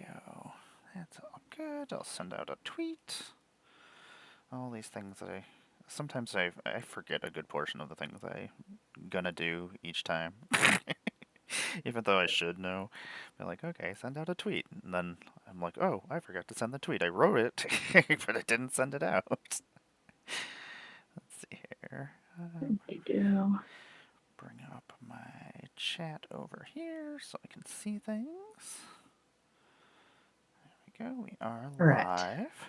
go. That's all good. I'll send out a tweet. All these things that sometimes I forget a good portion of the things I'm gonna do each time. Even though I should know. Be like, okay, send out a tweet. And then I'm like, oh, I forgot to send the tweet. I wrote it, but I didn't send it out. Let's see here. You do. Bring up my chat over here so I can see things. There we go. We are Correct. live.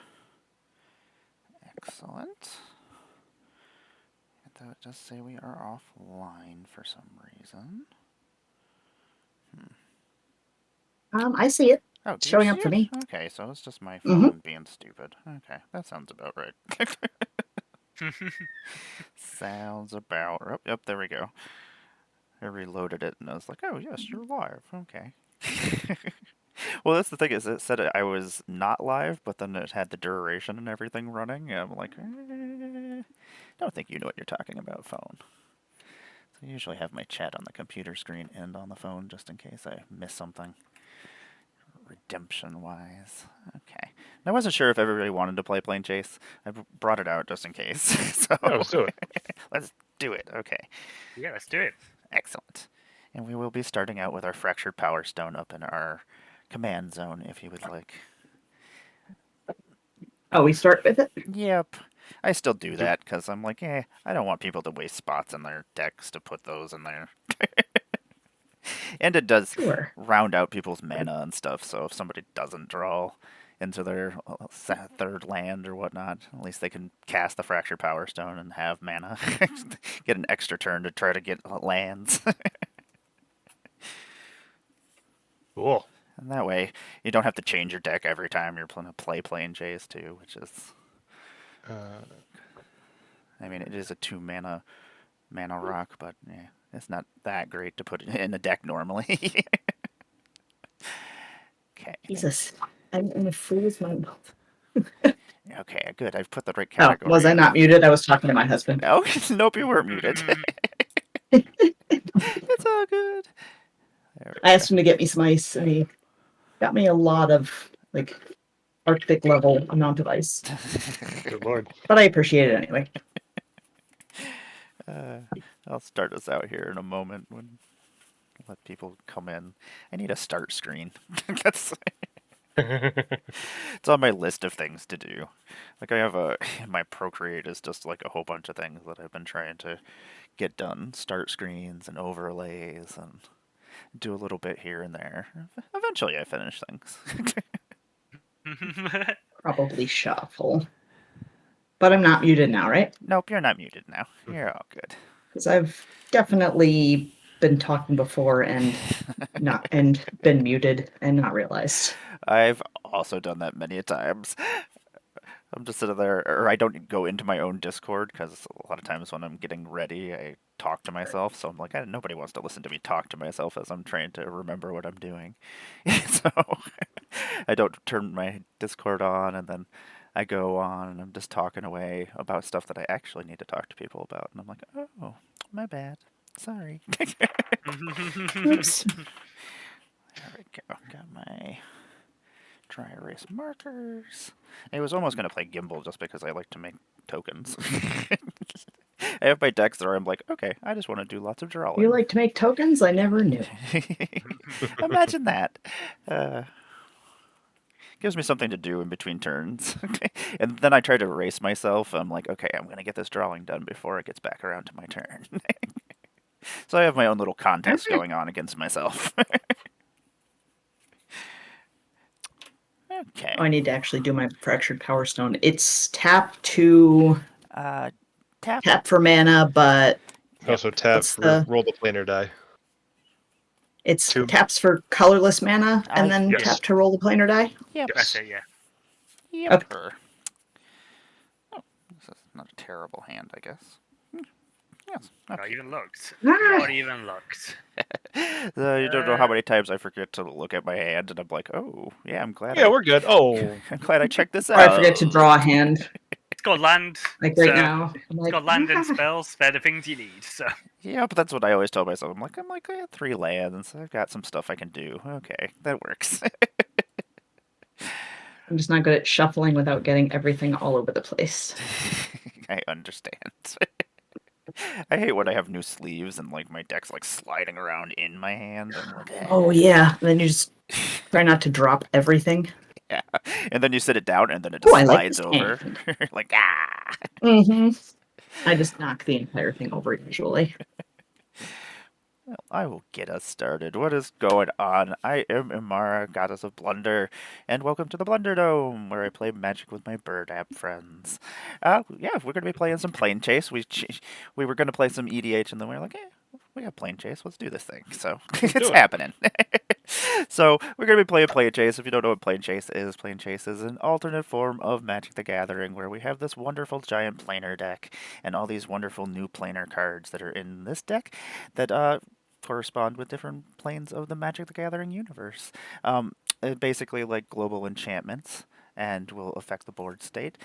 Excellent. Though it does say we are offline for some reason. I see it. Oh, It's do you showing see up for it? me. Okay, so it's just my phone being stupid. Okay, that sounds about right. Sounds about right. Yep, there we go. I reloaded it and I was like, oh, yes, you're live. Okay. Well, that's the thing is it said I was not live, but then it had the duration and everything running. And I'm like, don't think you know what you're talking about, phone. So I usually have my chat on the computer screen and on the phone just in case I miss something. Redemption-wise. Okay. And I wasn't sure if everybody wanted to play Planechase. I brought it out just in case. So Yeah, let's do it. let's do it. Okay. Yeah, let's do it. Excellent. And we will be starting out with our Fractured Power Stone up in our command zone, if you would like. Oh, we start with it? Yep. I still do that because I'm like, I don't want people to waste spots in their decks to put those in there. And it does round out people's mana and stuff, so if somebody doesn't draw into their third land or whatnot, at least they can cast the Fractured Power Stone and have mana. Get an extra turn to try to get lands. Cool. And that way, you don't have to change your deck every time you're playing Planechase too, which is... I mean, it is a 2-mana rock, but yeah, it's not that great to put it in a deck normally. Okay. Jesus, I'm going to freeze my mouth. Okay, good. I've put the right category. Oh, was I not muted? I was talking to my husband. No, nope, you weren't muted. It's all good. I asked him to get me some ice, and he got me a lot of, like, Arctic level amount of ice. Good lord. But I appreciate it anyway. I'll start us out here in a moment when let people come in. I need a start screen. That's it's on my list of things to do. Like I have my Procreate is just like a whole bunch of things that I've been trying to get done. Start screens and overlays and do a little bit here and there. Eventually I finish things. Probably shuffle. But I'm not muted now, right? Nope, you're not muted now. You're all good. Because I've definitely been talking before and been muted and not realized. I've also done that many a times. I'm just sitting there, or I don't go into my own Discord because a lot of times when I'm getting ready, I talk to myself. So I'm like, nobody wants to listen to me talk to myself as I'm trying to remember what I'm doing. So I don't turn my Discord on, and then I go on and I'm just talking away about stuff that I actually need to talk to people about. And I'm like, oh, my bad. Sorry. Oops. There we go. Got my dry erase markers. I was almost going to play Gimbal just because I like to make tokens. I have my decks where I'm like, okay, I just want to do lots of drawing. You like to make tokens? I never knew. Imagine that. Gives me something to do in between turns. And then I try to erase myself. I'm like, okay, I'm going to get this drawing done before it gets back around to my turn. So I have my own little contest going on against myself. Okay. Oh, I need to actually do my Fractured Power Stone. It's tap to tap for mana, but also tap for roll the planar die. It's taps for colorless mana and then tap to roll the planar die. Yep. That's it, yeah. Yep. Okay. Oh, this is not a terrible hand, I guess. Yes. Okay. Not even looked. Not even looked. You don't know how many times I forget to look at my hand, and I'm like, oh, yeah, I'm glad. Yeah, we're good. Oh, I'm glad I checked this Or out. I forget to draw a hand. It's got land. Like right now. It's got land and spells. They're the things you need. So. Yeah, but that's what I always tell myself. I'm like, I have 3 lands. I've got some stuff I can do. Okay, that works. I'm just not good at shuffling without getting everything all over the place. I understand. I hate when I have new sleeves and like my deck's like sliding around in my hand. I'm like, Oh yeah, and then you just try not to drop everything. yeah. And then you sit it down and then it Oh, just I like slides this over. hand. Like, ah. I just knock the entire thing over usually. Well, I will get us started. What is going on? I am Emmara, goddess of blunder, and welcome to the BlunderDome, where I play Magic with my bird app friends. Yeah, we're gonna be playing some Planechase. We were gonna play some EDH, and then we were like, we got Planechase. Let's do this thing. So it's happening. So we're gonna be playing Planechase. If you don't know what Planechase is an alternate form of Magic the Gathering, where we have this wonderful giant planar deck and all these wonderful new planar cards that are in this deck that correspond with different planes of the Magic the Gathering universe. Basically, like global enchantments, and will affect the board state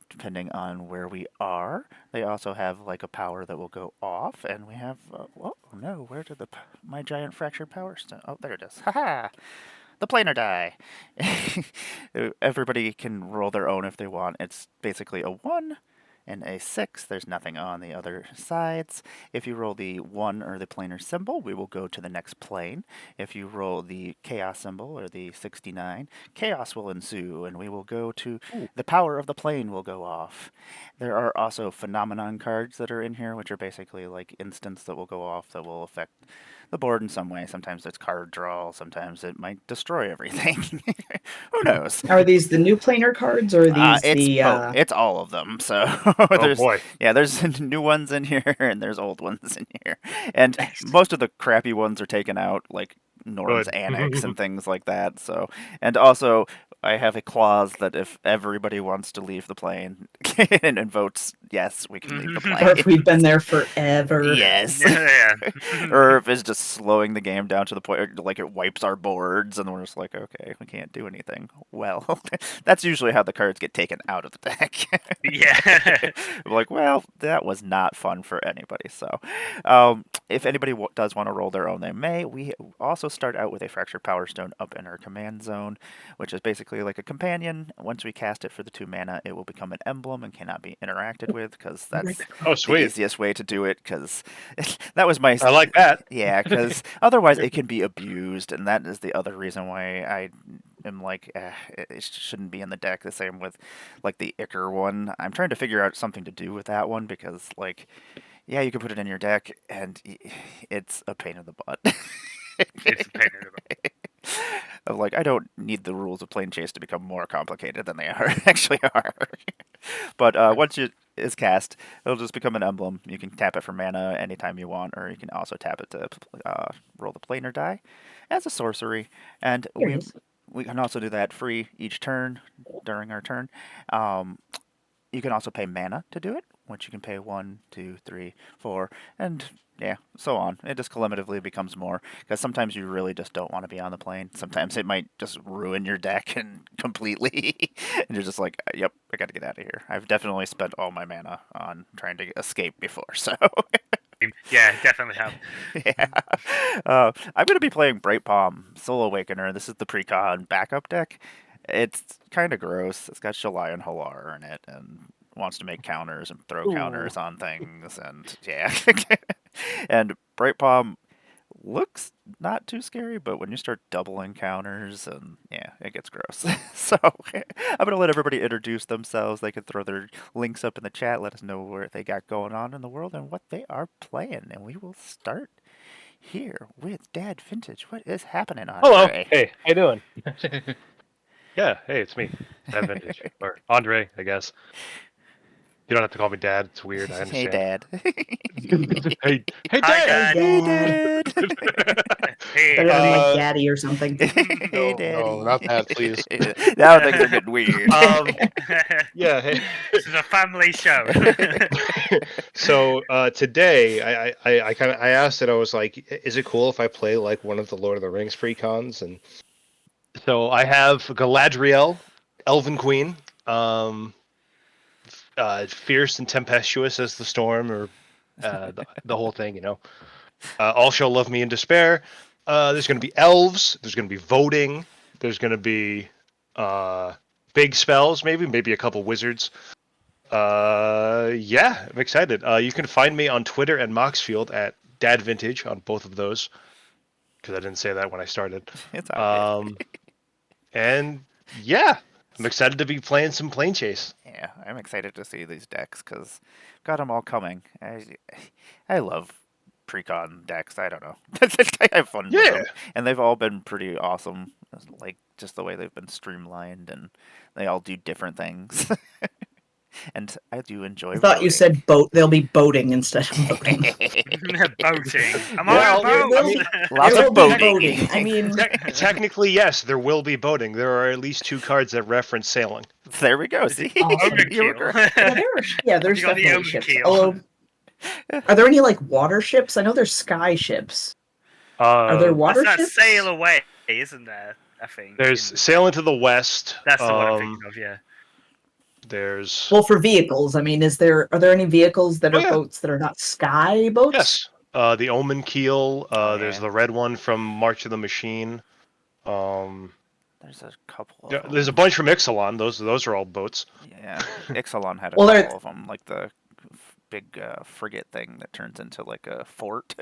depending on where we are. They also have like a power that will go off, and we have. Oh no, where did my giant fractured power stone? Oh, there it is. Haha! The planar die. Everybody can roll their own if they want. It's basically a 1 and a 6. There's nothing on the other sides. If you roll the 1 or the planar symbol, we will go to the next plane. If you roll the chaos symbol or the 69, chaos will ensue, and we will go to the power of the plane will go off. There are also phenomenon cards that are in here, which are basically like instants that will go off that will affect the board in some way. Sometimes it's card draw, sometimes it might destroy everything. Who knows? Are these the new planar cards or are these It's all of them. So boy. there's new ones in here and there's old ones in here, and most of the crappy ones are taken out, like Norm's Good. Annex and things like that. So, and also I have a clause that if everybody wants to leave the plane and votes yes, we can leave the or plane. if we've been there forever? Yes. Yeah. Or if it's just slowing the game down to the point like it wipes our boards and we're just like, okay, we can't do anything. Well, that's usually how the cards get taken out of the deck. Yeah. I'm like, well, that was not fun for anybody. So, if anybody does want to roll their own, they may. We also start out with a Fractured Power Stone up in our command zone, which is basically like a companion. Once we cast it for the 2 mana, it will become an emblem and cannot be interacted with, because that's Oh, the sweet. easiest way to do it, because that was my. I like that. Yeah, because otherwise it can be abused, and that is the other reason why I am like, it shouldn't be in the deck. The same with like the Icar one. I'm trying to figure out something to do with that one, because like, yeah, you can put it in your deck, and it's a pain in the butt. It's a pain in the butt. I'm like, I don't need the rules of Planechase to become more complicated than they actually are. But once it is cast, it'll just become an emblem. You can tap it for mana anytime you want, or you can also tap it to roll the planar die as a sorcery. And Here it is. we can also do that free each turn during our turn. You can also pay mana to do it, which you can pay 1, 2, 3, 4, and yeah, so on. It just cumulatively becomes more, because sometimes you really just don't want to be on the plane. Sometimes it might just ruin your deck and completely, and you're just like, yep, I got to get out of here. I've definitely spent all my mana on trying to escape before, so Yeah, definitely have. yeah. I'm going to be playing Bright Palm Soul Awakener. This is the precon backup deck. It's kind of gross. It's got Shalai and Halar in it, and wants to make counters and throw counters on things, and yeah. And Bright Palm looks not too scary, but when you start doubling counters, and yeah, it gets gross. So I'm gonna let everybody introduce themselves. They can throw their links up in the chat, let us know what they got going on in the world and what they are playing, and we will start here with Dad Vintage. What is happening, Andre? Hello. Hey, how you doing? Yeah, hey, it's me, Dad Vintage, or Andre, I guess. You don't have to call me Dad. It's weird. I Hey, understand. Dad. Hey, Hi, Dad. Hey, Dad. Hey, Better than like Uh, daddy or something. Hey, no, Daddy. not that, please. Now things are getting weird. Yeah. Hey. This is a family show. So today, I asked it. I was like, is it cool if I play like one of the Lord of the Rings precons? And so I have Galadriel, Elven Queen. Fierce and tempestuous as the storm, or the whole thing, you know. All shall love me in despair. There's going to be elves. There's going to be voting. There's going to be big spells, maybe a couple wizards. Yeah, I'm excited. You can find me on Twitter and Moxfield at Dad Vintage on both of those, because I didn't say that when I started. It's all good. And yeah, I'm excited to be playing some Planechase. Yeah, I'm excited to see these decks because got them all coming. I love precon decks. I don't know. I have fun with Yeah, them, and they've all been pretty awesome. Like just the way they've been streamlined, and they all do different things. And I do enjoy I thought you voting. said boat. They'll be boating instead of voting. Boating. I'm Well, on a I boat. mean, Lots There of will be boating. voting. I mean, technically, yes, there will be boating. There are at least 2 cards that reference sailing. There we go. See, awesome. you were Omenkeel. correct. There's got the definitely ships. Omenkeel? Although, are there any like water ships? I know there's sky ships. Are there water That's that ships? sail away, isn't there? I think. There's Sailing to the West. That's the one I'm thinking of, yeah. There's Well, for vehicles, I mean, are there any vehicles that Oh, are yeah. boats that are not sky boats? yes, the Omen Keel. There's Yeah. the red one from March of the Machine. There's a couple of There's a them. bunch from Ixalan. Those are all boats. Yeah, Ixalan had a Well, couple of them, like the big frigate thing that turns into like a fort.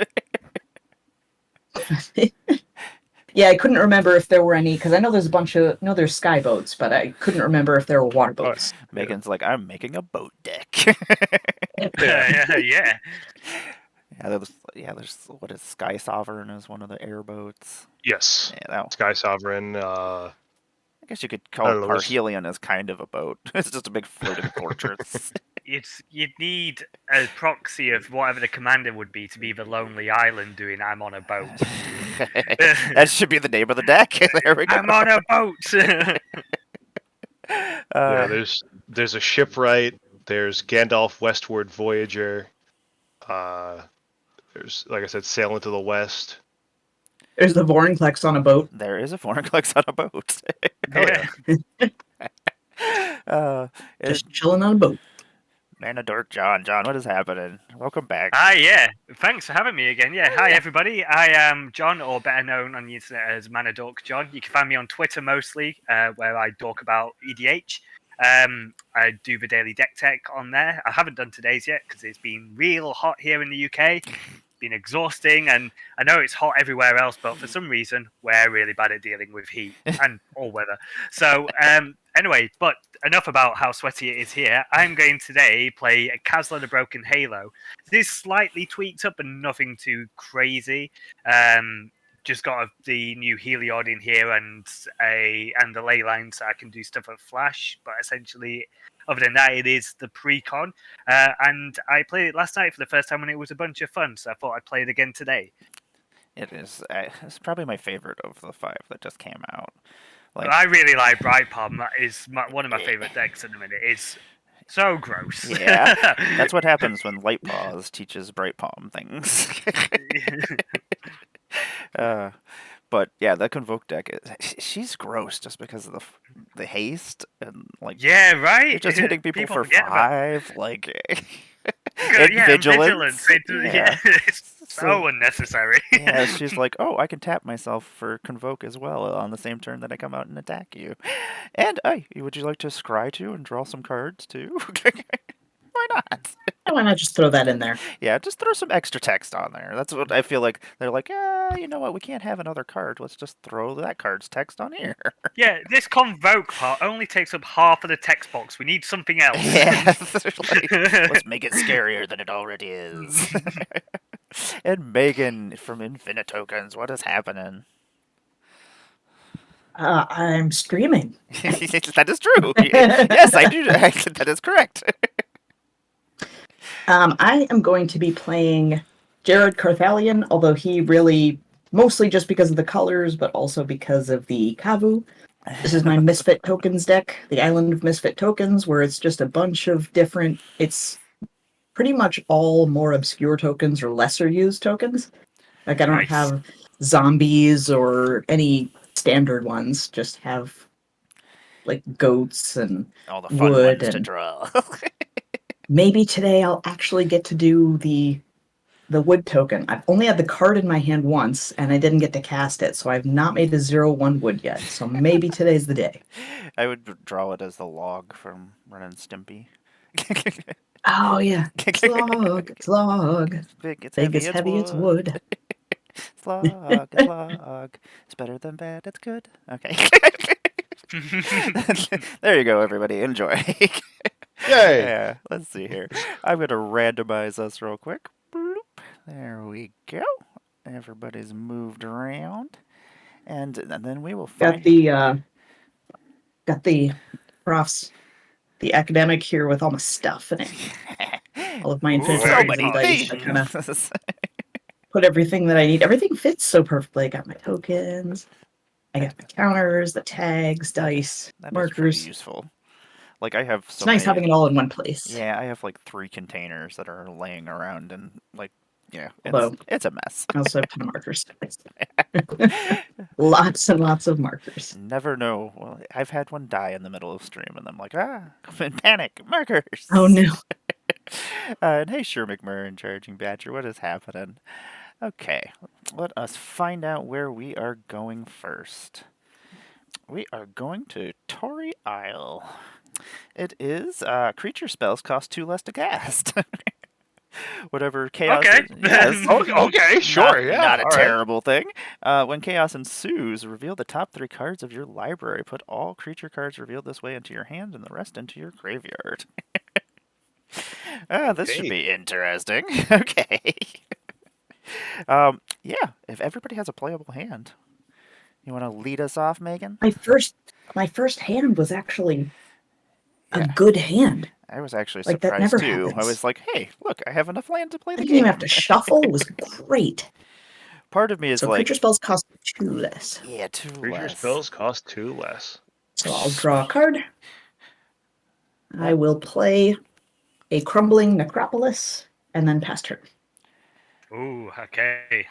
Yeah, I couldn't remember if there were any because I know there's a bunch of there's sky boats, but I couldn't remember if there were water boats. Megan's like, I'm making a boat deck. Yeah. Yeah, there's what is Sky Sovereign is one of the airboats. Yes, Yeah, that, Sky Sovereign. I guess you could I call don't know, there's- Parhelion as kind of a boat. It's just a big floating fortress. You'd need a proxy of whatever the commander would be to be the Lonely Island doing I'm on a boat. That should be the name of the deck. There we go. I'm on a boat! Yeah, there's a shipwright. There's Gandalf Westward Voyager. There's, like I said, Sailing to the West. There's the Vorinclex on a boat. There is a Vorinclex on a boat. uh, Just chilling on a boat. Man of Dork John, what is happening? Welcome back. Hi, yeah. Thanks for having me again. Yeah, hi everybody. I am John, or better known on the internet as Manadork John. You can find me on Twitter mostly, where I talk about EDH. I do the daily deck tech on there. I haven't done today's yet because it's been real hot here in the UK. Been exhausting, and I know it's hot everywhere else, but for some reason we're really bad at dealing with heat and all weather. So anyway, but enough about how sweaty it is here. I'm going today play a Kazla the Broken Halo. This is slightly tweaked up and nothing too crazy. Just got the new Heliod in here and the ley lines, so I can do stuff at Flash, but essentially other than that, it is the pre-con. And I played it last night for the first time and it was a bunch of fun, so I thought I'd play it again today. It is. It's probably my favorite of the 5 that just came out. Like, I really like Bright Palm. That is one of my favourite decks at the minute. It's so gross. Yeah, that's what happens when Light Paws teaches Bright Palm things. But yeah, the Convoke deck, she's gross just because of the haste and like. Yeah, right. You're just hitting people for forget about- 5, like. and vigilance. Yeah. It's so unnecessary. Yeah, she's like, oh, I can tap myself for Convoke as well on the same turn that I come out and attack you. And, would you like to scry too and draw some cards too? Why not? Why not just throw that in there? Yeah, just throw some extra text on there. That's what I feel like. They're like, you know what? We can't have another card. Let's just throw that card's text on here. Yeah, this Convoke part only takes up half of the text box. We need something else. Yeah, like, let's make it scarier than it already is. And Megan from Infinite Tokens, what is happening? I'm streaming. That is true. Yes, I do. That is correct. I am going to be playing Jared Carthalion, although he really, mostly just because of the colors, but also because of the Kavu. This is my Misfit Tokens deck, the Island of Misfit Tokens, where it's just a bunch of different, it's pretty much all more obscure tokens or lesser used tokens. Like I don't Nice. have zombies or any standard ones, just have like goats and All the fun wood ones to and draw. maybe today I'll actually get to do the the wood token. I've only had the card in my hand once, and I didn't get to cast it, so I've not made a 0/1 wood yet. So maybe today's the day. I would draw it as the log from Ren and Stimpy. Oh yeah, slog, slog. It's big, it's Big heavy, is it's heavy, wood. it's wood. Slog, it's log. It's better than bad, it's good. Okay. There you go, everybody. Enjoy. Yay! Yeah, let's see here. I'm going to randomize us real quick. Bloop. There we go. Everybody's moved around. And then we will find... Got the profs, the academic here with all my stuff in it. All of my infinite so very many dice. I kind of things. put everything that I need. Everything fits so perfectly. I got my tokens. I got my counters, the tags, dice, That is pretty markers. useful. Like, I have so It's nice many... having it all in one place. Yeah, I have like 3 containers that are laying around and like, yeah, Although- it's a mess. I also have ton of markers. Lots and lots of markers. Never know. Well, I've had one die in the middle of stream and I'm like, I'm in panic. Markers. Oh no. And hey, Sure McMurrin, Charging Badger, what is happening? Okay, let us find out where we are going first. We are going to Tory Isle. It is, creature spells cost 2 less to cast. Whatever chaos... Okay. Yes. Okay, sure, yeah. Not a all right. terrible thing. When chaos ensues, reveal the top 3 cards of your library. Put all creature cards revealed this way into your hand and the rest into your graveyard. This should Okay. be interesting. Okay. Yeah, if everybody has a playable hand. You want to lead us off, Megan? My first hand was actually a Yeah. good hand. I was actually Like, that surprised never too. I happens. was like, hey, look, I have enough land to play I the didn't even game. have to shuffle. It was great. Part of me is So like, creature spells cost 2 less. yeah, 2 Creature less. spells cost 2 less. So I'll draw a card. I will play a Crumbling Necropolis and then pass turn. Ooh, okay.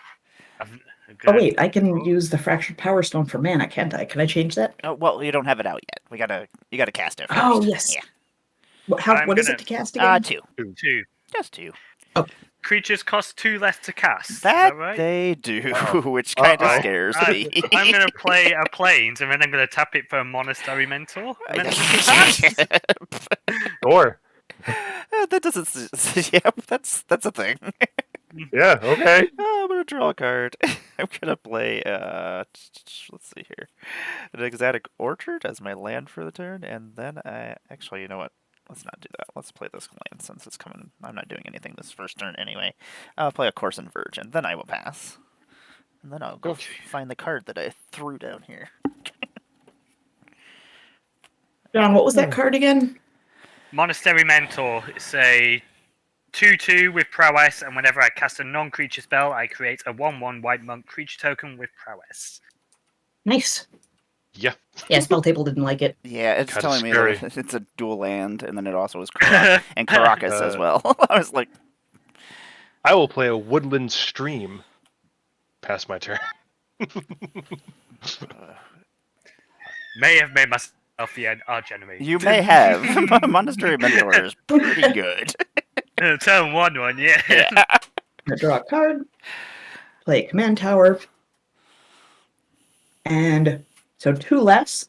Oh wait, I can use the Fractured Power Stone for mana, can't I? Can I change that? Oh, well, you don't have it out yet. You gotta cast it first. Oh yes. Yeah. What is gonna- it to cast again? 2. 2. Just 2. Creatures cost 2 less to cast. Is That that right? they do, Uh-oh. which kind of Uh-oh. scares I- me. I'm going to play a Plains, and then I'm going to tap it for a Monastery Mentor. And then it's cast. Sure. That doesn't... Yep, that's a thing. Yeah, okay. I'm gonna draw a card. I'm gonna play, let's see here. An Exotic Orchard as my land for the turn, and then actually, you know what? Let's not do that. Let's play this land since it's coming. I'm not doing anything this first turn anyway. I'll play a Courson Virgin, then I will pass. And then I'll go Okay. find the card that I threw down here. John, what was that card again? Monastery Mentor. It's a 2/2 with prowess, and whenever I cast a non-creature spell, I create a 1/1 white monk creature token with prowess. Nice. Yeah. Yeah, Spell Table didn't like it. Yeah, it's Kinda telling me scary. that it's a dual land, and then it also is and Caracas as well. I was like, I will play a Woodland Stream. Pass my turn. May have made myself the arch enemy. you may have. Monastery Mentor is pretty good. Turn 1/1, yeah. Yeah. I draw a card, play a Command Tower, and so 2 less.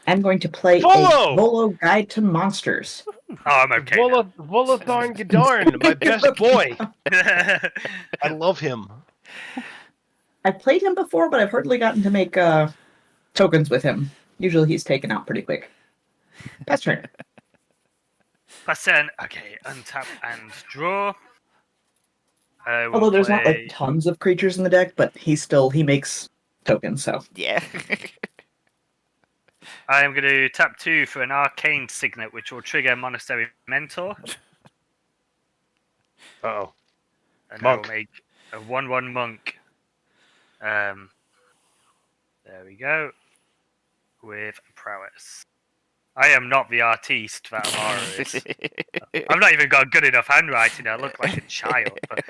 I'm going to play Volo! a Volo Guide to Monsters. Oh, I'm okay. Volathorn Gadarn, my best boy. now. I love him. I've played him before, but I've hardly gotten to make tokens with him. Usually he's taken out pretty quick. Pass turn. Pass turn. Okay, untap and draw. We'll Although there's not play- like tons of creatures in the deck, but he makes tokens, so. Yeah. I'm going to tap 2 for an Arcane Signet, which will trigger Monastery Mentor. Uh-oh. And Monk. I will make a 1/1 monk. There we go. With prowess. I am not the artiste that Emmara is. I've not even got good enough handwriting. I look like a child. But,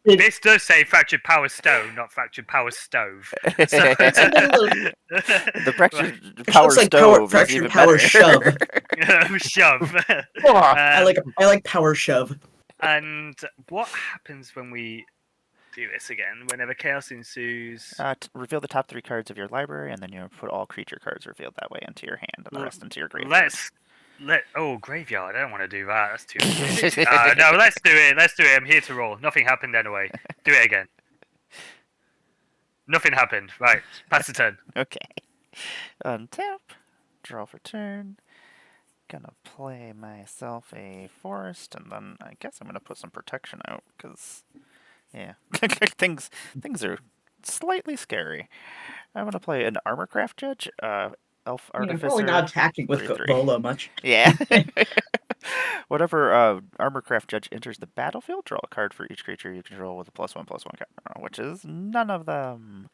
this does say Fractured Power Stone, not Fractured Power Stove. So, It's a little, The fractured it power looks like stove is fractured even power better. shove. shove. I like power shove. And what happens when we do this again? Whenever chaos ensues, Reveal the top 3 cards of your library, and then you put all creature cards revealed that way into your hand, and the rest into your graveyard. graveyard. I don't want to do that. That's too big. No, let's do it. Let's do it. I'm here to roll. Nothing happened anyway. Do it again. Nothing happened. Right. Pass the turn. Okay. Untap. Draw for turn. Gonna play myself a forest, and then I guess I'm gonna put some protection out, because, yeah, things are slightly scary. I'm gonna play an Armorcraft Judge, Elf Artificer. Probably not attacking with 3/3. Volo much. Yeah. Whatever Armorcraft Judge enters the battlefield, draw a card for each creature you control with a +1/+1 card, which is none of them.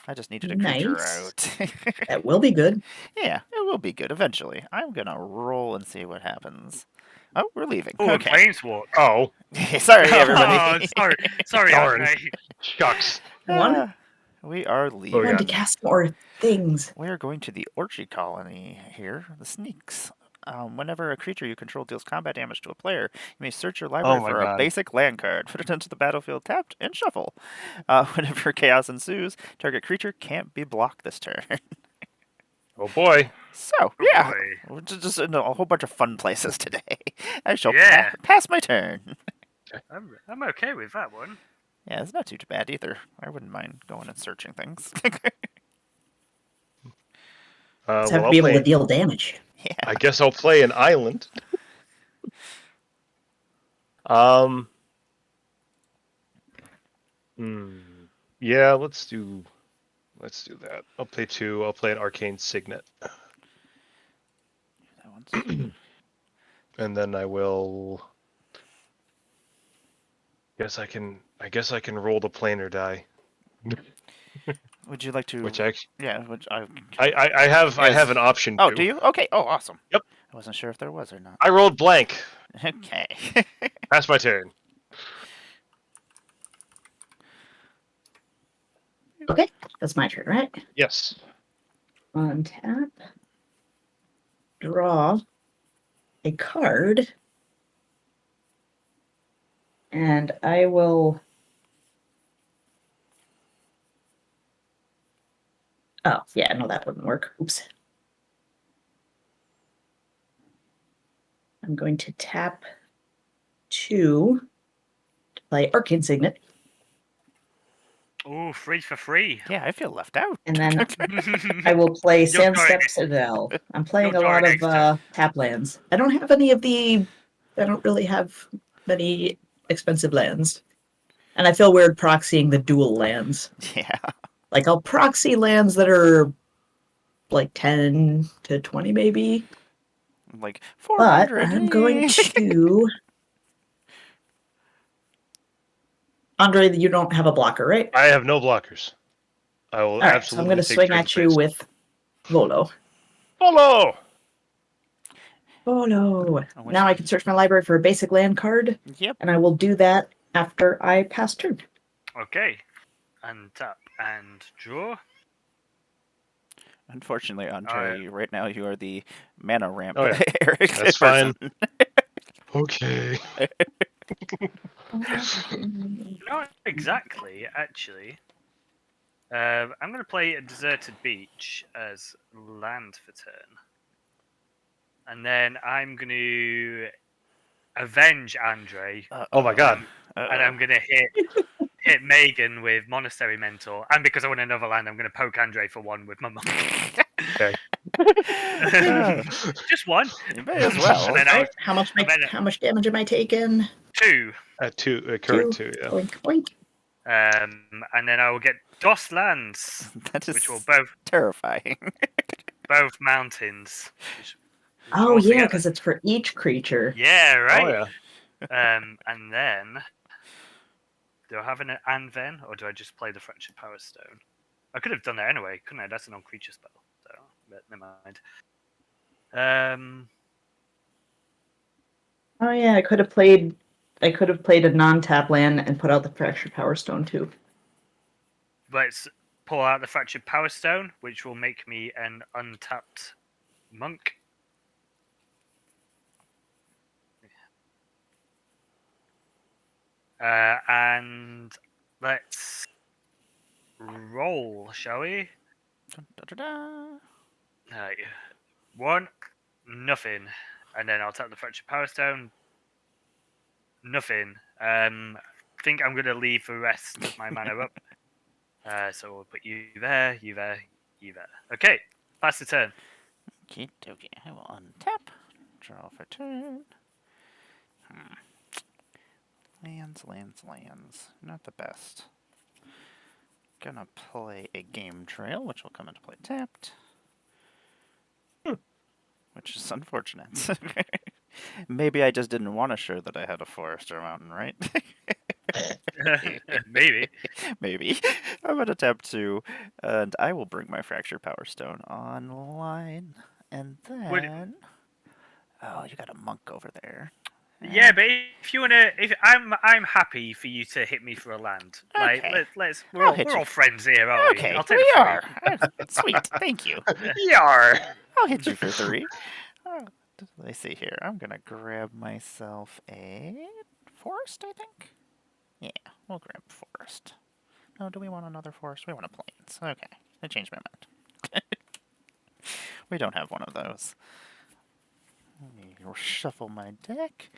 I just needed a creature Nice. out. That will be good. Yeah, it will be good eventually. I'm gonna roll and see what happens. Oh, we're leaving. Oh, Okay. Planeswalk. Oh, Sorry, everybody. Oh, sorry, Darn. Andre. shucks. We are leaving. Oh, I yeah. wanted to cast more things. We are going to the Orgy Colony here, the Sneaks. Whenever a creature you control deals combat damage to a player, you may search your library my for a God. basic land card, put it into the battlefield tapped, and shuffle. Whenever chaos ensues, target creature can't be blocked this turn. Oh boy. So, Oh, yeah, boy. we're just in a whole bunch of fun places today. I shall Yeah. pass my turn. I'm okay with that one. Yeah, it's not too bad either. I wouldn't mind going and searching things. Just Well, have to be able to play, deal damage. Yeah. I guess I'll play an island. Yeah, let's do that. I'll play 2. I'll play an Arcane Signet. That one's... And then I will I guess I can roll the planar die. Would you like to? Which I Yeah. Which I have I have an option Oh, to. do you? Okay. Oh, awesome. Yep. I wasn't sure if there was or not. I rolled blank. Okay. Pass my turn. Okay, that's my turn, right? Yes. Untap. Draw a card. And I will... Oh, yeah, no, that wouldn't work. Oops. I'm going to tap 2 to play Arcane Signet. Oh, 3 for 3. Yeah, I feel left out. And then I will play You're Sandstep drawing- Citadel. I'm playing you're a lot drawing of tap lands. I don't have any of the... I don't really have many expensive lands. And I feel weird proxying the dual lands. Yeah. Like, I'll proxy lands that are like 10 to 20 maybe. Like But 400. I'm going to... Andre, you don't have a blocker, right? I have no blockers. I will All right, so I'm absolutely going to take swing turn at you space. with Volo. Follow! Volo. I wish- Now I can search my library for a basic land card, Yep. and I will do that after I pass turn. Okay. Untap and draw. Unfortunately, Andre, right now you are the mana ramp. Oh, yeah. Eric That's person. fine. Okay. Not exactly, actually. I'm going to play a Deserted Beach as land for turn. And then I'm going to avenge Andre. Oh my god. And I'm going to hit Megan with Monastery Mentor. And because I want another land, I'm going to poke Andre for 1 with my mum. Okay. Just 1. You may as well. And then Right? How much damage am I taking? 2. At 2, current 2, yeah. Oink, oink. And then I will get DOS lands, That is which will terrifying. both mountains. Which Oh, draw yeah, together. because it's for each creature. Yeah, right. Oh yeah. And then, do I have an and then, or do I just play the Fractured Power Stone? I could have done that anyway, couldn't I? That's a non-creature spell, so but never mind. Oh, yeah, I could have played a non-tap land and put out the Fractured Power Stone, too. Let's pull out the Fractured Power Stone, which will make me an untapped monk. And let's roll, shall we? Da-da-da. 1, nothing. And then I'll tap the Fractured Power Stone. Nothing. Think I'm going to leave the rest of my mana up. So we'll put you there, you there, you there. Okay, that's the turn. Okie dokie. I will untap. Draw for turn. Lands. Not the best. Gonna play a Game Trail, which will come into play tapped. Which is unfortunate. Maybe I just didn't want to show that I had a forest or mountain, right? Maybe. Maybe. I'm gonna tap 2, and I will bring my Fractured Power Stone online. And then... Oh, you got a monk over there. Yeah, but if you wanna, if I'm happy for you to hit me for a land. Like, Okay. we're all friends here, aren't we? Okay, I'll take we the 3. are. Sweet, thank you. Yar. I'll hit you for 3. Let's see here. I'm gonna grab myself a forest, I think. Yeah, we'll grab forest. No, do we want another forest? We want a plains. Okay, I changed my mind. We don't have one of those. Let me shuffle my deck.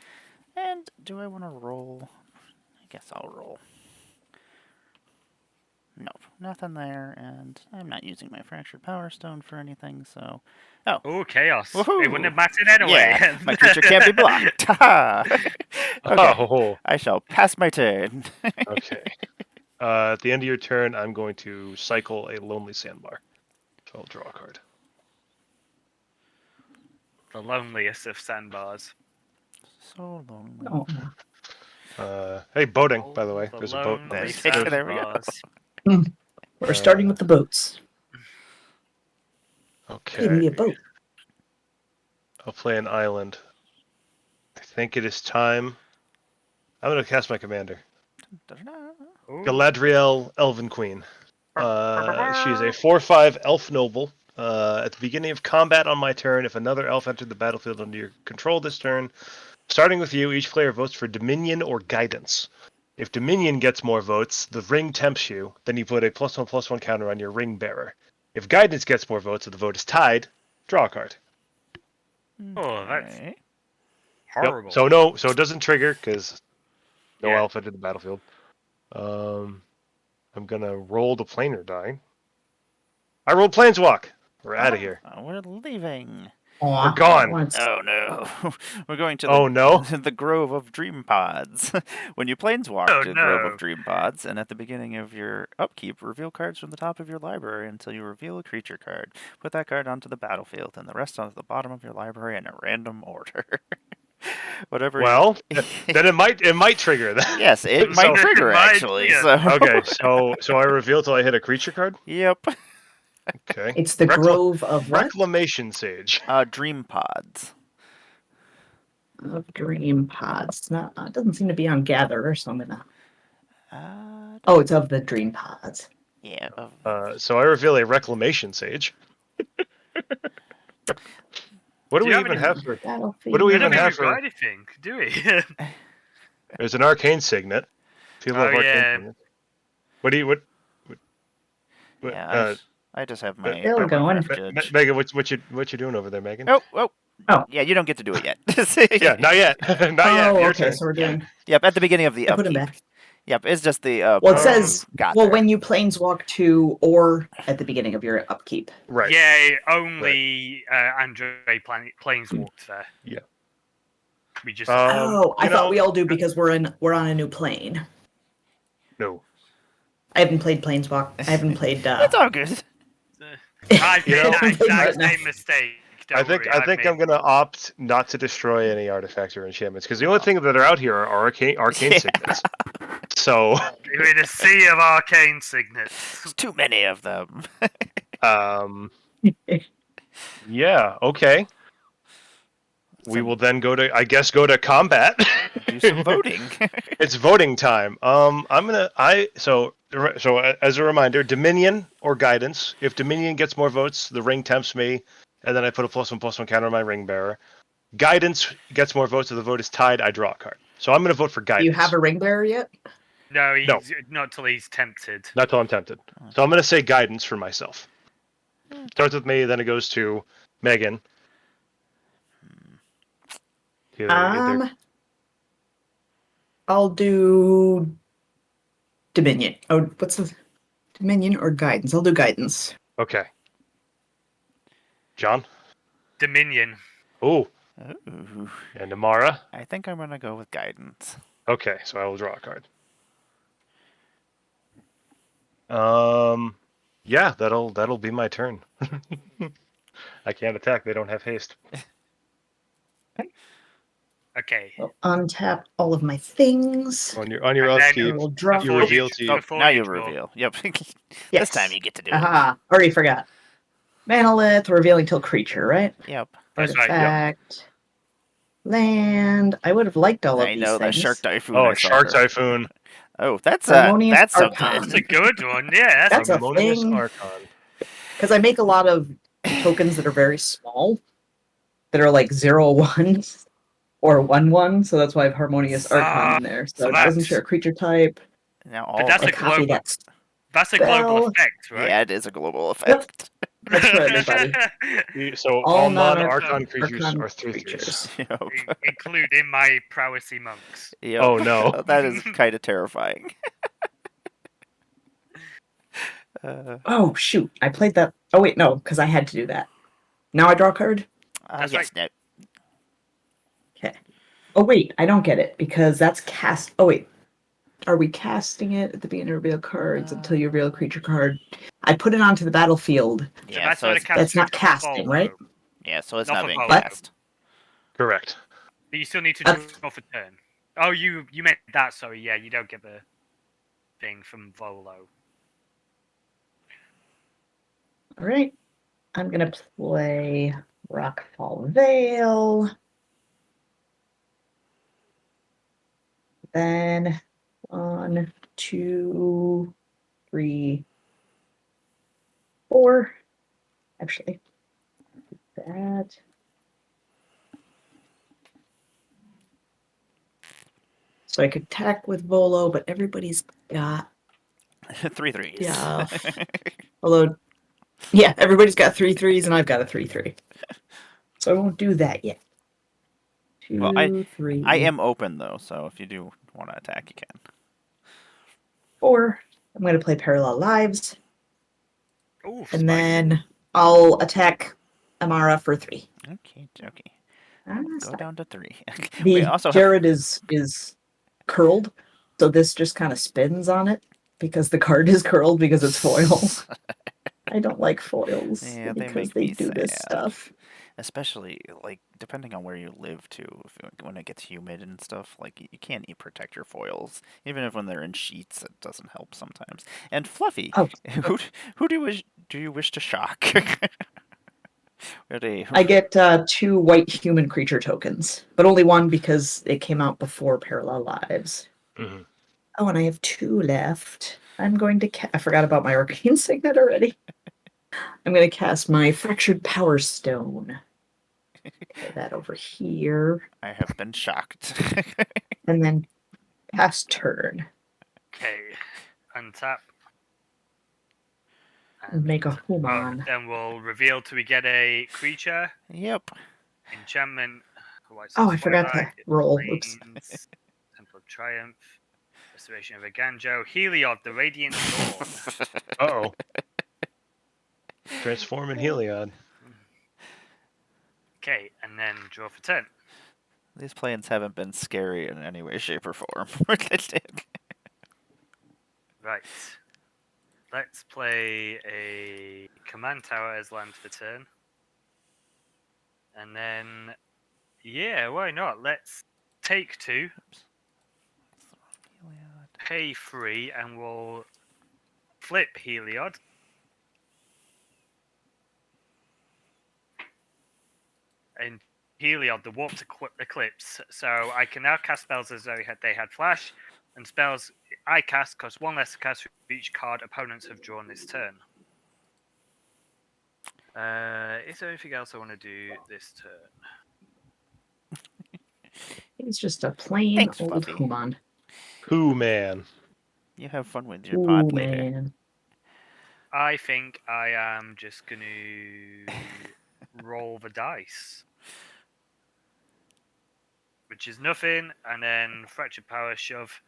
And do I want to roll? I guess I'll roll. Nope, nothing there, and I'm not using my Fractured Power Stone for anything, so... Oh, chaos. Woohoo! It wouldn't have mattered anyway. Yeah, my creature can't be blocked. Ha! Okay, Oh, I shall pass my turn. okay. At the end of your turn, I'm going to cycle a Lonely Sandbar. So I'll draw a card. The loneliest of sandbars. So lonely. Oh. Hey, boating, by the Oh, way. the There's a boat. lonely There we go. sandbars. We're starting with the boats. Give me Okay. a boat. I'll play an island. I think it is time. I'm going to cast my commander. Ooh. Galadriel, Elven Queen. She's a 4/5 elf noble. At the beginning of combat on my turn, if another elf entered the battlefield under your control this turn, starting with you, each player votes for Dominion or Guidance. If Dominion gets more votes, the ring tempts you. Then you put a +1/+1 counter on your ring bearer. If Guidance gets more votes and the vote is tied, draw a card. Oh, that's Okay. horrible. Yep. So it doesn't trigger because no Yeah. elf entered the battlefield. I'm gonna roll the planar die. I rolled Planeswalk. We're out of here. We're leaving. Aw, We're gone. once. Oh no. We're going to Oh, no? the Grove of Dream Pods. When you planeswalk Oh, to the Grove no. of Dream Pods, and at the beginning of your upkeep, reveal cards from the top of your library until you reveal a creature card. Put that card onto the battlefield, and the rest onto the bottom of your library in a random order. Whatever. Well, then it might trigger that. Yes, it might trigger Might actually. trigger. So. Okay, so I reveal till I hit a creature card. Yep. Okay. It's the Grove of what? Reclamation Sage. Dream Pods. Of Dream Pods. It's not. It doesn't seem to be on Gatherer, so I'm gonna. Oh, it's of the Dream Pods. Yeah. So I reveal a Reclamation Sage. What do we even have for? Battlefield. What do we I even don't have think we've got for? anything, do we? There's an Arcane Signet. People have Oh, Arcane yeah. Signets. What do you what? Yeah, I just have my Still going. judge. Megan, what you doing over there, Megan? Oh. Oh. Yeah, you don't get to do it yet. Yeah, not yet. Not yet. Oh, Your okay. turn. So we're doing. Yep, at the beginning of the I put him upkeep. back. Yep, it's just the Well, it person says. who got Well, there. when you planeswalk to or at the beginning of your upkeep. Right. Yeah, only Andre Planeswalked there. Yeah. We just Oh, I you thought know- we all do because we're on a new plane. No. I haven't played Planeswalk. I haven't played. It's all good. I've You made know- that exact Right. same mistake. I think I'm gonna opt not to destroy any artifacts or enchantments because the only thing that are out here are arcane Yeah. signets. So, We're in a sea of arcane signets. There's too many of them. yeah, okay. We will then go to combat. Do some voting. It's voting time. So as a reminder, Dominion or Guidance. If Dominion gets more votes, the ring tempts me, and then I put a +1/+1 counter on my ring bearer. Guidance gets more votes, so the vote is tied. I draw a card. So I'm going to vote for Do guidance. you have a ring bearer yet? No, No. not till he's tempted. Not till I'm tempted. So I'm going to say guidance for myself. Starts with me, then it goes to Megan. Either. I'll do Dominion. Oh, what's the Dominion or guidance? I'll do guidance. Okay. John? Dominion. Ooh. Ooh, And Emmara? I think I'm gonna go with guidance. Okay, so I will draw a card. Yeah, that'll be my turn. I can't attack. They don't have haste. Okay. I'll untap all of my things. On your And then upkeep, I will draw. you reveal to you. Before Now you you draw. reveal. Yep. Yes. This time you get to do it. Aha! Already forgot. Manolith, revealing till creature, right? Yep. That's right. Artifact. Land. I would have liked all of I these know that things. shark typhoon. Oh, I saw Shark there. Typhoon. Oh, that's Harmonious so Archon. That's a good one. Yeah, That's a Harmonious thing. Archon. Because I make a lot of tokens that are very small, that are like 0/1 or 1/1, so that's why I have Harmonious Archon in there. So it doesn't share a creature type. Now But all that's I a copy global. that. That's a global spell. effect, right? Yeah, it is a global Yep. effect. That's for everybody. So All all non-archon non-Archon creatures Archon are 3/3s. creatures. Yep. Including my prowessy monks. Yep. Oh, no. That is kind of terrifying. Oh shoot! I played that. Oh wait, no, because I had to do that. Now I draw a card. That's yes, no. Okay. Oh wait, I don't get it because that's cast. Oh wait, are we casting it at the beginning of reveal cards until you reveal a creature card? I put it onto the battlefield. So Yeah, that's so not a it's cast That's not for casting, Volvo. right? yeah, so it's Not not for being Volvo. cast. Correct. But you still need to That's- draw for turn. Oh, you meant that. Sorry, yeah, you don't get the thing from Volo. All right. I'm gonna play Rockfall Vale. Then 1, 2, 3, 4. Actually, that. So I could attack with Volo, but everybody's got 3/3s. stuff. Although, yeah, everybody's got 3/3s, and I've got a 3/3. So I won't do that yet. 2, Well, 3, I am open though, so if you do want to attack, you can. 4. I'm going to play Parallel Lives, Ooh, and spicy. then I'll attack Emmara for 3. Okay, okay. Ah, Go stop. down to 3. The we also have Jared is curled, so this just kind of spins on it because the card is curled because it's foil. I don't like foils Yeah, they because make they me do this sad. stuff. Especially like depending on where you live too. When it gets humid and stuff, like you can't protect your foils. Even if when they're in sheets, it doesn't help sometimes. And Fluffy, Oh, who do you wish to shock? Ready? I get 2 white human creature tokens, but only 1 because it came out before Parallel Lives. Mhm. Oh, and I have 2 left. I'm going to I forgot about my Arcane Signet already. I'm going to cast my Fractured Power Stone. Okay, that over here. I have been shocked. And then pass turn. Okay, untap. And make a Oh, Human. then we'll reveal till we get a creature. Yep. Enchantment. White Oh, Sun's I forgot to Twilight, roll. Oops. Plains, Temple of Triumph. Restoration of a Ganjo. Heliod, the Radiant Dawn. Uh-oh. Transform in Heliod. Okay, and then draw for turn. These planes haven't been scary in any way, shape, or form. Right. Let's play a command tower as land for turn. And then, yeah, why not? Let's take 2, pay 3, and we'll flip Heliod. And Heliod, the Warped Eclipse. So I can now cast spells as though they had flash, and spells I cast cost 1 less to cast for each card opponents have drawn this turn. Is there anything else I want to do this turn? He's just a plain Thanks, old Fluffy. human. Who man? You have fun with your Ooh, pod later. man. I think I am just going to roll the dice, which is nothing, and then fracture power shove.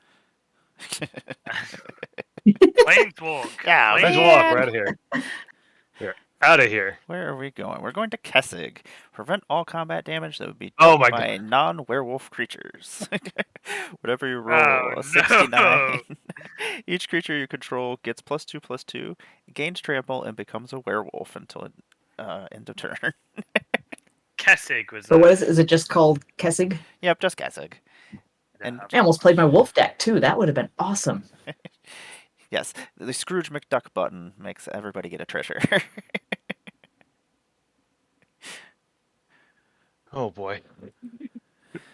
Planeswalk. Yeah, Let's man. walk. We're out of here. We're out of here. Where are we going? We're going to Kessig. Prevent all combat damage that would be Oh dealt my by God. non-werewolf creatures. Whatever you Oh, roll, a 69. no. Each creature you control gets +2/+2, gains trample, and becomes a werewolf until end of turn. Kessig was So that. what is it? Is it just called Kessig? Yep, just Kessig. And I almost played my wolf deck too. That would have been awesome. yes, the Scrooge McDuck button makes everybody get a treasure. Oh boy.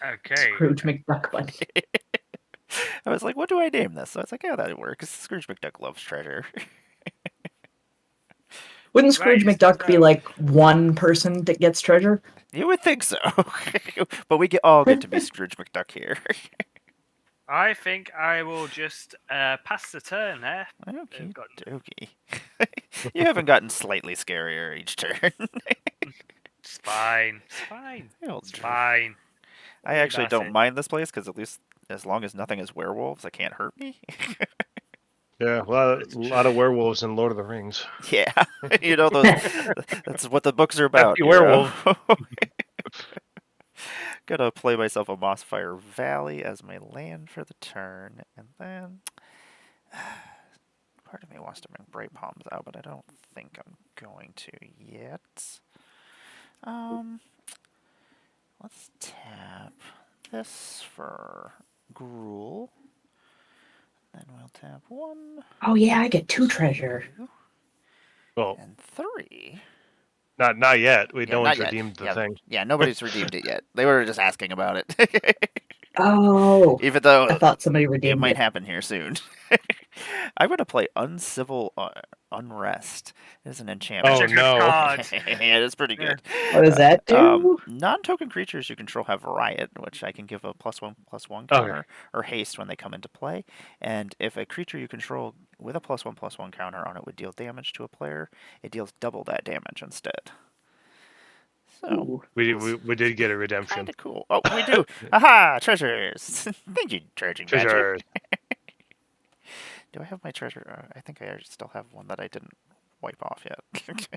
Okay. Scrooge McDuck bunny. I was like, what do I name this? So I was like, yeah, that works. Scrooge McDuck loves treasure. Wouldn't Scrooge Right, McDuck be so- like one person that gets treasure? You would think so, but we all get to be Scrooge McDuck here. I think I will just pass the turn there. Okay, They've got- dokey. You haven't gotten slightly scarier each turn. It's fine. It's fine. Old It's Drew. fine. I Worry actually about don't it. mind this place because at least as long as nothing is werewolves, they can't hurt me. Yeah, a lot of werewolves in Lord of the Rings. Yeah, you know those. That's what the books are about. Happy You know? werewolf. Gonna play myself a Mossfire Valley as my land for the turn, and then part of me wants to bring Bright Palms out, but I don't think I'm going to yet. Let's tap this for Gruul. Then we'll tap 1, Oh yeah, I get 2 treasure. 2, Well, and 3. not yet. Yeah, No not one's yet. redeemed the Yeah, thing. yeah, nobody's redeemed it yet. They were just asking about it. Oh, Even though I thought somebody it redeemed might it. happen here soon. I'm going to play Uncivil Unrest. It is an enchantment. Oh Such a good no. card. Yeah, it's pretty good. What does that do? Non-token creatures you control have Riot, which I can give a +1/+1 Okay. counter, or haste when they come into play. And if a creature you control with a +1/+1 counter on it would deal damage to a player, it deals double that damage instead. So Ooh. We did get a redemption. kind of cool. Oh, we do. Aha! Treasures. Thank you, Charging Magic. Treasures. Do I have my treasure? I think I still have one that I didn't wipe off yet.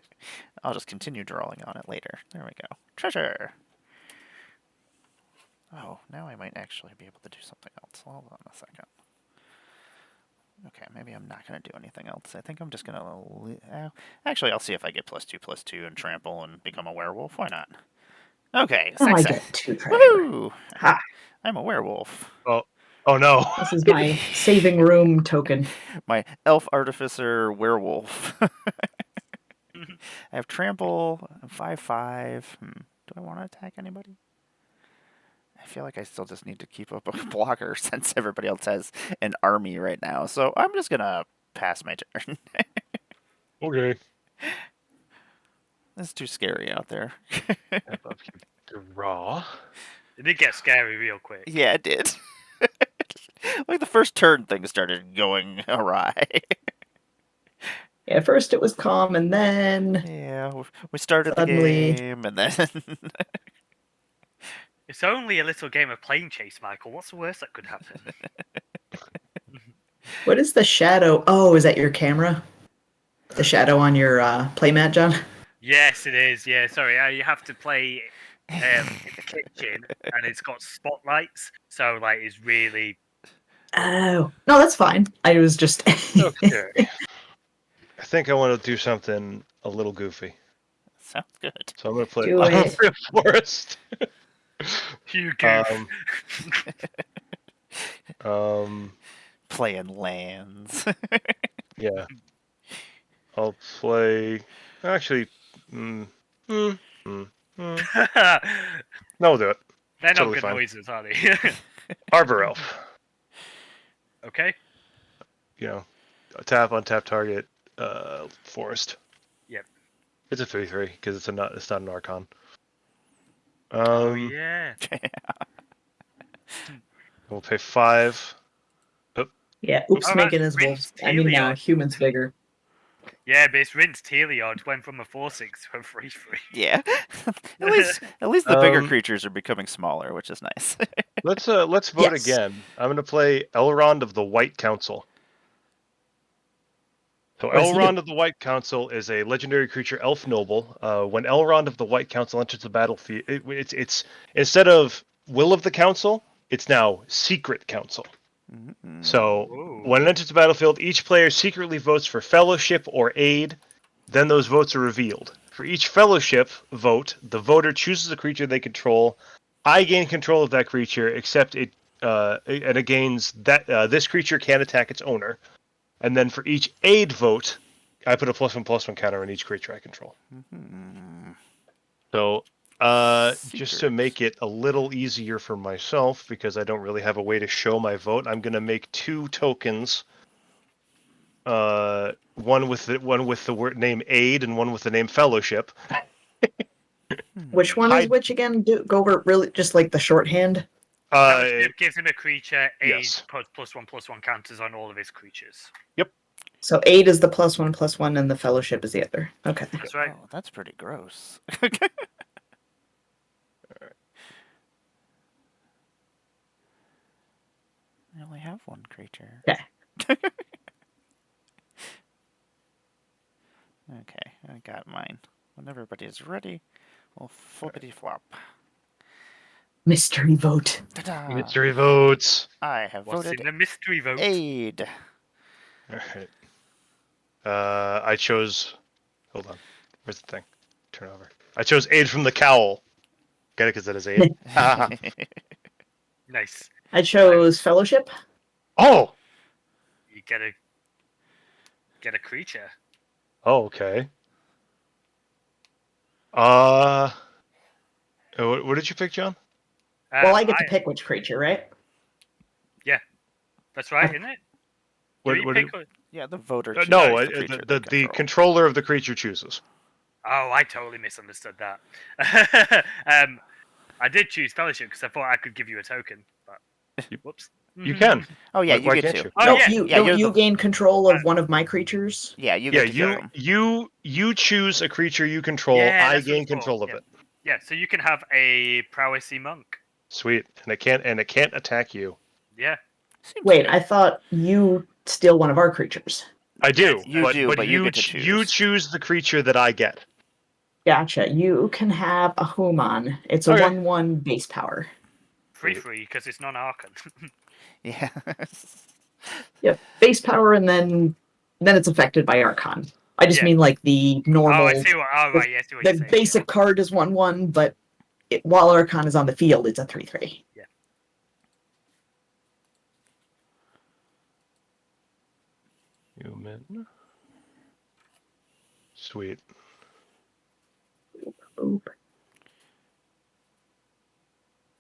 I'll just continue drawing on it later. There we go. Treasure! Oh, now I might actually be able to do something else. Hold on a second. Okay, maybe I'm not going to do anything else. I think I'm just going to... actually, I'll see if I get +2/+2 and trample and become a werewolf. Why not? Okay, Now I success. get 2 treasure. Woohoo! Ha! I'm a werewolf. Oh no. This is my saving room token. My elf artificer werewolf. I have trample, 5/5. Do I want to attack anybody? I feel like I still just need to keep up a blocker since everybody else has an army right now. So I'm just gonna pass my turn. Okay. It's too scary out there. Draw. It did get scary real quick. Yeah, it did. Like the first turn, things started going awry. Yeah, at first it was calm, and then Yeah, we started Suddenly- the game, and then It's only a little game of Planechase, Michael. What's the worst that could happen? what is the shadow? Oh, is that your camera? The shadow on your playmat, John? Yes, it is. Yeah, sorry. You have to play in the kitchen, and it's got spotlights, so like it's really. Oh, no, that's fine. I was just. Okay. I think I want to do something a little goofy. sounds good. So I'm going to play Do it. Iron Forest. You goof. Playing lands. Yeah. I'll play. Actually. No, we'll do it. They're not Totally good fine. noises, are they? Harbor Elf. Okay. You know, untap target, forest. Yep. It's a 3/3 because it's not an Archon. Oh yeah. We'll pay 5. Yeah, oops, Oh, making that's his wolves. Rince I mean, Teliod. humans bigger. Yeah, but it's Rince Teliod went from a 4/6 to a 3/3. Yeah. At least the bigger creatures are becoming smaller, which is nice. Let's vote Yes. again. I'm going to play Elrond of the White Council. So What does he Elrond do? of the White Council is a legendary creature, Elf Noble. When Elrond of the White Council enters the battlefield, it's instead of Will of the Council, it's now Secret Council. So Ooh. when it enters the battlefield, each player secretly votes for Fellowship or Aid. Then those votes are revealed. For each Fellowship vote, the voter chooses a creature they control. I gain control of that creature, except it gains that this creature can attack its owner. And then for each Aid vote, I put a +1/+1 counter on each creature I control. So, just to make it a little easier for myself, because I don't really have a way to show my vote, I'm going to make 2 tokens. One with the word name Aid and one with the name Fellowship. Which one is which again? Go over really just like the shorthand. Fellowship gives him a creature, Aid yes. puts +1/+1 counters on all of his creatures. Yep. So Aid is the +1/+1, and the Fellowship is the other. Okay. That's right. Oh, that's pretty gross. I only have one creature. Okay. Okay, I got mine. When everybody is ready, we'll flippity flop. Mystery vote. Ta-da! Mystery votes. I have What's voted in the mystery vote? Aid. All right. I chose. Hold on. Where's the thing? Turn over. I chose Aid from the Cowl. Get it? Because that is Aid. Nice. I chose Fellowship. Oh. You get a creature. Oh. Okay. What did you pick, John? Well, I get to pick which creature, right? Yeah, that's right, isn't it? Do you pick? Yeah, the voter chooses No, the creature they the control. controller of the creature chooses. Oh, I totally misunderstood that. I did choose Fellowship because I thought I could give you a token, but whoops. You can. Oh yeah, Why you get can't to. you? Oh No, yeah, you gain control of one of my creatures. Yeah, you Yeah, get to keep them. you choose a creature you control. Yeah, I that's what gain it's for. control of Yeah. it. Yeah, so you can have a prowessy monk. Sweet, and it can't attack you. Yeah. Seems Wait, good. I thought you steal one of our creatures. I do, You but do, but you you get to you choose. choose the creature that I get. Gotcha. You can have a Human. It's a Okay. 1/1 base power. Free because it's non-arcan. Yeah. Yep, base power, and then it's affected by Archon. I just Yeah. mean like the normal. Oh, I see what. Oh, right. Yeah, I see what The you're saying. basic card is 1/1, but while Archon is on the field, it's a 3/3. Yeah. Human. Sweet. Oop.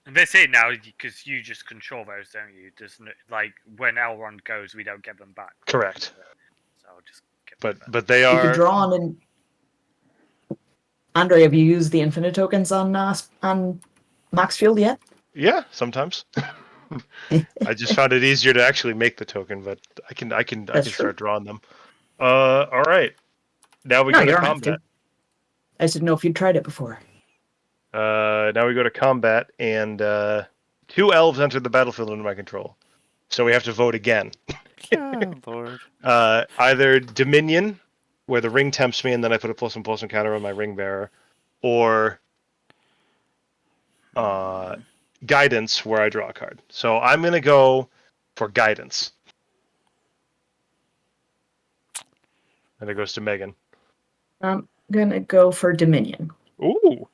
And that's it now, because you just control those, don't you? There's no, like when Elrond goes, we don't get them back. Correct. So I'll just get them But they You are. could draw on and. Andre, have you used the infinite tokens on Moxfield yet? Yeah, sometimes. I just found it easier to actually make the token, but I can That's true. start drawing them. All right. Now we No, go you to don't have combat. to. I just didn't know if you'd tried it before. Now we go to combat, and 2 elves enter the battlefield under my control. So we have to vote again. Oh Lord. Either Dominion, where the ring tempts me, and then I put a +1/+1 counter on my ring bearer, or Guidance, where I draw a card. So I'm gonna go for Guidance, and it goes to Megan. I'm gonna go for Dominion. Ooh.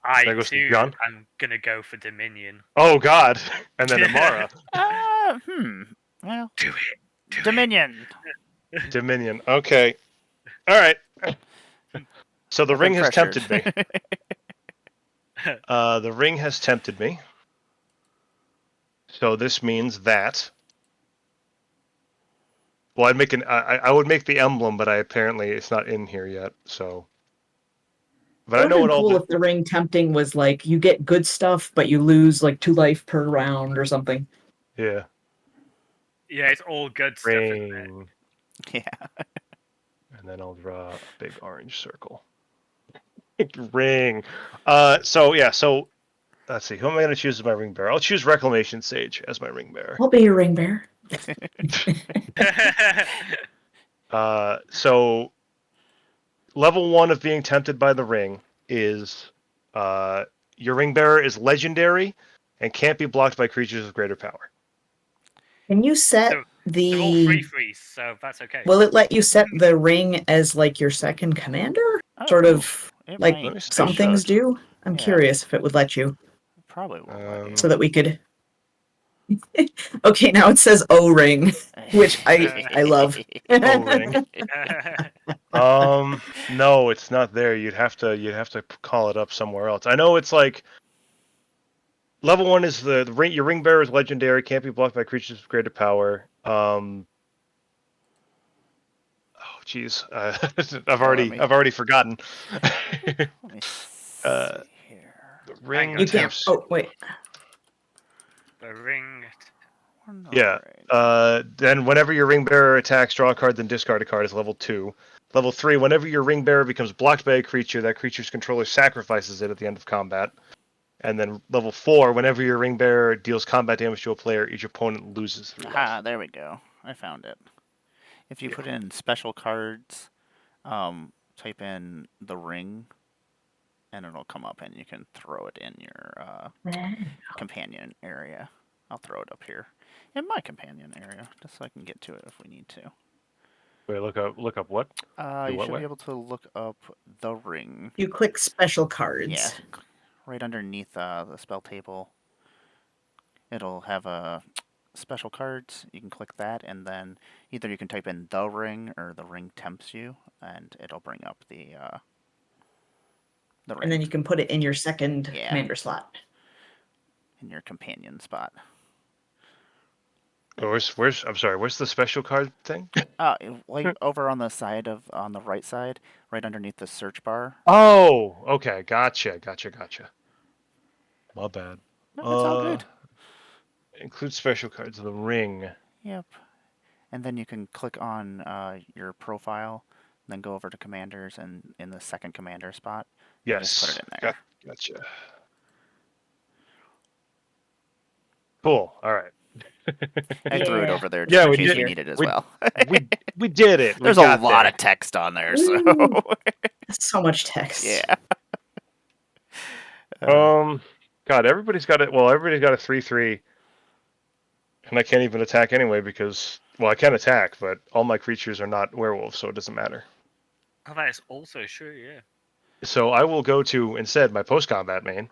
I That goes to too John? am gonna go for Dominion. Oh God! And then Emmara. Well, Do it. Dominion. Dominion. Okay. All right. So the I've been ring has pressured. tempted me. The ring has tempted me. So this means that. Well, I'd make I would make the emblem, but it's not in here yet. So But It I would have know been what all cool the if the ring tempting was like you get good stuff, but you lose like 2 life per round or something. yeah Yeah, it's all good stuff, isn't it? ring, Yeah. and then I'll draw a big orange circle. Ring. So yeah. So let's see. Who am I going to choose as my ring bearer? I'll choose Reclamation Sage as my ring bearer. I'll be your ring bearer. So level 1 of being tempted by the ring is your ring bearer is legendary and can't be blocked by creatures of greater power. Can you set So, the? They're all free freeze, so that's okay. Will it let you set the ring as like your second commander? Oh, Sort of it like might. Let me see. some It things should. do. I'm Yeah. curious if it would let you, Probably will let you. so that we could. Okay, now it says O ring, which I love. O-ring. No, it's not there. You'd have to call it up somewhere else. I know it's like level 1 is the ring. Your ring bearer is legendary, can't be blocked by creatures of greater power. Oh, jeez, I've already forgotten. Let me uh, see here. the Hang ring on. You can't. attempts. Oh wait. The ring. Yeah. Then whenever your ring bearer attacks, draw a card, then discard a card is level 2. Level 3, whenever your ring bearer becomes blocked by a creature, that creature's controller sacrifices it at the end of combat. And then level 4, whenever your ring bearer deals combat damage to a player, each opponent loses 3 life. Aha, there we go. I found it. If you put in special cards, type in the ring, and it'll come up, and you can throw it in your companion area. I'll throw it up here in my companion area, just so I can get to it if we need to. Wait, look up what? You what should way? be able to look up the ring. You click special cards. Yeah, right underneath the spell table. It'll have a special cards. You can click that, and then either you can type in the ring or the ring tempts you, and it'll bring up the ring. And then you can put it in your second Yeah. commander slot. In your companion spot. Oh, where's the special card thing? Like over on the right side, right underneath the search bar. Oh, okay, gotcha. My bad. No, it's all good. Include special cards of the ring. Yep. And then you can click on your profile, then go over to commanders, and in the second commander spot, you just put it in there. Gotcha. Cool. All right. I threw it over there Yeah, just we in case did. we need it as We- well. we did it. There's a lot of text on there, so Ooh. That's so much text. yeah. God, everybody's got it. Well, everybody's got a 3/3, and I can't even attack anyway because, well, I can attack, but all my creatures are not werewolves, so it doesn't matter. Oh, that is also true, yeah. So I will go to instead my post-combat main,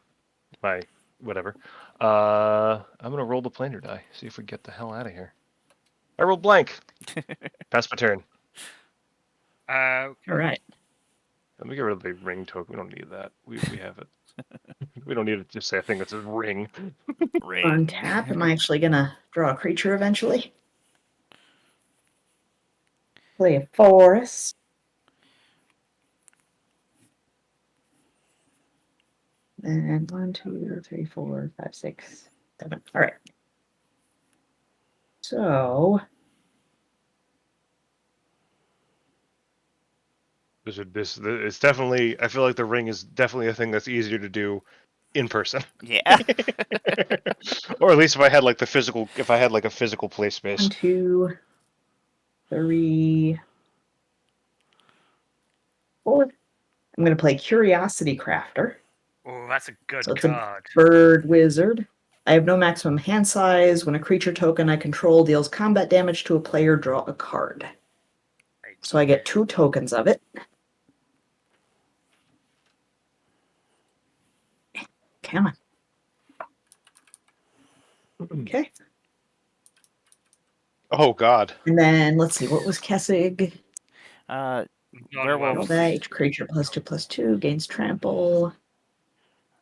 my whatever. I'm gonna roll the planar die. See if we get the hell out of here. I rolled blank. Pass my turn. All right. Let me get rid of the ring token. We don't need that. We have it. We don't need to just say a thing that says ring. On tap, am I actually gonna draw a creature eventually? Play a forest. And 1, 2, 3, 4, 5, 6, 7. All right. So This it's definitely. I feel like the ring is definitely a thing that's easier to do in person. Yeah. Or at least if I had like a physical play space. 1, 2, 3, 4. I'm gonna play Curiosity Crafter. Oh, that's a good So it's a card. bird wizard. I have no maximum hand size. When a creature token I control deals combat damage to a player, draw a card. Right. So I get 2 tokens of it. Come on. Okay. Oh God. And then let's see, what was Kessig? Werewolves. That each creature +2/+2 gains trample.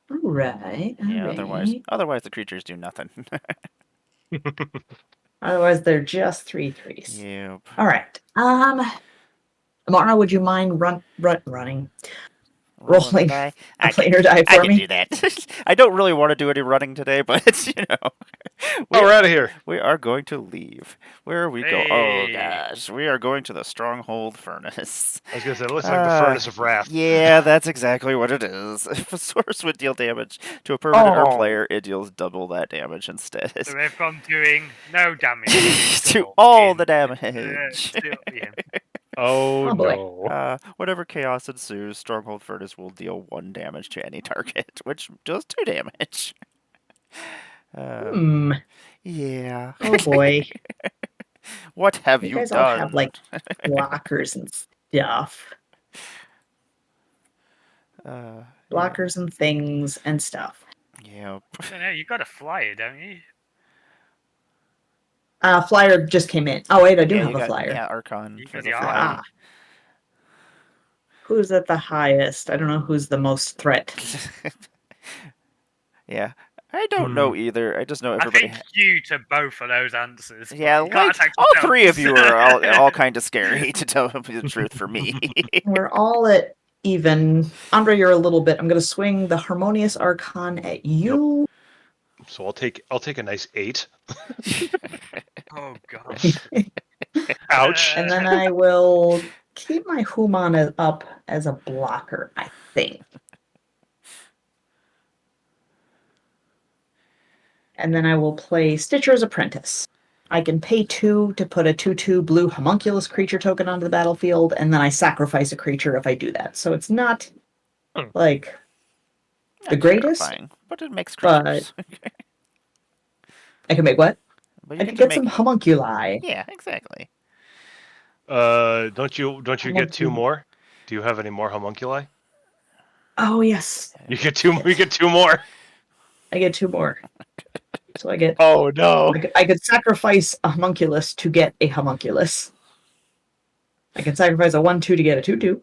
All right. Yeah. Otherwise the creatures do nothing. Otherwise, they're just 3/3s. Yep. All right. Emmara, would you mind running? rolling die. a planar die I for can me? do that. I don't really want to do any running today, but Oh, we're out of here. we are going to leave. Where are we go? Oh Hey. gosh, we are going to the Stronghold Furnace. I was gonna say it looks like the Furnace of Wrath. Yeah, that's exactly what it is. If a source would deal damage to a permanent or Oh. player, it deals double that damage instead. So if I'm doing no damage To double all in, the damage. yeah. Oh Oh, boy. no. Whenever chaos ensues, Stronghold Furnace will deal 1 damage to any target, which does 2 damage. Hmm. Yeah. Oh boy. What have You you guys all done? have like blockers and stuff. Blockers and things and stuff. Yep. I don't know, you got a flyer, don't you? Flyer just came in. Oh wait, I do Yeah, have you a got flyer. Archon You for got the the flyer. Ah. Who's at the highest? I don't know who's the most threat. Yeah. I don't know either. I just know I everybody. think you to both of those answers. But Yeah, you can't like attack all yourself. 3 of you are all kind of scary to tell you the truth for me. We're all at even. Andre, you're a little bit. I'm going to swing the Harmonious Archon at you. So I'll take a nice 8. Oh gosh. Ouch. And then I will keep my Human up as a blocker, I think. And then I will play Stitcher's Apprentice. I can pay 2 to put a 2/2 blue homunculus creature token onto the battlefield, and then I sacrifice a creature if I do that. So it's not like the Not greatest, terrifying, but it makes but creatures. I can make what? But I you can to get make. some homunculi. Yeah, exactly. Don't you get 2 Homunculi. more? Do you have any more homunculi? Oh yes, You get 2. You get 2 more. I get 2 more. So I get. Oh no. I could sacrifice a homunculus to get a homunculus. I can sacrifice a 1/2 to get a 2/2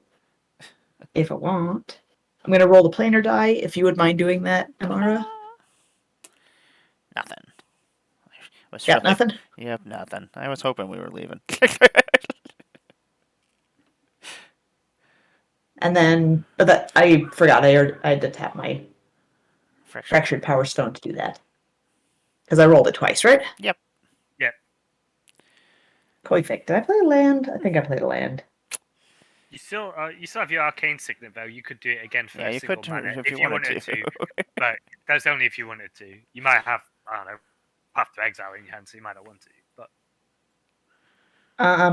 if I want. I'm going to roll the planar die. If you would mind doing that, Emmara. Nothing. Got nothing. Yep, nothing. I was hoping we were leaving. And then that I forgot. I had to tap my fractured power stone to do that because I rolled it twice, right? Yep. Yep. Perfect. Did I play a land? I think I played a land. You still have your arcane signet though. You could do it again for Yeah, a you single could mana if you wanted to. But that's only if you wanted to. You might have have to exile in your hand, so you might not want to. But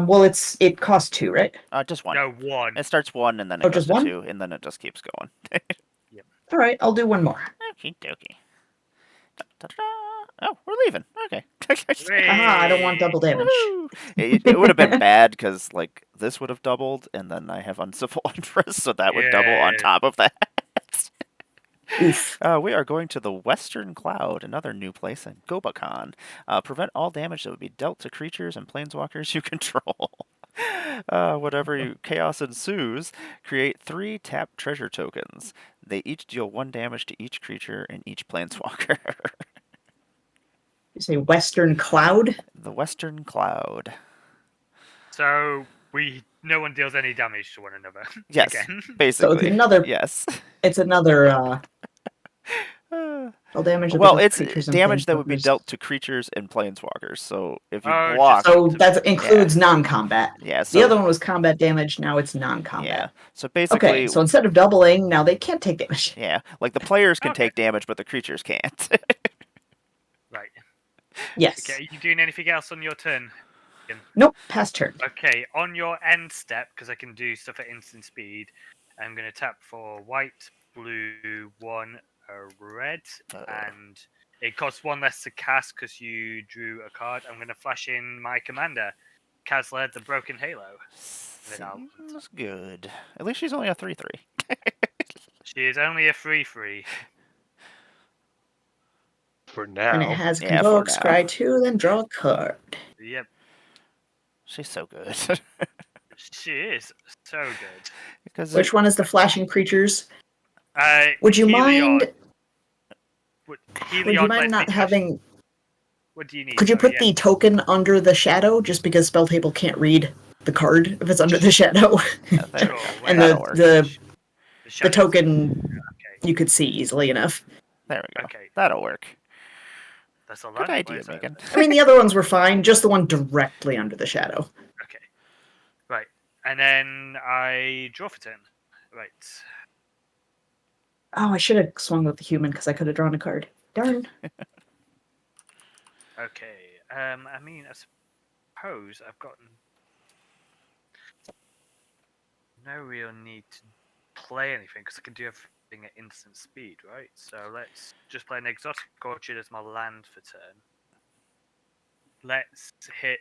Well, it costs 2, right? Just 1. no, 1. It starts 1 and then it goes just to 1? 2 and then it just keeps going. All right, I'll do 1 more. Okie dokie. Oh, we're leaving. Okay. I don't want double damage. It would have been bad because like this would have doubled, and then I have uncivil unrest, so that would double on top of that. Oof. We are going to the Western Cloud, another new place in Gobakon. Prevent all damage that would be dealt to creatures and planeswalkers you control. Whenever chaos ensues, create 3 tap treasure tokens. They each deal 1 damage to each creature and each planeswalker. You say Western Cloud? The Western Cloud. So no one deals any damage to one another. Yes, Again. basically. So it's another. Yes. It's another. All damage. Well, it's creatures and damage that would be planeswalkers. dealt to creatures and planeswalkers. So if you Oh, block, So that includes non-combat. yeah. So The other one was combat damage. Now it's non-combat. yeah. So basically, Okay, so instead of doubling, now they can't take damage. yeah, like the players can Okay. take damage, but the creatures can't. Right. Yes. Okay. Are you doing anything else on your turn? Nope. Past turn. Okay. On your end step, because I can do stuff at instant speed, I'm going to tap for white, blue, 1, a red, and it costs 1 less to cast because you drew a card. I'm going to flash in my commander, Kazla, the Broken Halo. Seems good. At least she's only a 3/3. She is only a 3/3. For now. And it has Yeah, Convoke, for now. Scry 2, then draw a card. Yep. She's so good. She is so good. Because Which one is the flashing creatures? Would you mind? Would you mind not having? What do you need? Could you put the token under the shadow, just because Spell Table can't read the card if it's under the shadow? Sure, And that'll the the shadows. token Okay. you could see easily enough. There we go. Okay. That'll work. That's all Good done. idea, Where's that? Megan. I mean, the other ones were fine, just the one directly under the shadow. Okay. Right. And then I draw for turn. Right. Oh, I should have swung with the human because I could have drawn a card. Darn. Okay. I mean, I suppose I've gotten no real need to play anything because I can do everything at instant speed, right? So let's just play an exotic orchard as my land for turn. Let's hit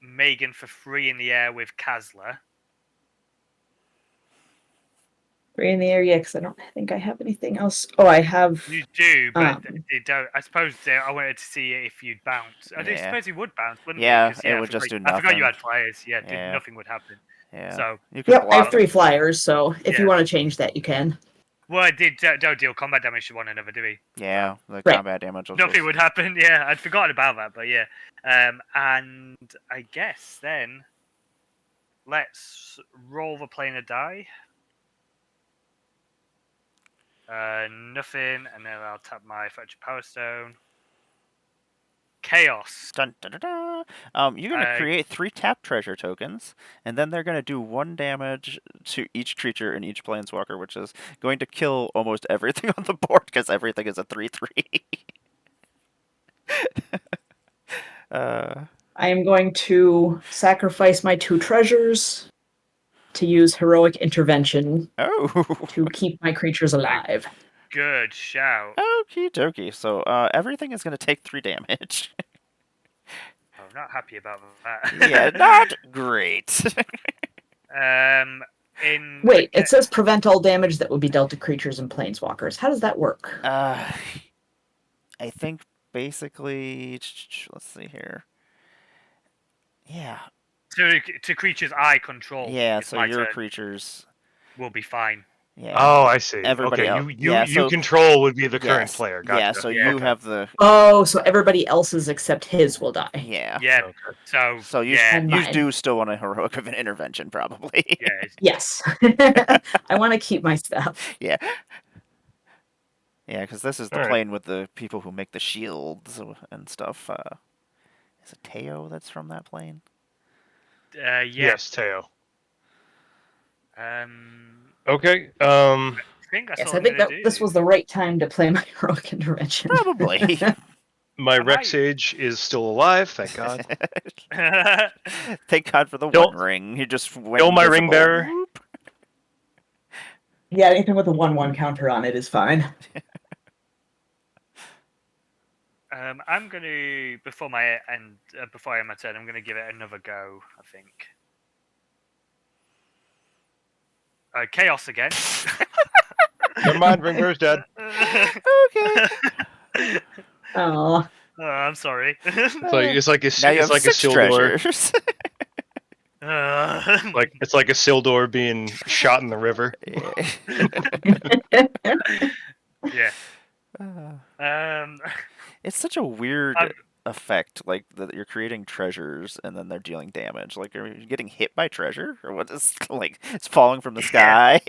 Megan for free in the air with Kazla. 3 in the air, yeah, because I don't think I have anything else. Oh, I have. You do, but Um, they don't. I suppose I wanted to see if you'd bounce. I Yeah. suppose he would bounce, wouldn't Yeah, he? 'Cause, it I would just forgot- do I forgot you nothing. had flyers. Yeah, Yeah. nothing would happen. Yeah. So, You could yep, I have block. 3 flyers, so if you Yeah. want to change that, you can. well, I did don't deal combat damage to one another, do we? Yeah, the Right. combat damage will Nothing just... would happen. Yeah, I'd forgotten about that, but yeah. And I guess then let's roll the planar die. Nothing, and then I'll tap my Fractured Power Stone. Chaos. Dun, dun, dun, dun. You're going to create 3 tap treasure tokens, and then they're going to do 1 damage to each creature in each planeswalker, which is going to kill almost everything on the board because everything is a 3/3. I am going to sacrifice my 2 treasures to use heroic intervention to keep my creatures alive. Good shout. Okie dokie. So everything is going to take 3 damage. I'm not happy about that. Yeah, not great. Wait, it says prevent all damage that would be dealt to creatures and planeswalkers. How does that work? I think basically, let's see here. Yeah. To creatures I control. Yeah, it's so my your turn, creatures. will be fine. Yeah. Oh, I see. Everybody okay, else. you Yeah, you so- control would be the current Yes. player. Gotcha. Yeah, so Yeah. you have the. Oh, so everybody else's except his will die. Yeah. Yeah. Okay. So you yeah, And you mine. do still want a heroic of an intervention, probably. yeah. Yes. I want to keep my stuff. Yeah. Yeah, because this is the Alright. plane with the people who make the shields and stuff. Is it Teo that's from that plane? Yeah. Yes, Teo. I Okay. think that's Yes, all I I'm think gonna that do. this was the right time to play my heroic intervention. Probably. My I might- Rex Age is still alive, thank God. Thank God for the Kill- one ring. He just went kill my invisible. ring bearer. Whoop. Yeah, anything with a 1/1 counter on it is fine. I'm gonna before I end my turn, I'm gonna give it another go. I think. Chaos again. Never mind, ring bearer's dead. Okay. Oh, I'm sorry. It's like a Now you it's have like a 6 Sildor. treasures. It's like a Sildor being shot in the river. yeah. Yeah. It's such a weird I'm- effect, like that you're creating treasures and then they're dealing damage. Like, are you getting hit by treasure, or what is like it's falling from the sky?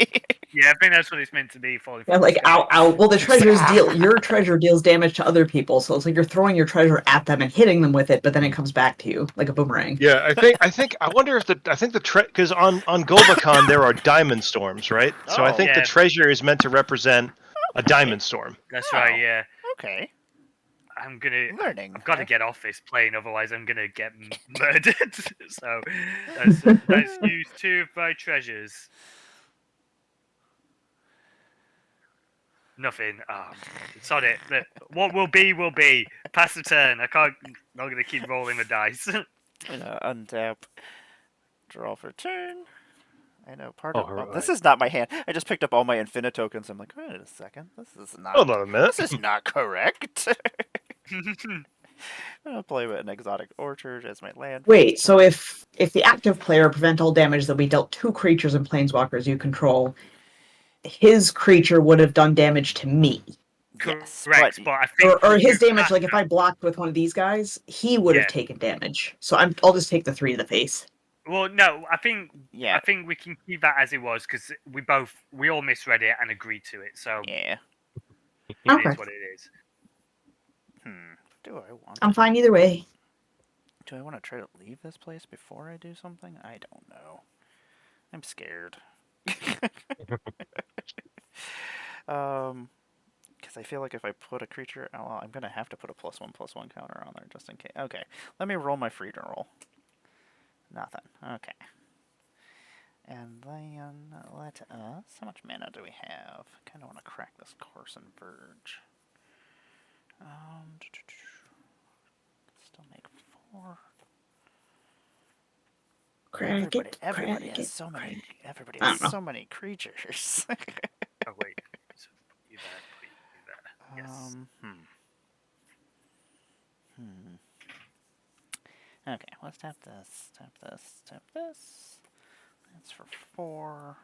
Yeah, I think that's what it's meant to be. Falling yeah, from the like sky. ow, ow. Well, the treasures your treasure deals damage to other people, so it's like you're throwing your treasure at them and hitting them with it, but then it comes back to you like a boomerang. Yeah, I wonder if because on Gobakon there are diamond storms, right? So I Oh. think Yeah. the treasure is meant to represent a diamond storm. That's Oh. right. Yeah, Okay, I'm gonna. learning. I've got to get off this plane, otherwise I'm gonna get murdered. So let's use 2 of my treasures. Nothing. Oh, it's on it. What will be will be. Pass the turn. I can't. Not gonna keep rolling the dice. Untap, draw for turn. I know part Oh, of well, right. this is not my hand. I just picked up all my infinite tokens. I'm like, wait a second, this is not. Hold on a minute. This is not correct. I'm gonna play with an exotic orchard as my land. Wait, so if the active player prevent all damage that we dealt 2 creatures and planeswalkers you control, his creature would have done damage to me. Yes, Correct, but I think Or his you damage, have like if to- I blocked with one of these guys, he would have Yeah. taken damage. So I'll just take the 3 to the face. Well, no, I think Yeah. we can keep that as it was because we all misread it and agreed to it. So Yeah. it Okay. is what it is. Do I want I'm to? fine either way. Do I want to try to leave this place before I do something? I don't know. I'm scared. Because I feel like if I put a creature, well, I'm gonna have to put a +1/+1 counter on there just in case. Okay, let me roll my freedom roll. Nothing. Okay. And then let us. How much mana do we have? Kind of want to crack this Corson Verge. Still make 4. Everybody has so many. Everybody I has don't know. so many creatures. Oh wait, so you there, please, you there. Yes. Okay, let's tap this, tap this, tap this. That's for 4,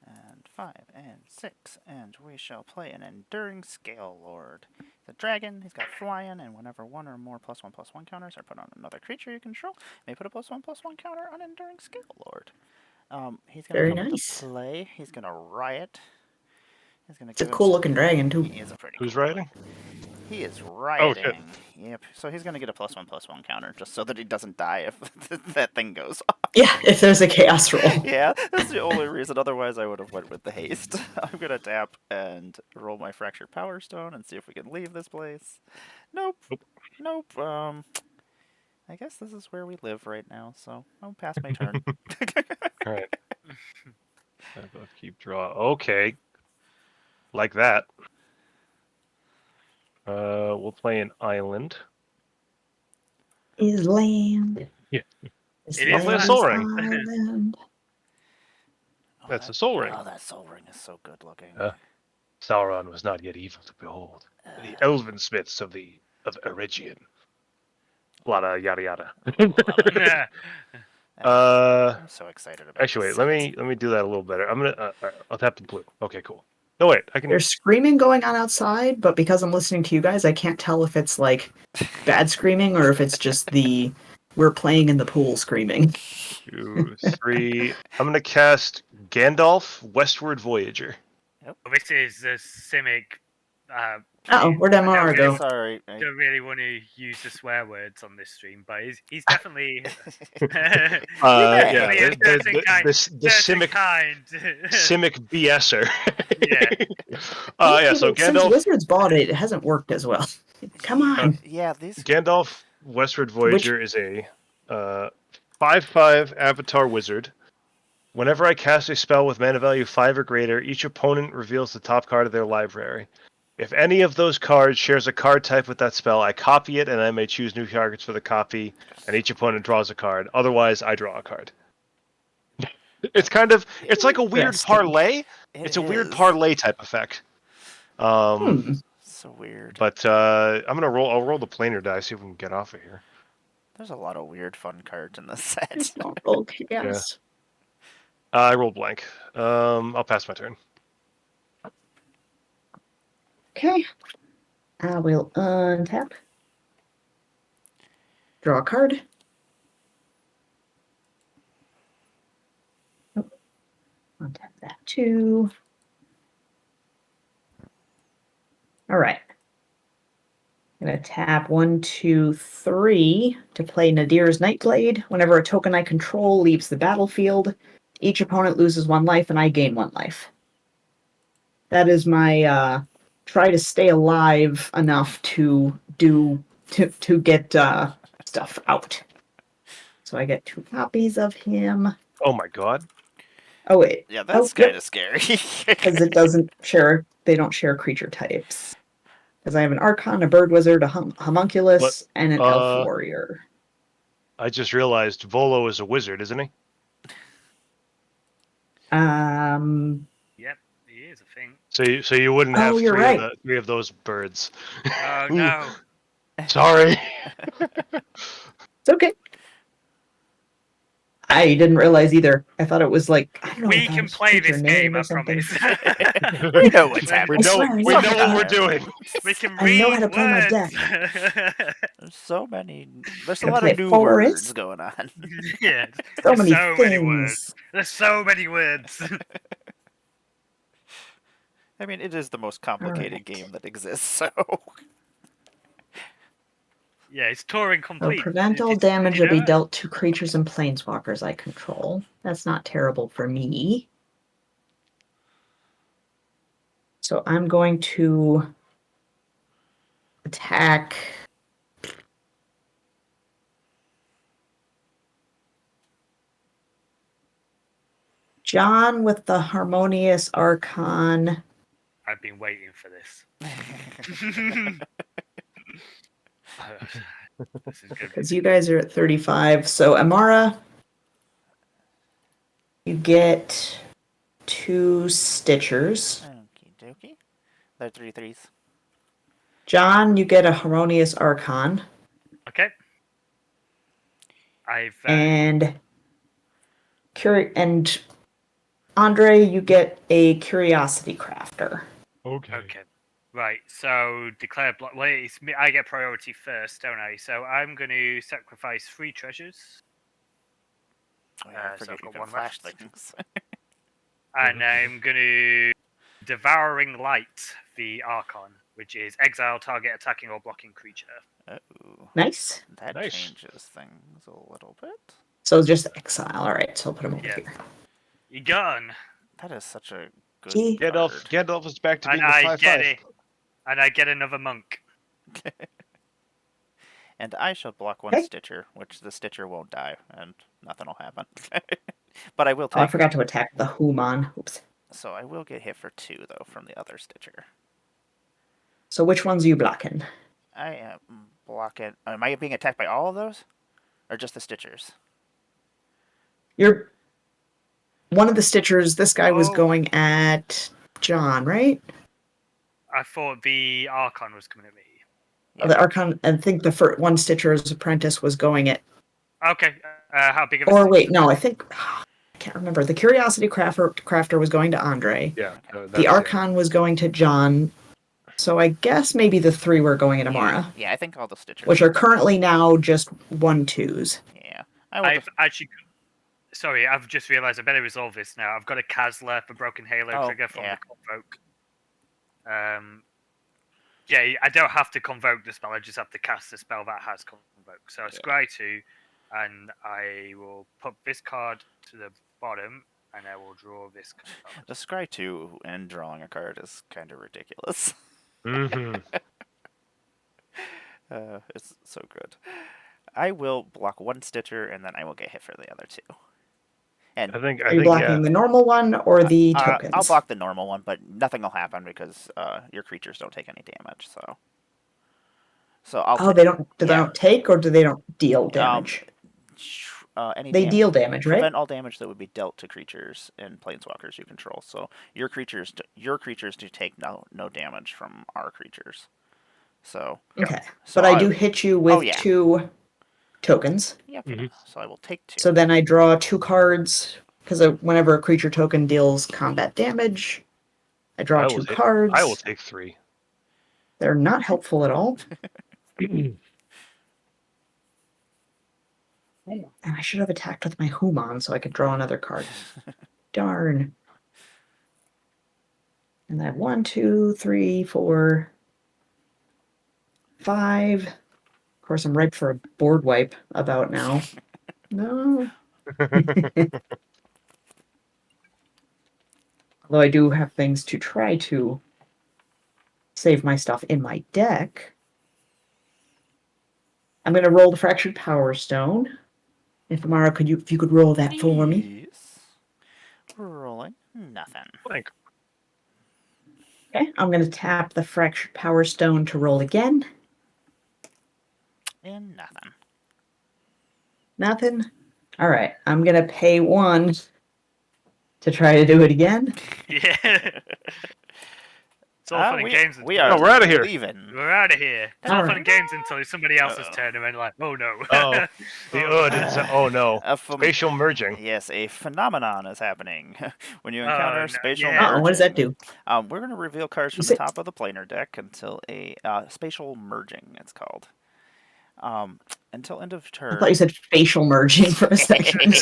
and 5, and 6, and we shall play an Enduring Scale Lord. The dragon, he's got flying, and whenever one or more +1/+1 counters are put on another creature you control, may put a +1/+1 counter on Enduring Scale Lord. He's gonna Very come into nice. play. He's gonna riot. He's gonna It's a give cool looking dragon too. He is a pretty Who's cool riding? He is Oh shit! rioting. Yep. So he's gonna get a +1/+1 counter just so that he doesn't die if that thing goes off. Yeah, if there's a chaos roll. Yeah, that's the only reason. Otherwise, I would have went with the haste. I'm gonna tap and roll my Fractured Power Stone and see if we can leave this place. Nope. Nope. I guess this is where we live right now. So I'll pass my turn. All right. Keep draw. Okay. Like that. We'll play an island. Is land. Yeah. Is It I'll is play a land Soul is Ring. island. That's a Soul Ring. Oh, that Soul Ring is so good looking. Sauron was not yet evil to behold. The elven smiths of Eregion. Yada yada yada. I'm so excited about Actually, this wait. Let me do that a little better. I'm gonna. I'll tap the blue. Okay, cool. No wait, I can. There's screaming going on outside, but because I'm listening to you guys, I can't tell if it's like bad screaming or if it's just the we're playing in the pool screaming. 2, 3. I'm gonna cast Gandalf, Westward Voyager. This is a Simic. Oh, where'd Emmara go? Sorry. Don't really want to use the swear words on this stream, but he's definitely definitely a certain kind. Simic BSer. Yeah. Yeah. So Since Gandalf. Wizards bought it, it hasn't worked as well. Come on. Yeah, these. Gandalf, Westward Voyager is a 5/5 Avatar Wizard. Whenever I cast a spell with mana value 5 or greater, each opponent reveals the top card of their library. If any of those cards shares a card type with that spell, I copy it and I may choose new targets for the copy, and each opponent draws a card. Otherwise, I draw a card. It's like a weird parlay. It's a weird parlay type effect. So weird. But I'll roll the planar die, see if we can get off of here. There's a lot of weird fun cards in this set. Okay, yes. Yeah. I rolled blank. I'll pass my turn. Okay. I will untap. Draw a card. Oh, untap that too. All right. I'm going to tap 1, 2, 3 to play Nadir's Nightblade. Whenever a token I control leaves the battlefield, each opponent loses 1 life and I gain 1 life. That is my try to stay alive enough to get stuff out. So I get 2 copies of him. Oh my god. Oh wait. Yeah, that's kind of scary. Because they don't share creature types. Because I have an Archon, a Bird Wizard, a Homunculus, and an Elf Warrior. I just realized Volo is a wizard, isn't he? Yep, he is a thing. So you wouldn't have three of those birds. Oh no. Sorry. It's okay. I didn't realize either. I thought it was like, I don't know. We can play this game, I promise. We know what's happening. We know what we're doing. We can I know how to play my deck. So many. There's a Gonna lot play of new Forest. words going on. Yeah, So there's many so many words. things. There's so many words. I mean, it is the most complicated Alright. game that exists, so. Yeah, it's Turing So complete. prevent all Did damage you to be know dealt to creatures and planeswalkers I control. That's not terrible for me. So I'm going to attack John with the Harmonious Archon. I've been waiting for this. This is good. Because you guys are at 35. So Emmara, you get 2 Stitchers. Okie dokie. They're 3/3s. John, you get a Harmonious Archon. Okay. I've And Andre, you get a Curiosity Crafter. okay. Right. So declare block. Well, it's me. I get priority first, don't I? So I'm going to sacrifice 3 treasures, Oh, yeah, I so forget I've you got can 1 flash left. things. And I'm going to Devouring Light the Archon, which is exile target attacking or blocking creature. Uh-oh. Nice. That Nice. changes things a little bit. So just exile. All right, so I'll put him over Yeah. here. You gone. That is such a good Gee. card. Gandalf is back to And being a I 5/5. get it. And I get another monk. And I shall block 1 Okay. Stitcher, which the Stitcher won't die, and nothing will happen. But I will Oh, I take. forgot to attack the Human. Oops. So I will get hit for 2, though, from the other Stitcher. So which ones are you blocking? I am blocking. Am I being attacked by all of those? Or just the Stitchers? You're one of the Stitchers. This guy was Oh. going at John, right? I thought the Archon was coming at me. Yeah. The Archon, I think the first one Stitcher's apprentice was going at. Okay. How big of a Or stick? wait, no, I think I can't remember. The Curiosity Crafter was going to Andre. Yeah. The Archon was going to John. So I guess maybe the 3 were going at Emmara, Yeah, I think all the Stitchers. which are currently now just 1/2s. Yeah. I will I've actually. Sorry, I've just realised I better resolve this now. I've got a Kazla for Broken Halo trigger from the Convoke. Yeah, I don't have to convoke the spell, I just have to cast the spell that has convoke. So I scry 2, and I will put this card to the bottom, and I will draw this card. The Scry 2 and drawing a card is kind of ridiculous. Mm-hmm. It's so good. I will block 1 Stitcher, and then I will get hit for the other 2. And Are you blocking the normal one or the tokens? I'll block the normal one, but nothing will happen because your creatures don't take any damage. So I'll. Oh, they don't. Do they don't take, or do they don't deal damage? They deal damage, right? Prevent all damage that would be dealt to creatures and planeswalkers you control. So your creatures do take no damage from our creatures. So Okay, so but I do hit you with 2 tokens. Yep. So I will take 2. So then I draw 2 cards because whenever a creature token deals combat damage, I draw 2 cards. I will take 3. They're not helpful at all. And I should have attacked with my Human so I could draw another card. Darn. And I have 1, 2, 3, 4, 5. Of course, I'm ripe for a board wipe about now. No. Although I do have things to try to save my stuff in my deck. I'm going to roll the Fractured Power Stone. If Emmara, if you could roll that for me. Yes. Rolling nothing. Blank. Okay, I'm going to tap the Fractured Power Stone to roll again. And nothing. Nothing? All right, I'm going to pay 1 to try to do it again. Yeah. It's all fun and games. We are we're out of here. leaving. We're out of here. It's all fun and games until it's somebody else's turn, and then like, oh no. Oh, oh no. Spatial merging. Yes, a phenomenon is happening. When you encounter spatial merging. Oh, what does that do? We're going to reveal cards from the top of the planar deck until a spatial merging, it's called. Until end of I turn. thought you said facial merging for a second.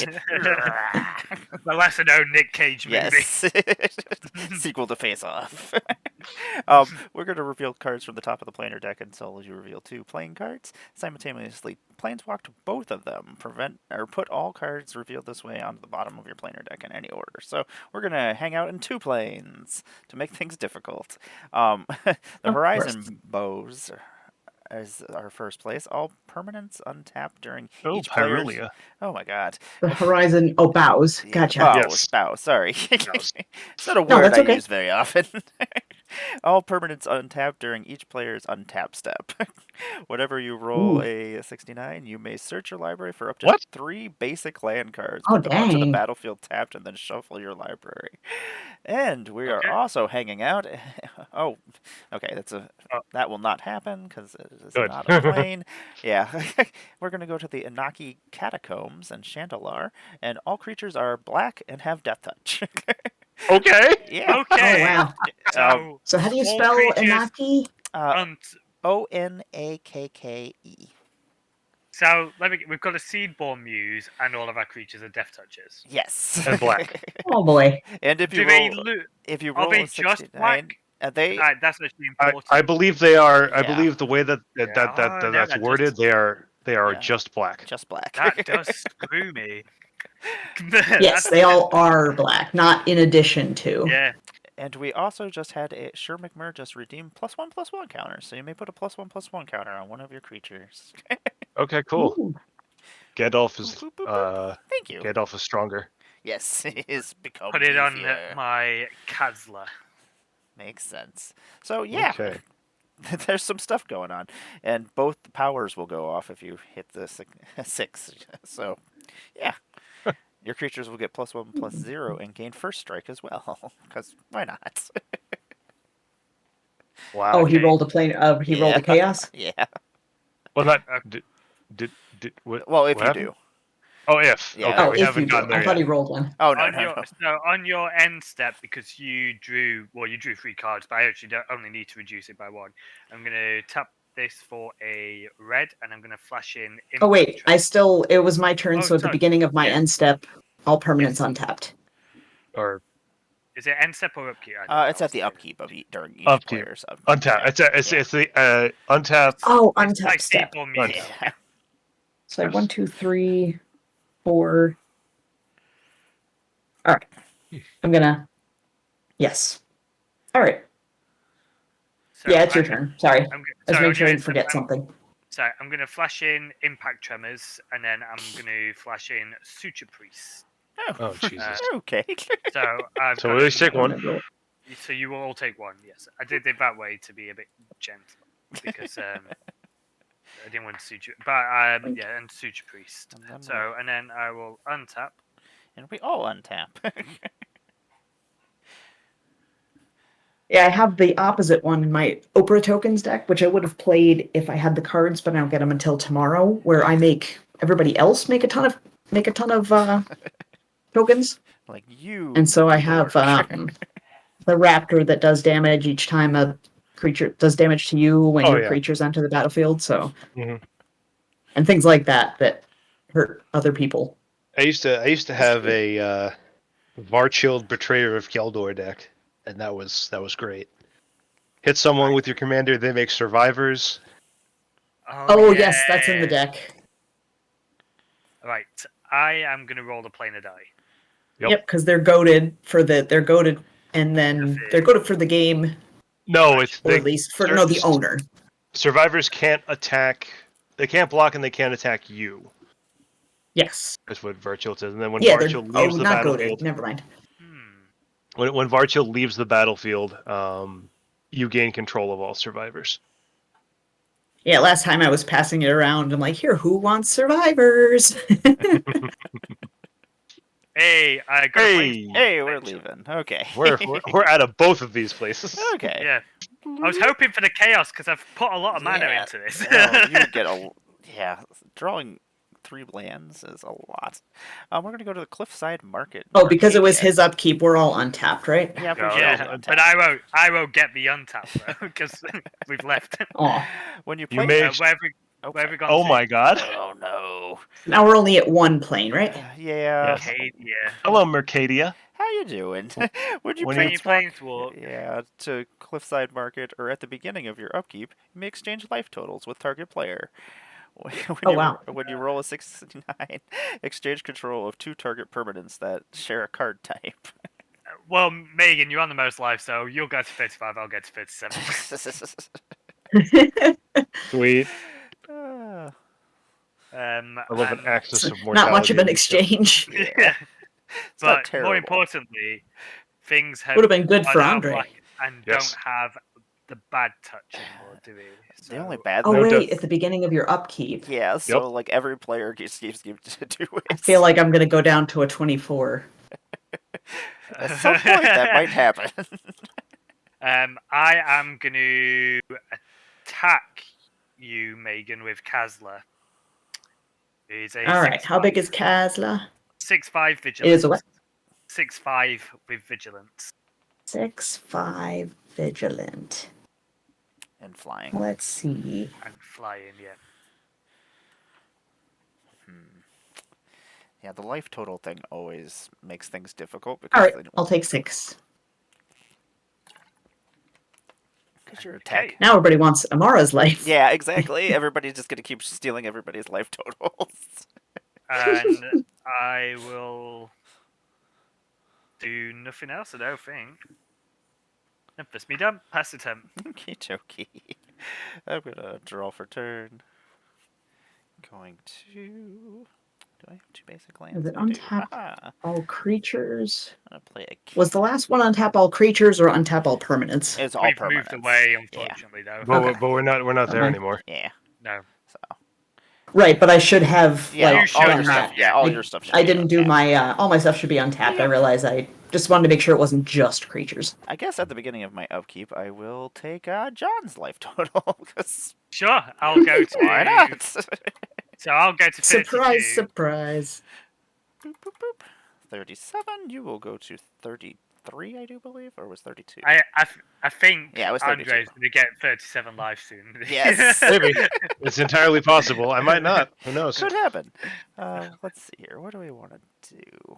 The lesser known Nick Cage movie. Yes. Sequel to Face Off. We're going to reveal cards from the top of the planar deck until you reveal 2 playing cards. Simultaneously, planeswalk to both of them. Prevent or put all cards revealed this way onto the bottom of your planar deck in any order. So we're going to hang out in 2 planes to make things difficult. The Of Horizon Bows as our first place. All permanents untap during Oh, each player's. Pyrelia. Oh my god. The Horizon. Oh, bows. Gotcha. Bows, Yes. bows. Sorry. Bows. It's not a No, word that's I okay. use very often. All permanents untap during each player's untap step. Whenever you roll Ooh. a 69, you may search your library for up to What? 3 basic land cards. Oh, Put them onto the dang. battlefield tapped and then shuffle your library. And we are Okay. also hanging out. Oh, okay. Oh. That will not happen because it is Good. not a plane. Yeah, we're going to go to the Inaki Catacombs and Chandelar, and all creatures are black and have death touch. Okay. Yeah. Okay. Oh, wow. So, So how do you all spell creatures Inaki? Onake. So we've got a Seedborn Muse, and all of our creatures are Death Touches. Yes. And black. Oh boy. And if you Do they roll, loot? a Are they just 69, black? they That's actually important. I believe they are. I Yeah. believe the way that Oh, no, that's that worded, just- they are Yeah. just black. just black. That does screw me. Yes, they all are black, not in addition to. Yeah. And we also just had a Sure McMurr just redeemed +1/+1 counters, so you may put a +1/+1 counter on one of your creatures. Okay, cool. Ooh. Gandalf is Boop, boop, boop. Thank you. Gandalf is stronger. Yes, it is become Put it on beefier. my Kazla. Makes sense. So yeah, Okay. there's some stuff going on, and both the powers will go off if you hit the 6. So yeah, your creatures will get +1/+0 and gain first strike as well. Because why not? Wow. Oh, he Okay. rolled a plane. He rolled Yeah. a chaos. Yeah. Well, not Okay. did what? Well, if what you happened? do. Oh, if. Yeah. Okay, Oh, we if haven't you do. gotten there I thought he yet. rolled one. Oh no, on no, your no. so on your end step, because you drew 3 cards, but I actually only need to reduce it by 1. I'm gonna tap this for a red, and I'm gonna flash in. Oh wait, Impact I still. It was my turn. Oh, So at the sorry. beginning of my Yeah. end step, all permanents Yes. untapped. Or Is it end step or upkeep? I don't know. It's at the upkeep of during each Upkeep. player's untap. step. It's the untap. Oh, It's like untapped step. Seedborn Muse. Untap. Yeah. So 1, 2, 3, 4. All right. I'm gonna. Yes. All right. So Yeah, it's your I'm- turn. Sorry. I'm, Let's sorry, make sure I I'm didn't forget something. So I'm gonna flash in Impact Tremors, and then I'm gonna flash in Suture Priest. Oh Jesus. Okay. So I've So got we always it- take one. So you will all take 1. Yes, I did it that way to be a bit gentle because I didn't want to suture, but yeah, and Suture Priest. And then So and then I will untap. and we all untap. Yeah, I have the opposite one in my Oprah tokens deck, which I would have played if I had the cards, but I don't get them until tomorrow. Where I make everybody else make a ton of tokens, Like you. and so I do the have work. the raptor that does damage each time a creature does damage to you when Oh, your yeah. creatures enter the battlefield. So Mhm. and things like that hurt other people. I used to have a Varchild Betrayer of Keldor deck, and that was great. Hit someone with your commander, they make survivors. Oh yes, that's in the deck. Right, I am gonna roll the planar die. Yep. Because they're goaded and then they're goaded for the game, No, it's or at least for the owner. survivors can't attack. They can't block and they can't attack you. Yes. That's what Varchild says. And then when Yeah, they're Varchild leaves the not battlefield, goaded. Never mind. when Varchild leaves the battlefield, you gain control of all survivors. Yeah, last time I was passing it around, I'm like, here, who wants survivors? Hey, I got a Hey, plane. Hey, we're leaving. Okay. we're out of both of these places. Okay. Yeah, I was hoping for the chaos because I've put a lot of mana Yeah. into this. Oh, you get drawing 3 lands is a lot. We're gonna go to the Cliffside Market. Oh, because it was Arcadia. his upkeep, we're all untapped, right? Yeah, I'm pretty Oh, sure Yeah, it was but untapped. I won't get the untap though because we've left. Oh, When you You play, may- Wherever Where have we gone Oh to? my god. Oh no. Now we're only at one plane, right? Yeah. Yes. Arcadia. Hello, Mercadia. How you doing? Would you When you planeswalk? planeswalk? Yeah, to Cliffside Market or at the beginning of your upkeep, you may exchange life totals with target player. When Oh, you wow. when you roll a 69, exchange control of 2 target permanents that share a card type. Well, Megan, you're on the most life, so you'll go to 35, I'll get to 37. Sweet. Ah, I love an And axis of Not much mortality. of an in these games. exchange. yeah, it's not but terrible. more importantly, things have Would have been good are for now Andre. black and Yes. don't have the bad touch anymore, do we? The only So- bad Oh, No thing, wait, def- at the beginning of your upkeep. yeah, so like every player gets to do it. I feel like I'm going to go down to a 24. At some point that might happen. I am going to attack you, Megan, with Kazla. Is a All right, how big is Kazla? 6/5 It vigilance? is a what? 6/5 with vigilance. 6/5 vigilant. And flying. Let's see. And flying, yeah. Yeah, the life total thing always makes things difficult All because right, they don't, I'll take 6. because your Okay. attack. Now everybody wants Emmara's life. Yeah, exactly. Everybody's just gonna keep stealing everybody's life totals. And I will do nothing else, I don't think. Yep, that's me done. Pass the turn. Okie dokie. I'm gonna draw for turn. Going to. Do I have 2 basic lands? Is it I do. untap Haha. all creatures? I'm gonna play a. Was the last one untap all creatures or untap all permanents? It's all We've permanents. moved away, Yeah. unfortunately, though. Okay. But we're not there Okay. anymore. Yeah. No. So. Right, but I should have Yeah. You like should all done your have, stuff. that. Yeah. All I, your stuff. Should I be didn't do untapped. my all my stuff should be untapped. I realized I just wanted to make sure it wasn't just creatures. I guess at the beginning of my upkeep, I will take John's life total because Sure, I'll go to. why not? So I'll go to 32. Surprise, surprise. Boop, boop, boop. 37. You will go to 33, I do believe, or was 32? I think Yeah, it was 32. Andre's going to get 37 life soon. Yes. Maybe. It's entirely possible. I might not. Who knows? Could happen. Let's see here. What do we want to do? How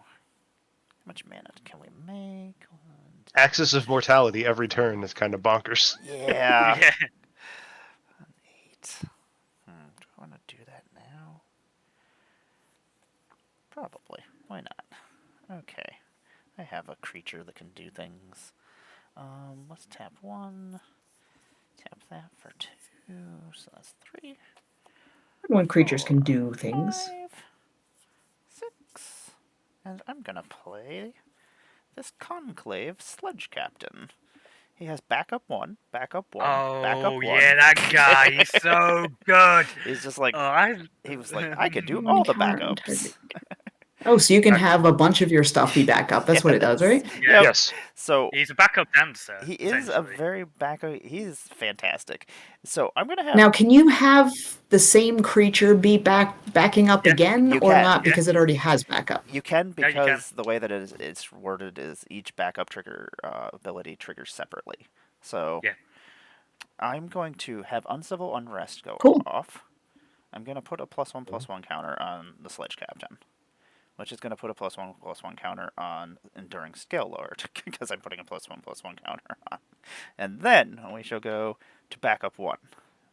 much mana can we make? 1, 2, Axis of mortality every turn is kind of bonkers. yeah. Yeah. 8. Do I want to do that now? Probably. Why not? Okay. I have a creature that can do things. Let's tap 1. Tap that for 2. So that's 3. When creatures can do things. 5, 6. And I'm gonna play this Conclave Sledge Captain. He has backup 1, backup 1, backup 1. Oh, yeah, that guy. He's so good. He's just like, Oh, he was like, I could do all the backups. Oh, so you can have a bunch of your stuff be backup. That's what it does, right? Yeah. Yep. Yes. So He's a backup dancer. he is a essentially. very backup. He's fantastic. So I'm gonna have. Now, can you have the same creature be backing up Yeah, again, you or can. not Yeah. because it already has backup? You can Yeah, you can. because the way that it's worded is each backup trigger ability triggers separately. So Yeah. I'm going to have Uncivil Unrest go Cool. off. I'm going to put a +1/+1 counter on the Sledge Captain, which is going to put a +1/+1 counter on Enduring Scale Lord, because I'm putting a +1/+1 counter on. And then we shall go to backup 1.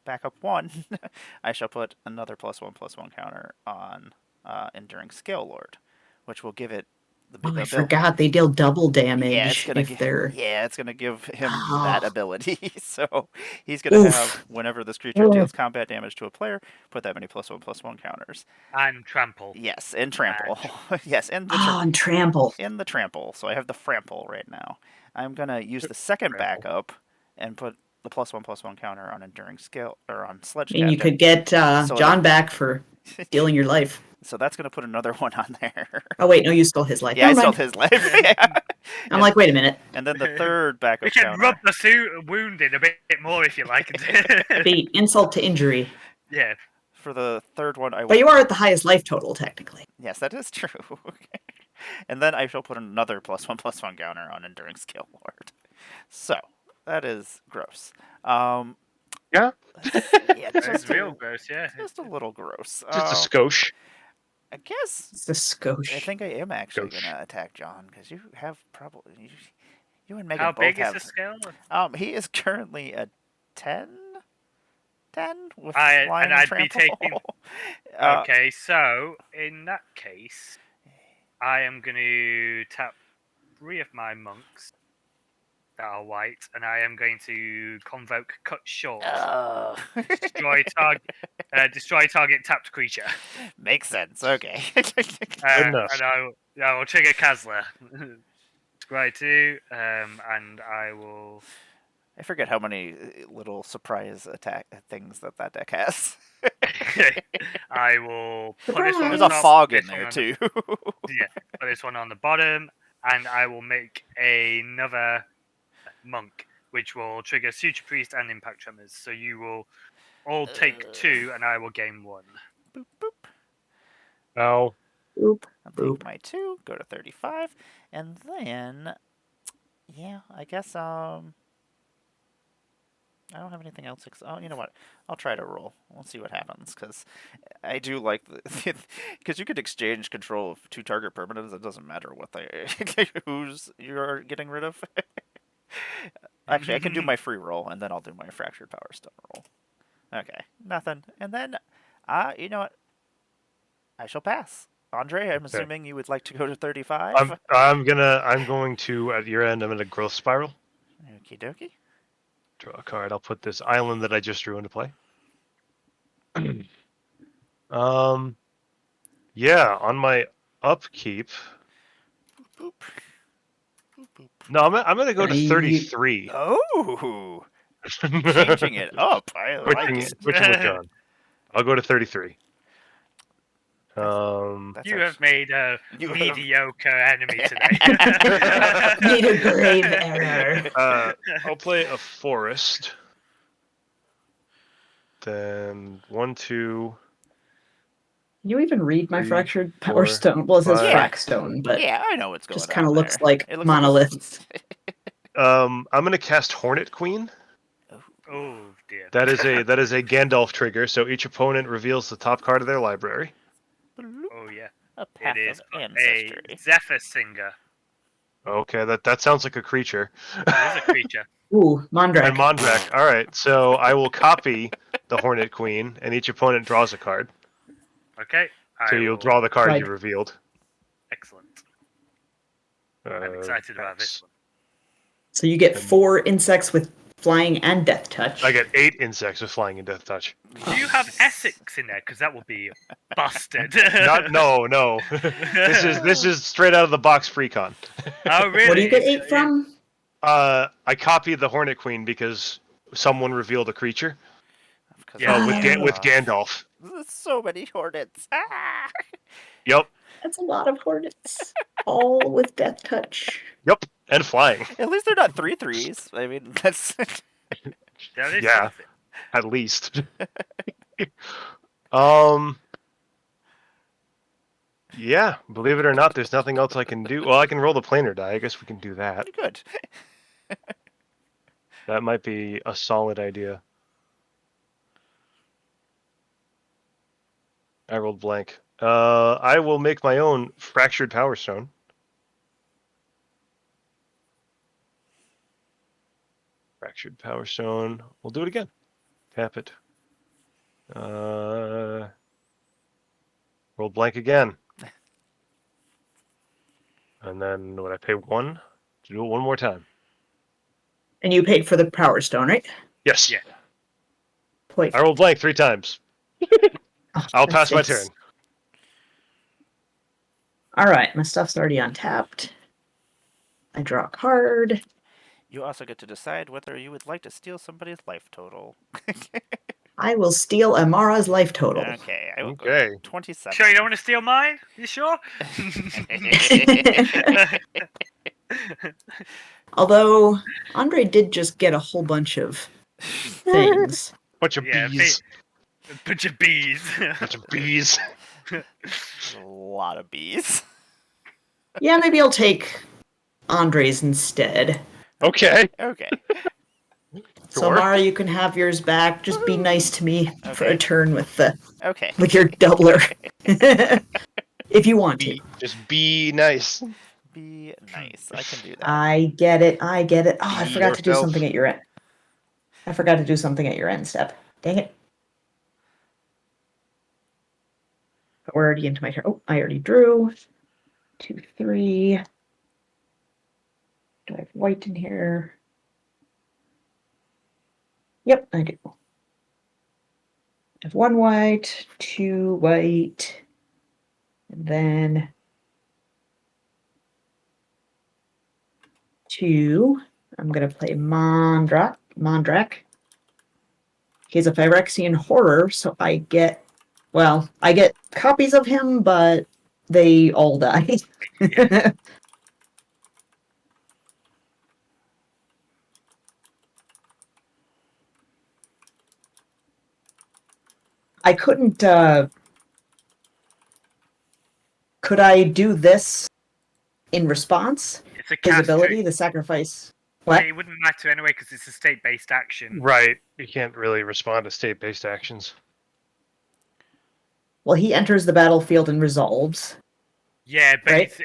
Backup 1, I shall put another +1/+1 counter on Enduring Scale Lord, which will give it Oh, I forgot they deal double damage yeah, it's gonna if they're. yeah, it's gonna give him Oh. that ability. So he's gonna Oof. have whenever this creature deals combat damage to a player, put that many +1/+1 counters. And trample. Yes, and trample. yes, and the Oh, and trample. in the trample. So I have the frample right now. I'm gonna use the second Trample. backup and put the +1/+1 counter on Enduring Scale or on Sledge I mean, you Captain. could get So John back for stealing your life. So that's gonna put another one on there. Oh wait, no, you stole his life. Yeah, I Never stole mind. his life. yeah. I'm like, wait a minute. And then the third backup We can counter. rub the wound in a bit more if you like. Be insult to injury. Yeah. For the third one, I will. But you are at the highest life total, technically. Yes, that is true. Okay. And then I shall put another +1/+1 counter on Enduring Scale Lord. So that is gross. Yeah, Yeah, It's real gross, yeah. just a little gross. just a skosh. I guess It's a skosh. I think I am actually Skosh. gonna attack John because you have probably you and Megan How both big is the have. scale? He is currently a 10, 10 with And flying and I'd be trample. taking. Okay, so in that case, I am going to tap 3 of my monks that are white, and I am going to convoke Cut Short. Destroy target tapped creature. Makes sense. Okay. enough. And I will trigger Kazla. Scry 2, and I will. I forget how many little surprise attack things that deck has. I will put this one on There's the a top. fog in This one there on the, too. yeah, put this one on the bottom, and I will make another monk, which will trigger Suture Priest and Impact Tremors. So you will all take 2, and I will gain 1. Boop boop. Oh, Boop, I'll boop. take my 2, go to 35, and then yeah, I guess I don't have anything else. Oh, you know what? I'll try to roll. We'll see what happens, because I do like because you could exchange control of 2 target permanents. It doesn't matter what who's you're getting rid of. Actually, I can do my free roll, and then I'll do my fractured power stone roll. Okay, nothing. And then, you know what? I shall pass. Andre, I'm assuming you would like to go to 35. I'm going to at your end. I'm in a growth spiral. Okie dokie. Draw a card. I'll put this island that I just drew into play. Yeah, on my upkeep. Boop. Boop boop. No, I'm gonna go to You- 33. Oh, changing it up. I like it. Switching with John. I'll go to 33. That's You have made a You have- mediocre enemy today. Made a grave error. I'll play a forest. Then 1, 2. Can you even read my 3, fractured 4, power stone? Well, it says 5. frac stone, but Yeah, I know what's going just on. kind of looks there. like It looks monoliths. I'm gonna cast Hornet Queen. Oh dear. That is a Gandalf trigger. So each opponent reveals the top card of their library. Oh yeah. A path It is of a ancestry. Zephyr Singer. Okay, that sounds like a creature. It is a creature. Ooh, Mondrak. And Mondrak. All right, so I will copy the Hornet Queen, and each opponent draws a card. Okay. So I you'll will- draw the card Right. you revealed. Excellent. I'm excited about this one. So you get 4 insects with flying and death touch. I get 8 insects with flying and death touch. Do you have Essex in there? Because that would be busted. No. this is straight out of the box Freecon. Oh really? What do you get 8 from? I copied the Hornet Queen because someone revealed a creature. Yeah. With Gandalf. There's so many hornets. Ah! Yep. That's a lot of hornets. All with death touch. Yep. And flying. At least they're not 3/3s. I mean, that's. That is Yeah. something. At least. Yeah, believe it or not, there's nothing else I can do. Well, I can roll the planar die. I guess we can do that. Good. That might be a solid idea. I rolled blank. I will make my own fractured power stone. Fractured power stone. We'll do it again. Tap it. Rolled blank again. And then would I pay 1 to do it one more time? And you paid for the power stone, right? Yes. Yeah. Point. I rolled blank 3 times. Oh, I'll that pass my turn. stinks. All right, my stuff's already untapped. I draw a card. You also get to decide whether you would like to steal somebody's life total. I will steal Emmara's life total. Okay, I will Okay. go 27. Sure, you don't want to steal mine? You sure? Although Andre did just get a whole bunch of things. Bunch of Yeah, bees. Bunch of bees. Bunch of bees. A lot of bees. Yeah, maybe I'll take Andre's instead. Okay. Okay. So Sure. Mara, you can have yours back. Just be nice to me for a Okay. turn with Okay. your doubler. If you want to. Just be nice. Be nice. I can do that. I get it. I get it. Oh, I Be forgot to do yourself. something at your end. I forgot to do something at your end step. Dang it. But we're already into my turn. Oh, I already drew. 2, 3. Do I have white in here? Yep, I do. I have 1 white, 2 white, and then 2. I'm gonna play Mondrak. He's a Phyrexian horror, so I get copies of him, but they all die. I couldn't could I do this in response? It's a His cast ability, trick. the sacrifice. Yeah, What? it wouldn't matter anyway because it's a state-based action. Right. You can't really respond to state-based actions. Well, he enters the battlefield and resolves. Yeah, but Right?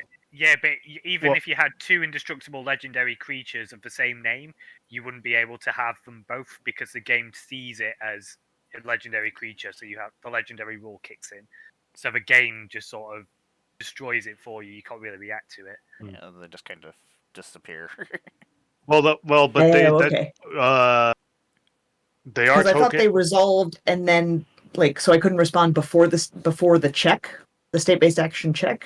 even Well- if you had 2 indestructible legendary creatures of the same name, you wouldn't be able to have them both because the game sees it as a legendary creature. So you have the legendary rule kicks in. So the game just sort of destroys it for you. You can't really react to it. Yeah, they just kind of disappear. But Oh, they okay. they are Because I thought token. they resolved and then so I couldn't respond before the check, the state-based action check.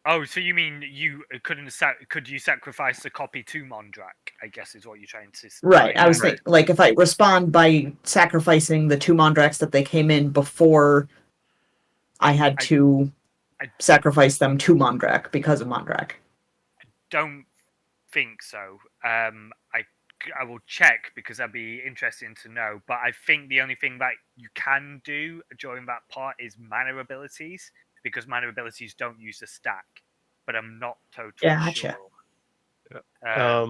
Oh, so you mean you couldn't could you sacrifice a copy to Mondrak? I guess is what you're trying to. Right. I was Right. thinking, if I respond by sacrificing the 2 Mondraks that they came in before, I had to I- sacrifice them to Mondrak because of Mondrak. Don't think so. I will check because that'd be interesting to know. But I think the only thing that you can do during that part is mana abilities because mana abilities don't use a stack. But I'm not totally Gotcha. sure. I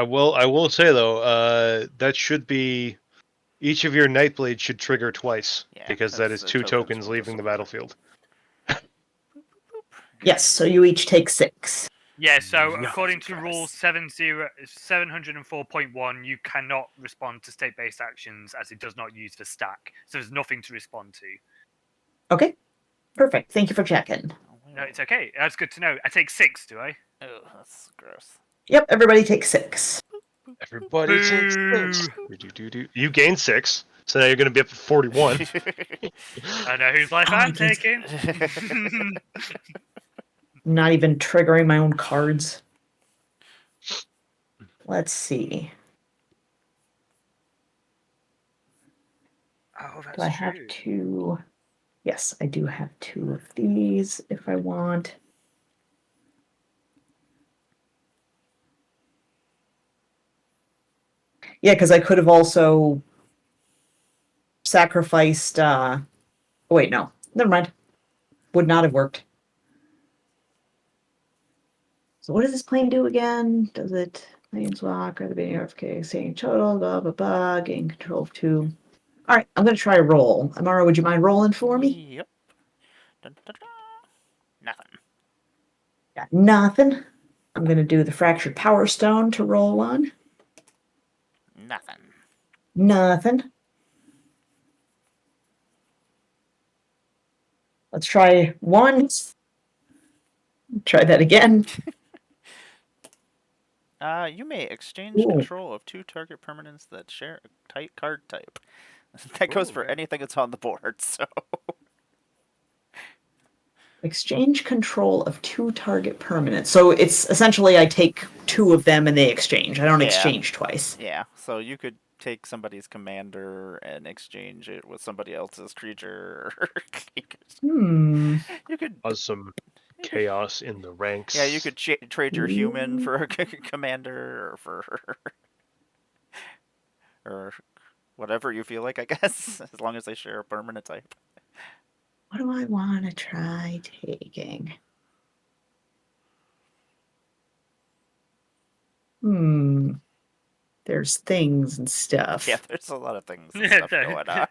will say though, that should be each of your Nightblades should trigger twice Yeah, because that is the 2 tokens will leaving the disappear. battlefield. Yes, so you each take 6. Yeah, so Yeah. according to Jesus rule Christ. 704.1, you cannot respond to state-based actions as it does not use the stack. So there's nothing to respond to. Okay. Perfect. Thank you for checking. No, it's okay. That's good to know. I take 6, do I? Oh, that's gross. Yep, everybody takes 6. Everybody takes 6. You gain 6, so now you're going to be up to 41. I know whose life Oh, I I'm can't- taking. Not even triggering my own cards. Let's see. Oh, that's Do I have true. 2? Yes, I do have 2 of these if I want. Yeah, because I could have also sacrificed. Wait, no. Never mind. Would not have worked. So what does this plane do again? Does it planeswalk or the beginning of saying total, blah, blah, blah, gain control of 2. All right, I'm going to try a roll. Emmara, would you mind rolling for me? Yep. Dun, dun, dun. Nothing. Got nothing. I'm going to do the Fractured Power Stone to roll one. Nothing. Nothing. Let's try 1. Try that again. You may exchange Ooh. control of 2 target permanents that share a card type. That goes Ooh, for yeah. anything that's on the board, so. Exchange control of 2 target permanents. So it's essentially I take 2 of them and they exchange. I don't Yeah. exchange twice. Yeah, so you could take somebody's commander and exchange it with somebody else's creature. Hmm. You could. Cause some chaos in the ranks. Yeah, you could trade your human for a commander or for. Or whatever you feel like, I guess, as long as they share a permanent type. What do I want to try taking? Hmm. There's things and stuff. Yeah, there's a lot of things and stuff going on.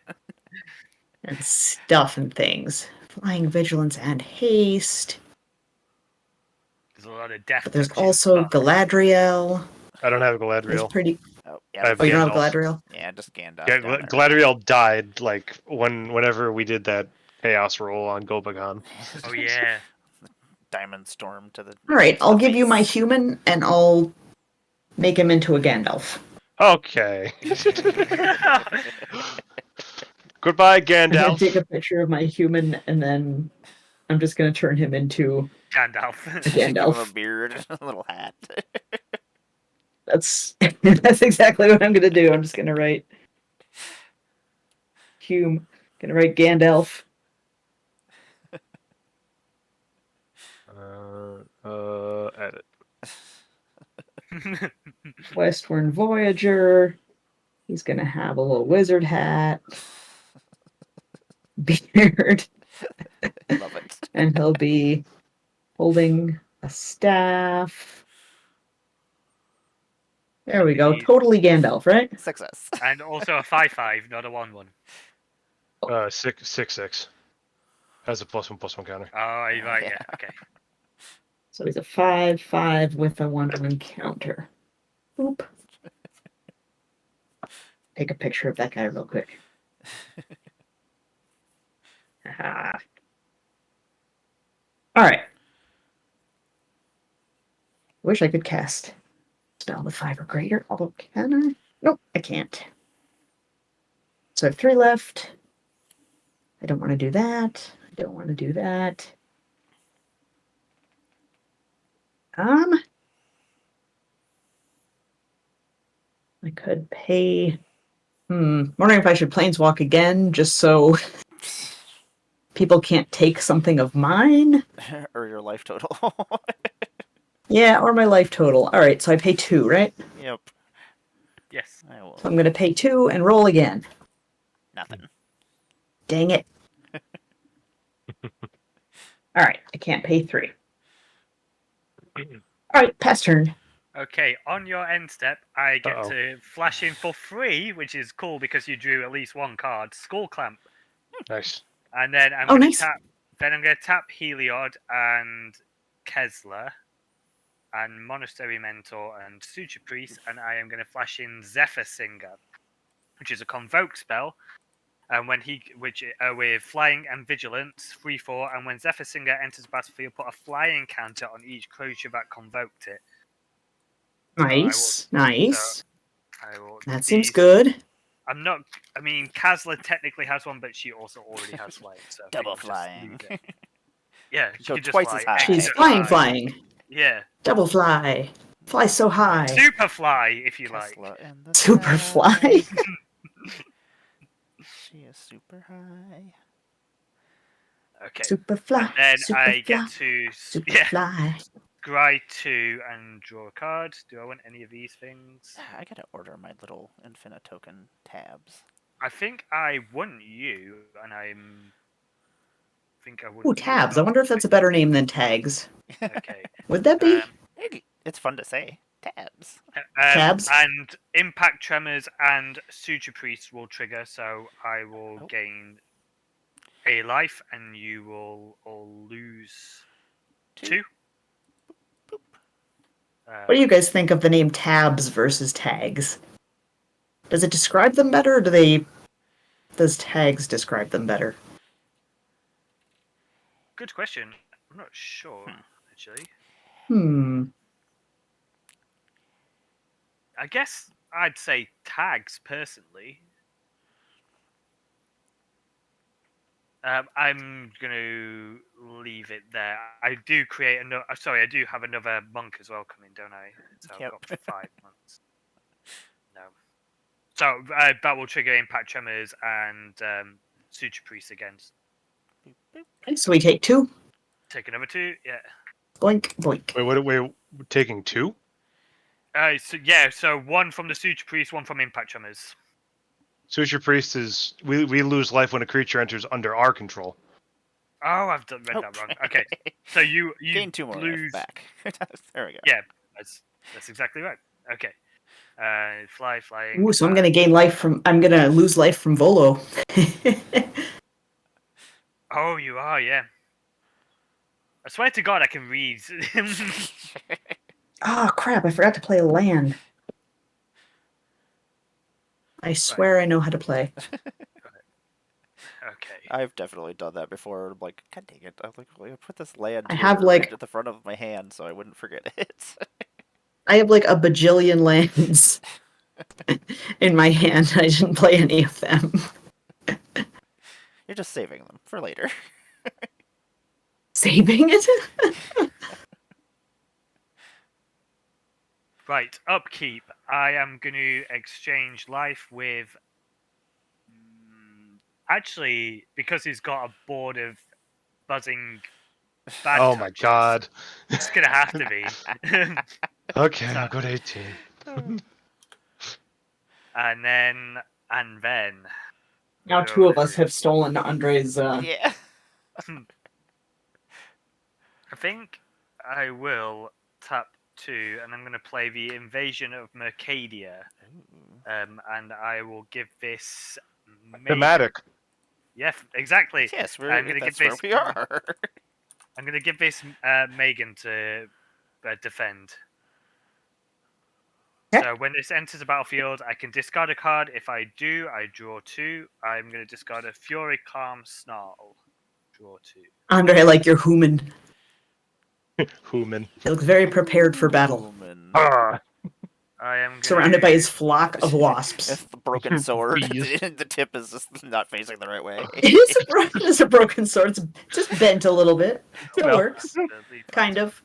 And stuff and things. Flying vigilance and haste. There's a lot of death. But there's touching also stuff. Galadriel. I don't have It's Galadriel. pretty. Oh, I yeah, have Oh, you don't have Gandalf. Galadriel? yeah, just Gandalf Yeah, down there. Galadriel died like whenever we did that chaos roll on Gobagon. Oh yeah. Diamond Storm to the. All right, to I'll the give you my face. human, and I'll make him into a Gandalf. Okay. Goodbye, I'm gonna take Gandalf. a picture of my human, and then I'm just gonna turn him into Gandalf. Give him a Gandalf. beard and a little hat. That's that's exactly what I'm gonna do. I'm just gonna write Hume. Gonna write Gandalf. Edit. Western Voyager. He's gonna have a little wizard hat, beard, Love it. and he'll be holding a staff. There we go. He's- Totally Gandalf, right? Success. And also a 5/5, not a 1/1. 6/6 has a +1/+1 counter. Oh, you're right. Yeah. Yeah. Okay. So he's a 5/5 with a 1/1 counter. Boop. Take a picture of that guy real quick. All right. Wish I could cast spell with 5 or greater, although can I? Nope, I can't. So I have 3 left. I don't want to do that. I don't want to do that. I could pay. Wondering if I should planeswalk again, just so people can't take something of mine. Or your life total. Yeah, or my life total. All right, so I pay 2, right? Yep. Yes. I will. So I'm going to pay 2 and roll again. Nothing. Dang it. All right, I can't pay 3. All right, pass turn. Okay, on your end step, I get Uh-oh. to flash in for free, which is cool because you drew at least one card, Skull Clamp, Nice. and then I'm Oh, going to nice. tap. Then I'm going to tap Heliod and Kesler, and Monastery Mentor and Suture Priest, and I am going to flash in Zephyr Singer, which is a convoke spell. And with flying and vigilance, 3/4, and when Zephyr Singer enters the battlefield, put a flying counter on each creature that convoked it. Nice, nice. I will. That seems good. I'm not. I mean, Kasla technically has one, but she also already has flying. So Double we'll just flying. leave it. Yeah, she Go could just twice fly as high. She's extra flying, high. flying. Yeah, Double fly. Fly so high. super fly if you like. Tesla in the Super sky. fly. She is super high. Okay. Super fly. And then super I fly, get to super yeah, fly. scry 2 and draw a card. Do I want any of these things? I gotta order my little infinite token tabs. I think I want you, and I think I want. Ooh, you tabs. as I well. wonder if that's a better name than tags. Okay. Would that be? It's fun to say. Tabs. Tabs? And Impact Tremors and Suture Priest will trigger, so I will Oh. gain a life, and you will all lose 2. What do you guys think of the name tabs versus tags? Does it describe them better, or does tags describe them better? Good question. I'm not sure, actually. I guess I'd say tags personally. I'm going to leave it there. I do create another. Sorry, I do have another monk as well coming, don't I? So Yep. I've got 5 months. No. So that will trigger Impact Tremors and Suture Priest again. Boop, boop. Okay, so we take 2. Take another 2. Yeah. Boink, boink. Wait, we're taking 2? So 1 from the Suture Priest, 1 from Impact Tremors. Suture Priest is we lose life when a creature enters under our control. Oh, I've read that wrong. Okay, so you Gain 2 more life lose back. There we go. Yeah, that's exactly right. Okay, Flying. Ooh, so I'm gonna gain life from. I'm gonna lose life from Volo. Oh, you are, yeah. I swear to God, I can read. Ah, crap! I forgot to play land. I swear I know how to play. Okay. I've definitely done that before. I'm like, God dang it! I'm like, well, I put this land I here have, right like- at the front of my hand so I wouldn't forget it. I have like a bajillion lands in my hand. I didn't play any of them. You're just saving them for later. Saving it. Right, upkeep. I am going to exchange life with. Actually, because he's got a board of buzzing bad Oh my touches, god. it's going to have to be. Okay, So- I'll go to 18. and then. Now two of us have stolen Andre's. Yeah. I think I will tap 2, and I'm going to play the Invasion of Mercadia. And I will give this. Thematic. Yeah, exactly. Yes, I'm going to give that's where this. we are. I'm going to give this Megan to defend. Okay. So when this enters the battlefield, I can discard a card. If I do, I draw 2. I'm going to discard a Fury Calm Snarl. Draw 2. Andre, I like your human. Human. He looks very prepared for battle, Human. Ah, I am gonna... surrounded by his flock of wasps. It's the broken sword. Bees. The tip is just not facing the right way. It is a broken sword. It's just bent a little bit. Still Well. works, kind of.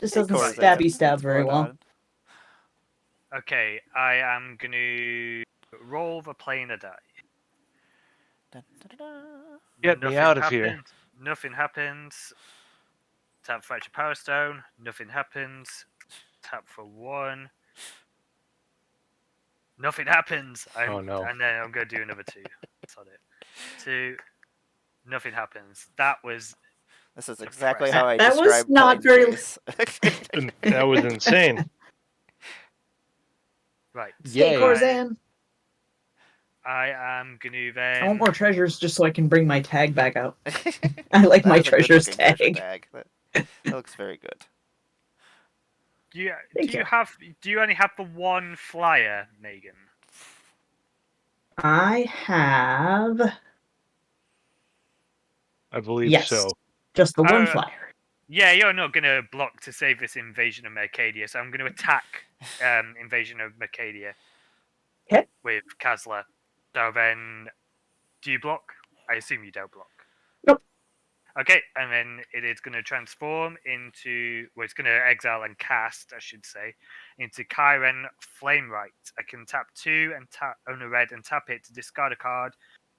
Just doesn't Corzan, stabby stab what's very going well. on? Okay, I am gonna roll the planar die. Dun, dun, dun, dun. Get me out of here. Nothing happens. Tap Fracture Power Stone. Nothing happens. Tap for 1. Nothing happens. Oh, no. And then I'm gonna do another 2. That's on it. 2. Nothing happens. That was This is exactly Depressing. how I That was described not very- Planechase. That was insane. right. Stay Yay. Corzan. I am gonna I then. want more treasures just so I can bring my tag back out. I like That my is a good treasures looking treasure tag. That looks very good. Thank you. Do you only have the one flyer, Megan? I have I believe yes, so. just the one Oh, flyer. Yeah, you're not gonna block to save this Invasion of Mercadia, so I'm gonna attack Invasion of Mercadia. 'Kay. With Kazla. So then, do you block? I assume you don't block. Nope. Okay, and then it is going to transform into, well, it's going to exile and cast, I should say, into Kyren Flamelight. I can tap 2 and own a red and tap it to discard a card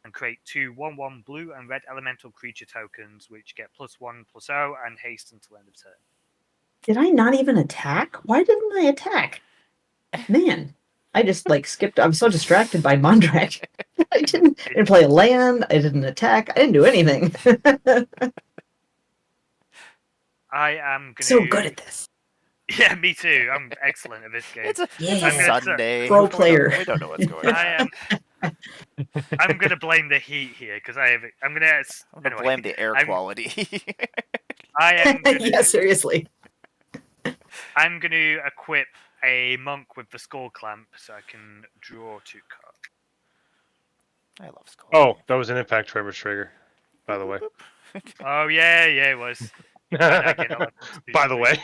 and create 2 1/1 blue and red elemental creature tokens, which get +1/+0 and haste until end of turn. Did I not even attack? Why didn't I attack? Man, I just like skipped. I was so distracted by Mondrak. I didn't play a land. I didn't attack. I didn't do anything. I am going to... So good at this. Yeah, me too. I'm excellent at this game. It's a Yeah. Sunday. Pro We don't- player. We don't know what's going on. I'm gonna blame the heat here because I'm gonna. I'm gonna Anyway, blame the air I'm- quality. I am. Gonna, Yeah, seriously. I'm gonna equip a monk with the skull clamp so I can draw 2 cards. I love Skull. Oh, that was an Impact Tremors trigger, by the way. Oh yeah, it was. Again, I'll By the way.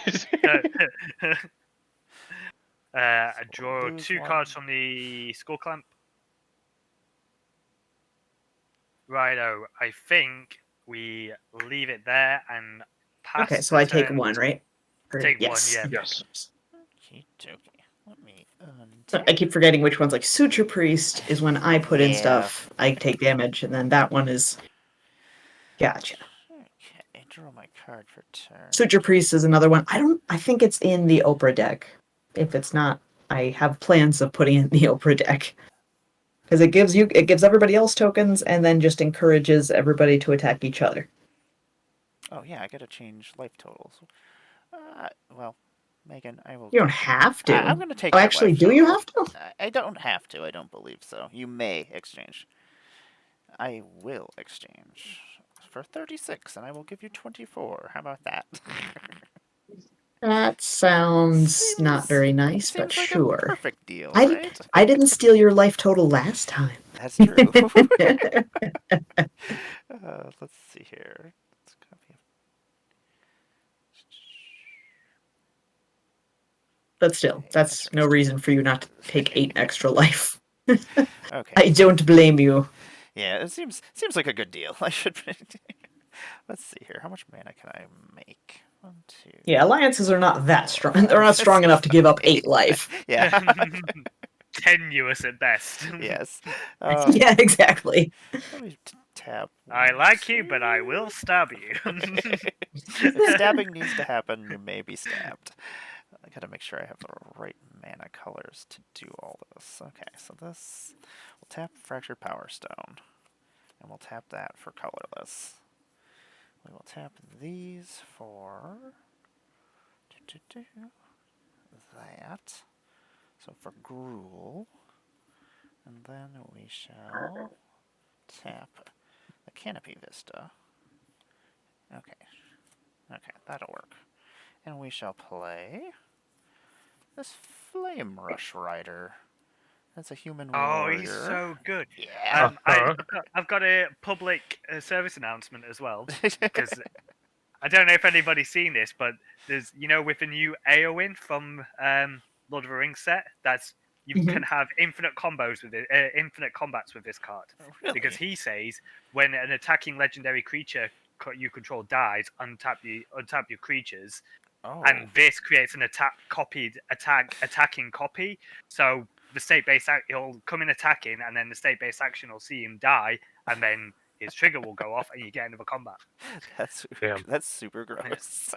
I draw Lose 2 one. cards from the skull clamp. Righto, I think we leave it there and pass. Okay, so the I take turn. one, right? Or- Take one, yes. yeah. Yes. Okey-dokey. Let me So I keep forgetting which one's like Suture Priest is when I put in Yeah. stuff, I take damage, and then that one is. Gotcha. Okay, draw my card for turn. Suture Priest is another one. I think it's in the Oprah deck. If it's not, I have plans of putting it in the Oprah deck. Because it gives everybody else tokens and then just encourages everybody to attack each other. Oh yeah, I gotta change life totals. Well, Megan, I will. You don't have I'm to. going to take Oh, your actually, life do you total. have to? I don't have to. I don't believe so. You may exchange. I will exchange for 36, and I will give you 24. How about that? That sounds not seems very nice, but seems like a sure. perfect deal, I, right? I didn't steal your life total last time. That's true. Let's see here. Let's copy. But still, that's no reason for you not to take 8 extra life. Okay. I don't blame you. Yeah, it seems like a good deal. I should. Let's see here. How much mana can I make? 1, 2. Yeah, alliances are not that 4, strong. 5, They're not strong 6, enough to give up 8 7, 8. life. Yeah. Tenuous at best. Yes. Yeah, exactly. Let me tap. I 1, like you, 2. but I will stab you. If stabbing needs to happen, you may be stabbed. I gotta make sure I have the right mana colors to do all this. Okay, so this. We'll tap Fractured Power Stone. And we'll tap that for colorless. We will tap these for that. So for Gruul. And then we shall tap the Canopy Vista. Okay. Okay, that'll work. And we shall play this Flame Rush Rider. That's a human Oh, warrior. he's so good. Yeah. I've got a public service announcement as well, because I don't know if anybody's seen this, but there's, with the new Eowyn from Lord of the Rings set, you Mhm. can have infinite combos with it, infinite combats with this card. Really? Because he says when an attacking legendary creature you control dies, untap your creatures, Oh. and this creates an attacking copy. So the state-based he'll come in attacking, and then the state-based action will see him die, and then his trigger will go off, and you get another combat. That's super gross.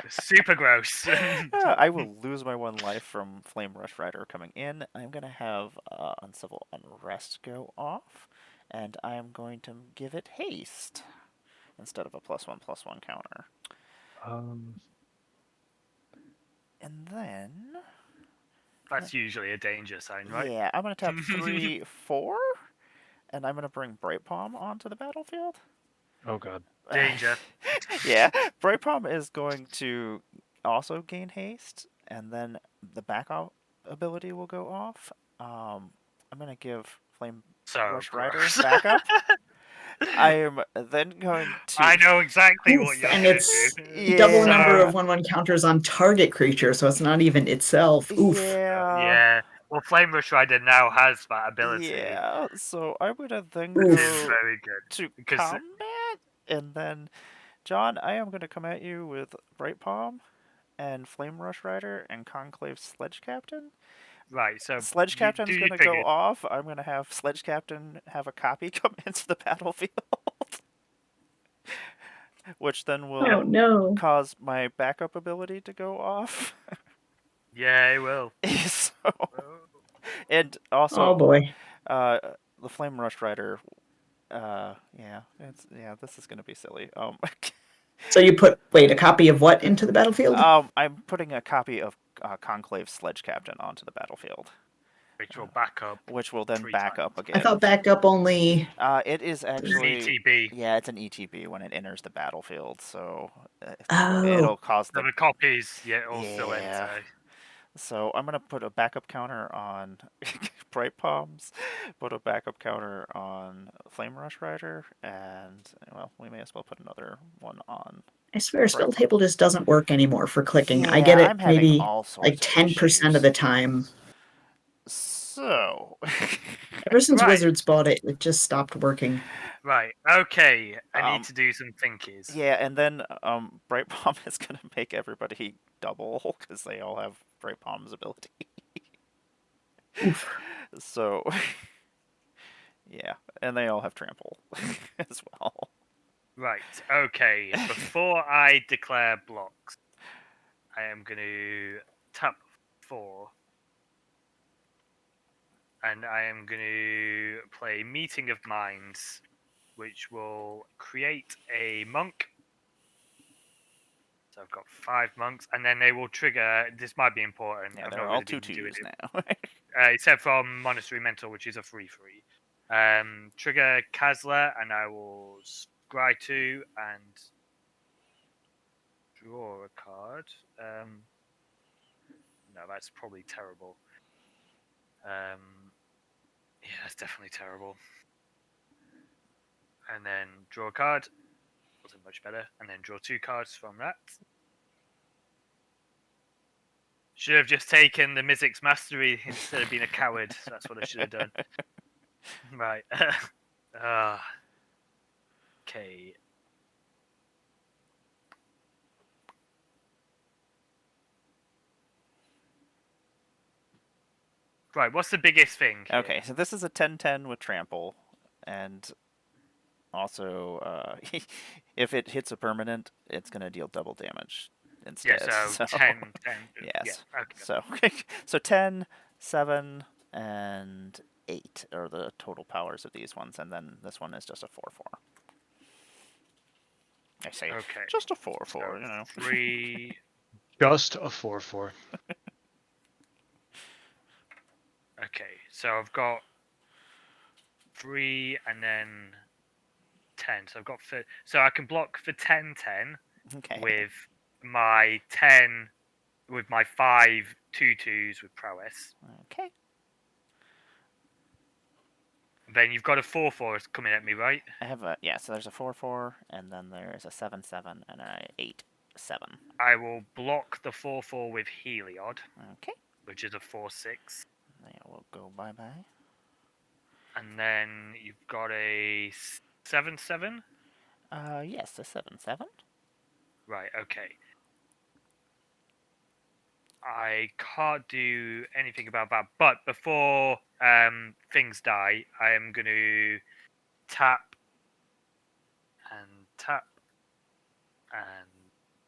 Super gross. I will lose my 1 life from Flame Rush Rider coming in. I'm gonna have Uncivil Unrest go off, and I'm going to give it haste instead of a +1/+1 counter. And then That's usually a danger sign, right? yeah, I'm gonna tap 3, 4, and I'm gonna bring Bright Palm onto the battlefield. Oh god. Danger. Yeah, Bright Palm is going to also gain haste, and then the backup ability will go off. I'm gonna give Flame Rush Rider gross. backup. I am then going to. I know exactly what Oof, you're and gonna it's do. double the number Yeah. of 1/1 counters on target creature, so it's not even itself. Oof. Yeah. Yeah. Well, Flame Rush Rider now has that ability. Yeah. So I'm gonna then Which is Oof. go very good. to Because combat, and then John, I am gonna come at you with Bright Palm and Flame Rush Rider and Conclave Sledge Captain. right, so Sledge you do Captain's your gonna figure. go off. I'm gonna have Sledge Captain have a copy come into the battlefield, which then will Oh no. cause my backup ability to go off. Yeah, it will. So, and Oh also, boy. the Flame Rush Rider. This is gonna be silly. So you put a copy of what into the battlefield? I'm putting a copy of Conclave Sledge Captain onto the battlefield, Which will back up. which will then 3 back times. up I again. thought backup only. It is It's an actually. ETB. Yeah, it's an ETB when it enters the battlefield, so Oh. it'll cause So the. the copies, all still Yeah. enter. So I'm gonna put a backup counter on Bright Palms, put a backup counter on Flame Rush Rider, and well, we may as well put another one on. I swear, spell table just doesn't work anymore for clicking. I Yeah, get it I'm having maybe all like sorts of 10% of issues. the time. So. Ever since Right. Wizards bought it, it just stopped working. Right, okay. I need Um, to do some thinkies. Yeah, and then Bright Palm is gonna make everybody double because they all have Bright Palm's ability. Oof. So, yeah, and they all have trample as well. Right, okay. Before I declare blocks, I am going to tap 4. And I am going to play Meeting of Minds, which will create a monk. So I've got 5 monks, and then they will trigger. This might be important. Yeah, I've they're not all really two been doing twos it, now. except from Monastery Mentor, which is a 3/3. Trigger Kazla, and I will scry 2 and draw a card. No, that's probably terrible. Yeah, that's definitely terrible. And then draw a card. Wasn't much better. And then draw 2 cards from that. Should have just taken the Mizzix Mastery instead of being a coward. So that's what I should have done. Right. Okay. Right, what's the biggest thing here? Okay, so this is a 10/10 with trample, and also, if it hits a permanent, it's going to deal double damage instead. Yeah, so 10. Yes. Yeah, okay. So, so 10, 7, and 8 are the total powers of these ones, and then this one is just a 4/4. I say Okay. just a 4/4, So you know. 3. Just a 4/4. Okay, so I've got 3 and then 10. So I've got so I can block for 10/10 Okay. with my 10 with my 5 2/2s with prowess. Okay. Then you've got a 4/4 coming at me, right? I have a so there's a 4/4, and then there's a 7/7 and a 8/7. I will block the 4/4 with Heliod, Okay. which is a 4/6. That will go bye-bye. And then you've got a 7/7. Yes, a 7/7. Right, okay. I can't do anything about that, but before things die, I am going to tap and tap and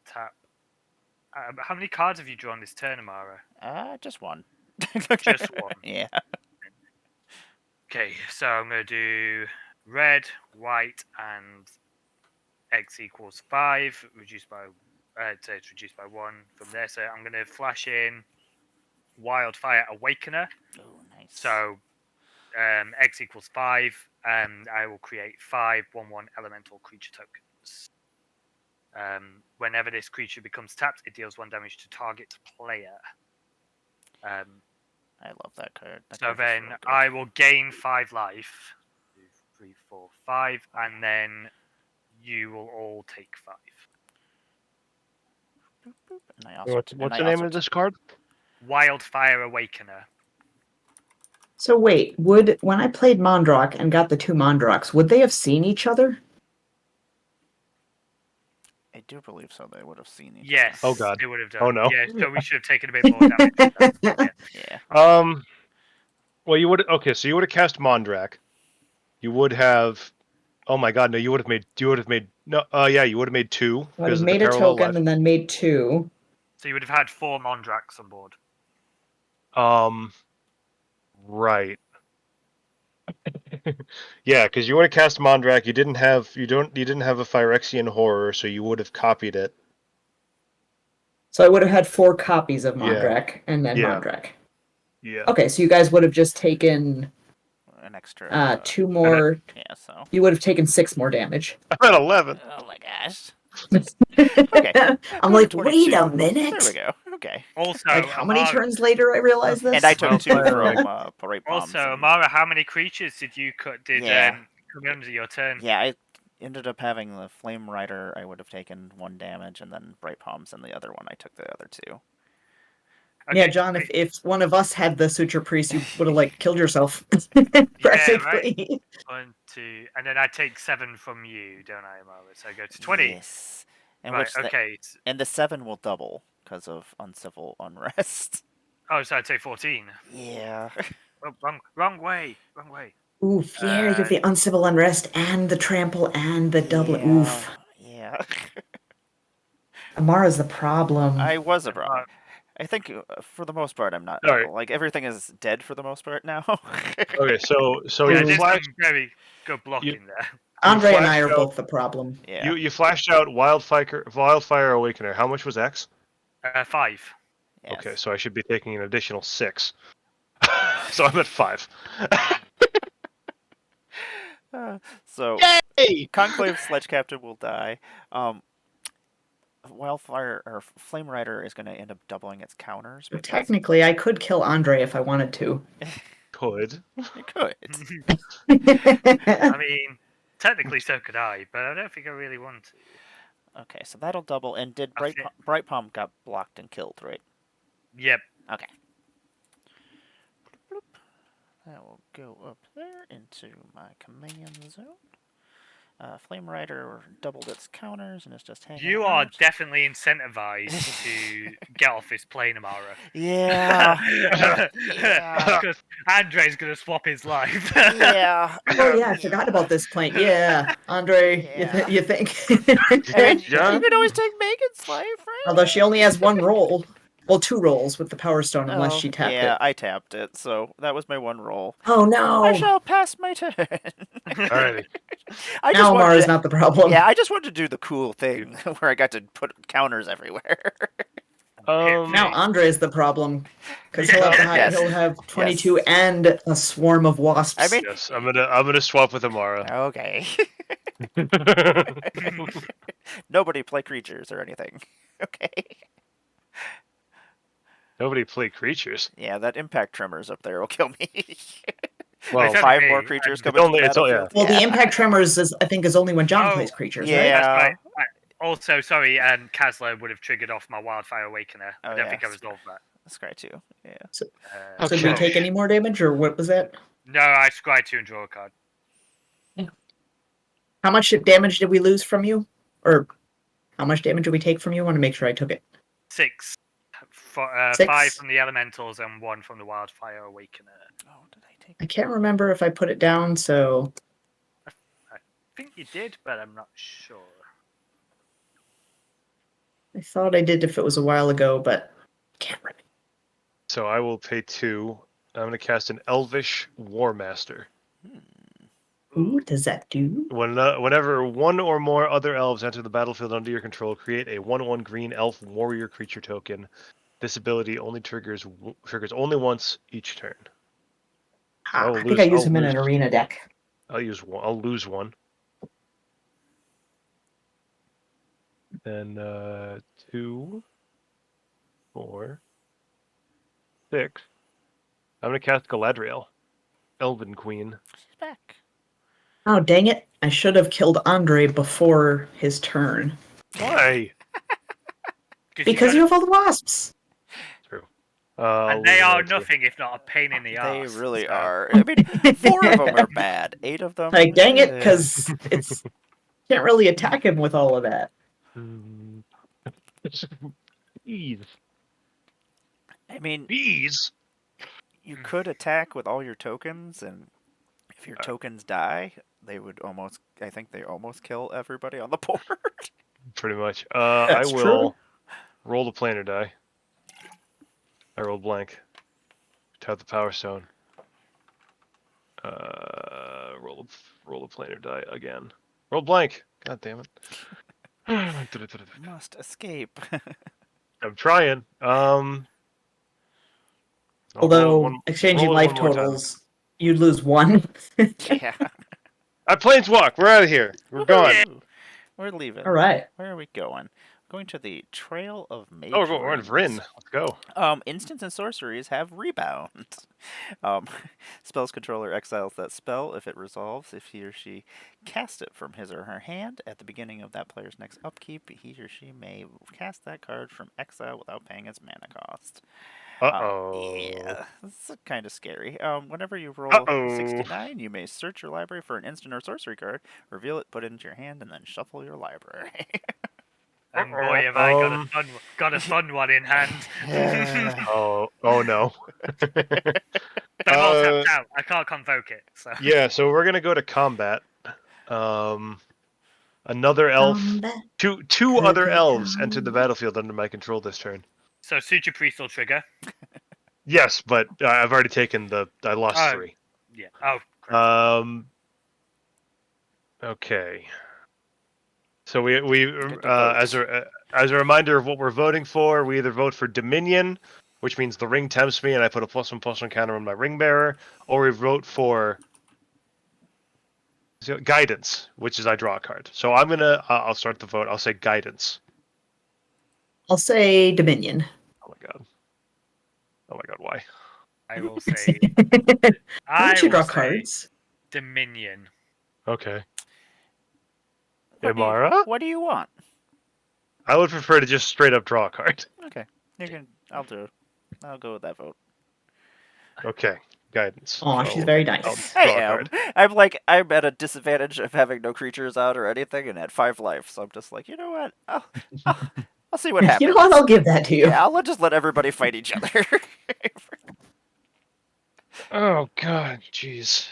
tap. How many cards have you drawn this turn, Emmara? Just one. Just one. Yeah. Okay, so I'm going to do red, white, and X equals 5, reduced by so it's reduced by 1 from there. So I'm going to flash in Wildfire Awakener. Oh, nice. So X equals 5, and I will create 5 1/1 elemental creature tokens. Whenever this creature becomes tapped, it deals 1 damage to target player. I love that card. That So card's then really good. I will gain 5 life. 2, 3, 4, 5, and then you will all take 5. Boop, boop. And I also What's the name of this card? Wildfire Awakener. So wait, when I played Mondrock and got the 2 Mondrocks, would they have seen each other? I do believe so. They would have seen each Yes. Oh, God. They would have done. Oh, no. Yeah, so we should have taken a bit more damage. Yeah. other. Yeah. Well, you would. Okay, so you would have cast Mondrak. You would have. Oh my God! No, you would have made. You would have made. No. Yeah, you would have made 2 I would because have of the made a parallel token left. and then made 2. So you would have had 4 Mondraks on board. Right. Yeah, because you would have cast Mondrak. You didn't have. You didn't have a Phyrexian horror, so you would have copied it. So I would have had 4 copies of Yeah. Mondrak and then Yeah. Mondrak. Yeah. Okay, so you guys would have just taken An extra. 2 more. Yeah. So. You would have taken 6 more damage. I'm at 11. Oh my gosh. I'm Go like, to wait 22. a minute. There we go. Okay. Also, Like, how many Emmara, turns later I realized this? And I took 2 Well, from Parade Bombs. also, and- Emmara, how many creatures did you Yeah. come under your turn? Yeah, I ended up having the Flame Rider. I would have taken 1 damage, and then Bright Palms, and the other one I took the other 2. Okay, Yeah, John, if one of us had the Suture Priest, you would have, like, killed yourself. Practically. 1, 2, and then I take 7 from you, don't I, Emmara? So I go to 20. Yes. And Right, which the, okay. and the 7 will double because of uncivil unrest. Oh, so I'd say 14. Yeah. Oh, wrong way. Wrong way. Oof, yeah, you have the Uncivil Unrest and the Trample and the double. Yeah. Oof. Yeah. Amara's the problem. I was a problem. I think for the most part I'm not. All right. Like everything is dead for the most part now. Okay, so Yeah, you there's flash. some very good blocking there. Andre and I are flashed out- both the problem. Yeah. You flashed out Wildfire Awakener. How much was X? 5. Yes. Okay, so I should be taking an additional 6. So I'm at 5. So Yay! Conclave Sledge Captain will die. Wildfire or Flame Rider is going to end up doubling its counters. So Because technically, I could kill Andre if I wanted to. Could. it could. I mean, technically so could I, but I don't think I really want to. Okay, so that'll double. And did I thi- Bright Palm got blocked and killed, right? Yep. Okay. Bloop. That will go up there into my command zone. Flame Rider doubled its counters and is just hanging You are out. definitely incentivized to get off this plane, Emmara. Yeah. Yeah. Because Andre's going to swap his life. Yeah. Oh yeah, I forgot about this point. Yeah, Andre, Yeah. you think? I mean, Yeah. you could always take Megan's life, right? Although she only has one roll. Well, 2 rolls with the Power Stone, unless she tapped yeah, it. I tapped it, so that was my one roll. Oh I no! shall pass my turn. Alrighty. I just Now wanted Amara's to, not the problem. yeah, I just wanted to do the cool thing where I got to put counters everywhere. Now Andre's the problem because Yes. he'll have 22 Yes. and a swarm of wasps. I mean, Yes, I'm gonna swap with Emmara. okay. Nobody play creatures or anything. Okay. Nobody play creatures. Yeah, that impact tremors up there will kill me. Well, It's 5 okay, more and creatures it's come into the only- it's all- battlefield. Well, the impact tremors I think is only when John Oh, plays creatures, yeah. right? That's right. Also, sorry, and Kazla would have triggered off my Wildfire Awakener. Oh, I don't yeah. think I resolved that. Scry 2. Yeah. So Okay. do we take any more damage, or what was that? No, I scry 2 and draw a card. How much damage did we lose from you? Or how much damage did we take from you? I want to make sure I took it. 6. 6? 5 from the Elementals and 1 from the Wildfire Awakener. Oh, did I take I can't remember if I put it down, so I think you did, but I'm not sure. I thought I did if it was a while ago, but can't remember. So I will pay 2. I'm gonna cast an Elvish War Master. Ooh, does that do? Whenever one or more other elves enter the battlefield under your control, create a 1/1 green elf warrior creature token. This ability only triggers only once each turn. Ah, I'll I think lose- I use I'll him in an lose. arena deck. I'll lose 1. Then 2, 4, 6. I'm gonna cast Galadriel, Elven Queen. She's back. Oh, dang it. I should have killed Andre before his turn. Why? Because you have all the wasps. True. And they are nothing if not a pain in the They ass. really so- are. I mean, 4 of them are bad. 8 of them. Like, dang it, eh. because it's can't really attack him with all of that. Bees. I mean, Bees. you could attack with all your tokens, and if your tokens die, they would almost. I think they almost kill everybody on the board. Pretty much. That's I will roll the planar die. I rolled blank. Tap the power stone. Roll the planar die again. Roll blank. God damn it. Must escape. I'm trying. I'll Although, roll one- exchanging roll it life one more time. totals, you'd lose 1. Yeah. I planeswalk. We're out of here. We're gone. Ooh, we're leaving. All right. Where are we going? Going to the Trail of Mage. Oh, we're in Vryn. Let's go. Instants and sorceries have rebound. Spells controller exiles that spell if it resolves. If he or she casts it from his or her hand at the beginning of that player's next upkeep, he or she may cast that card from exile without paying its mana cost. Yeah, this is kind of scary. Whenever you roll 69, you may search your library for an instant or sorcery card, reveal it, put it into your hand, and then shuffle your library. And boy, have I got a fun one in hand. Oh no. They're all tapped out. I can't convoke it. So. Yeah, so we're gonna go to combat. Another elf. Two other elves entered the battlefield under my control this turn. So Suture Priest will trigger. Yes, but I've already taken I lost 3. Yeah. Oh. Okay. So we Get to vote. as a reminder of what we're voting for, we either vote for Dominion, which means the ring tempts me and I put a +1/+1 counter on my ring bearer, or we vote for Guidance, which is I draw a card. So I'm gonna I'll start the vote. I'll say Guidance. I'll say Dominion. Oh my god. Oh my god, why? I will say. Don't I you will draw say cards? Dominion. Okay. What do you, Emmara? what do you want? I would prefer to just straight up draw a card. Okay, you can. I'll go with that vote. Okay. Guidance. Aw, So she's very I'll nice. I draw a am. card. I'm at a disadvantage of having no creatures out or anything, and at 5 life. So I'm just like, you know what? I'll see what happens. You know what? I'll give that to you. Yeah, I'll just let everybody fight each other. Oh god, jeez.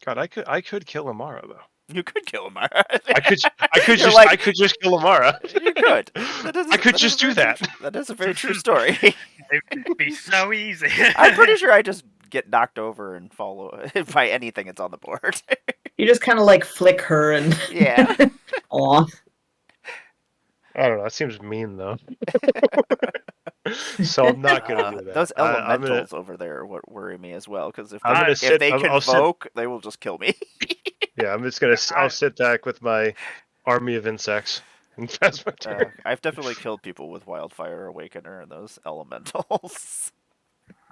God, I could kill Emmara though. You could kill him. I could just kill Emmara. You could. I could just do that. That is a very true story. It'd be so easy. I'm pretty sure I just get knocked over and follow by anything that's on the board. You just kind of like flick her and Yeah. aw. I don't know. That seems mean though. So I'm not gonna do that. Those I'm elementals over there are what worry me as well, because I'm gonna if sit. they I'll sit. convoke, they will just kill me. Yeah, I'm just gonna. I'll sit back with my army of insects and pass my turn. I've definitely killed people with Wildfire Awakener and those elementals.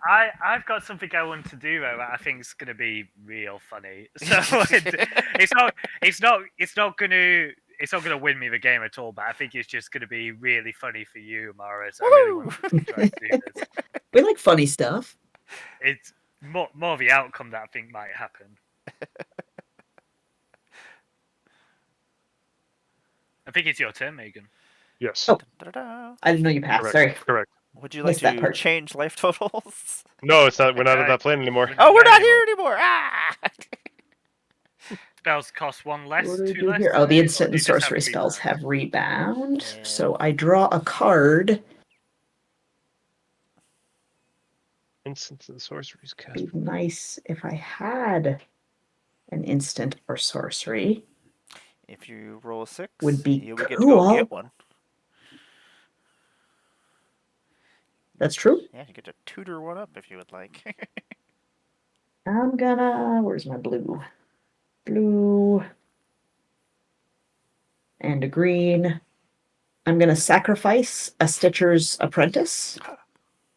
I've got something I want to do though that I think is gonna be real funny. So it's not gonna win me the game at all. But I think it's just gonna be really funny for you, Emmara. So I really want to try to do this. We like funny stuff. It's more the outcome that I think might happen. I think it's your turn, Megan. Yes. Oh. Da-da-da. I didn't know you passed. Correct. Sorry. Correct. Would you like Missed that to part. change life totals? No, it's not. We're not on that plane anymore. Oh, we're not here anymore! Ah! Spells cost 1 less, What do we 2 do less. here? Oh, the or instant do you and just have sorcery spells rebound? have rebound. Yeah. So I draw a card. Instance and sorceries cast. It'd be nice if I had an instant or sorcery. If you roll a 6, Would be you would get to go cool. get one. That's true. Yeah, you get to tutor one up if you would like. I'm gonna. Where's my blue? Blue. And a green. I'm gonna sacrifice a Stitcher's Apprentice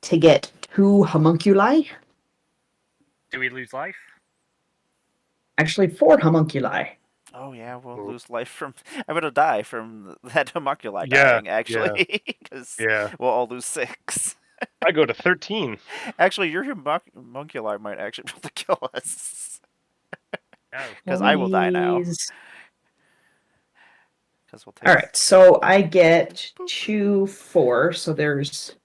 to get 2 homunculi. Do we lose life? Actually, 4 homunculi. Oh yeah, we'll Ooh. lose life from. I'm gonna die from that homunculi Yeah, dying. Actually, because Yeah. we'll all lose 6. I go to 13. Actually, your homunculi might actually be able to kill us. No. Because I will die now. Please. Because we'll take. All right, so I get 2, 4. So there's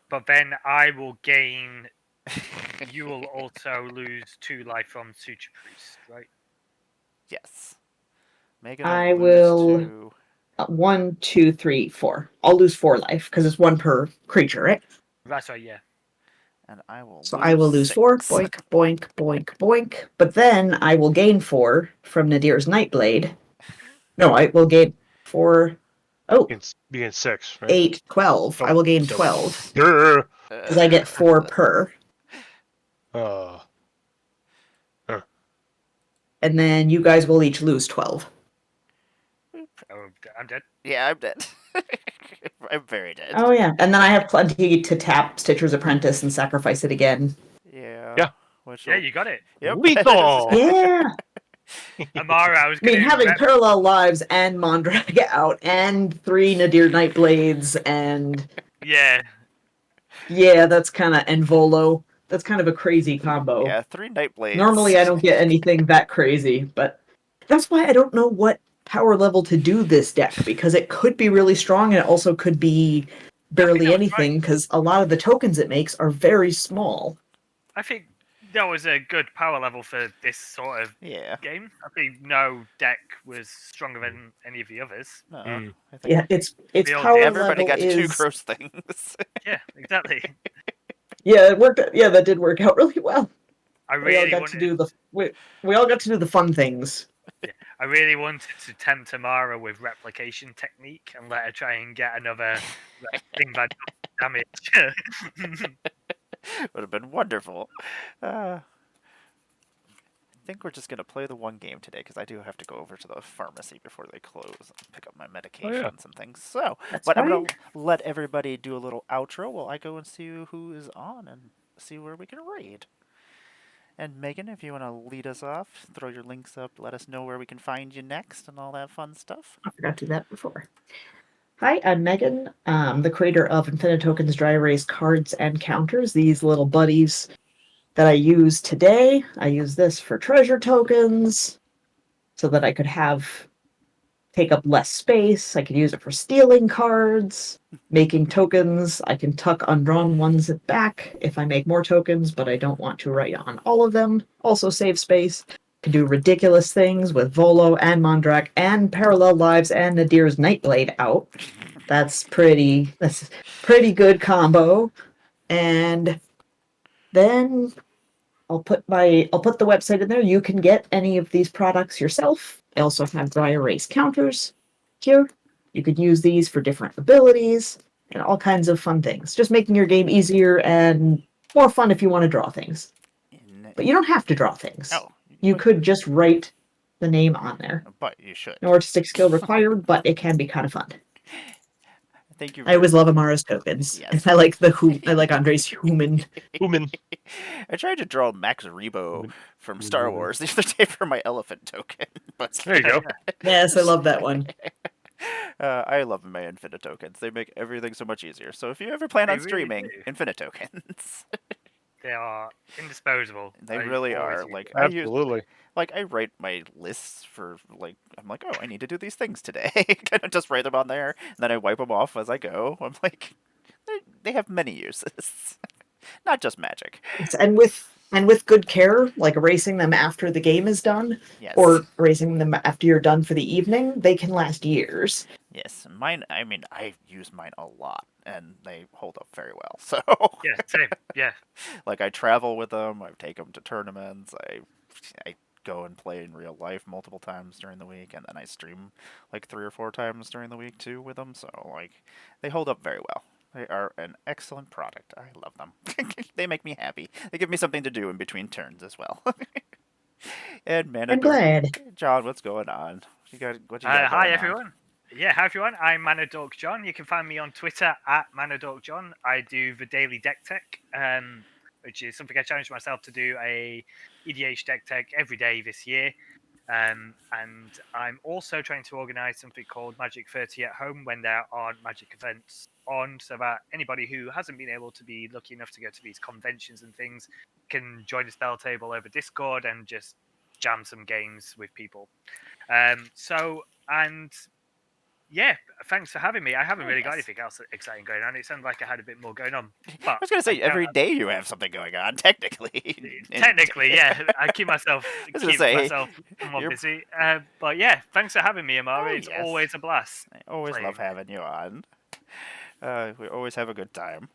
But then I will gain. You will also lose 2 life from Suture Priest, right? Yes. Megan I will lose will- to. 1, 2, 3, 4. I'll lose 4 life because it's 1 per creature, right? That's right, yeah. And I will. So I will lose 4. 6. Boink, boink, boink, boink. But then I will gain 4 from Nadir's Nightblade. No, I will gain 4. Oh, You get 6, right? 8, 12. I will gain 12 because I get 4 per. Oh. And then you guys will each lose 12. Oh, I'm dead. Yeah, I'm dead. I'm very dead. Oh, yeah. And then I have plenty to tap Stitcher's Apprentice and sacrifice it again. Yeah. Yeah. Which Yeah, will- you got it. Yep. Lethal! Yeah. Emmara, I was I mean, gonna having parallel lives and Mondrag out and 3 Nadir Nightblades and Yeah. yeah, that's kind of and Volo. That's kind of a crazy combo. Yeah, 3 Nightblades. Normally, I don't get anything that crazy, but that's why I don't know what power level to do this deck because it could be really strong and it also could be barely that was anything because a lot of the tokens it makes are very small. I think that was a good power level for this sort of Yeah. game. I think no deck was stronger than any of the others. No, Mm. I think Yeah, its They all power did. everybody level got to do is gross things. Yeah, exactly. yeah, it worked. Yeah, that did work out really well. I We all really got to wanted. do the we all got to do the fun things. I really wanted to tempt Emmara with replication technique and let her try and get another thing that damage. Would have been wonderful. I think we're just gonna play the one game today because I do have to go over to the pharmacy before they close and pick up my medications and things. So, That's but I'm fine. gonna let everybody do a little outro while I go and see who is on and see where we can raid. And Megan, if you want to lead us off, throw your links up, let us know where we can find you next, and all that fun stuff. I forgot to do that before. Hi, I'm Megan, the creator of Infinite Tokens Dry Erase cards and counters. These little buddies that I use today. I use this for treasure tokens so that I could take up less space. I could use it for stealing cards, making tokens. I can tuck undrawn ones back if I make more tokens, but I don't want to write on all of them. Also save space. Can do ridiculous things with Volo and Mondrak and Parallel Lives and Nadir's Nightblade out. That's pretty good combo. And then I'll put the website in there. You can get any of these products yourself. I also have dry erase counters here. You could use these for different abilities and all kinds of fun things. Just making your game easier and more fun if you want to draw things. But you don't have to draw things. Oh, You could just write the name on there. but you should. No artistic skill required, but it can be kind of fun. Thank you. I always love Amara's tokens. Yes. I like Andre's human. Human. I tried to draw Max Rebo from Star Wars the other day for my elephant token, but There you go. Yes, I love that one. I love my Infinite tokens. They make everything so much easier. So if you ever plan They on really streaming, do. Infinite tokens. They are indisposable. They I really always are. use Like them. Absolutely. I write my lists for I'm like, oh, I need to do these things today. Kind of just write them on there, and then I wipe them off as I go. I'm like, they have many uses, not just magic. And with good care, like erasing them after the game is done, Yes. or erasing them after you're done for the evening, they can last years. Yes, mine. I mean, I use mine a lot, and they hold up very well. So, Yeah, same. Yeah. like, I travel with them. I take them to tournaments. I go and play in real life multiple times during the week, and then I stream like 3 or 4 times during the week too with them. So, like, they hold up very well. They are an excellent product. I love them. They make me happy. They give me something to do in between turns as well. And man, I'm glad. John, what's going on? What you got Hi going on? everyone. Yeah, hi everyone. I'm Manadork John. You can find me on Twitter at Manadork John. I do the daily deck tech, which is something I challenged myself to do a EDH deck tech every day this year. And I'm also trying to organise something called Magic 30 at home when there aren't Magic events on, so that anybody who hasn't been able to be lucky enough to go to these conventions and things can join a spell table over Discord and just jam some games with people. And yeah, thanks for having me. I haven't really got anything else exciting going on. It sounded like I had a bit more going on. But I was going to say, every day you have something going on, technically. Technically, yeah. I keep myself somewhat you're- busy. But yeah, thanks for having me, Emmara. Oh, It's yes. always a blast. I always playing. love having you on. We always have a good time.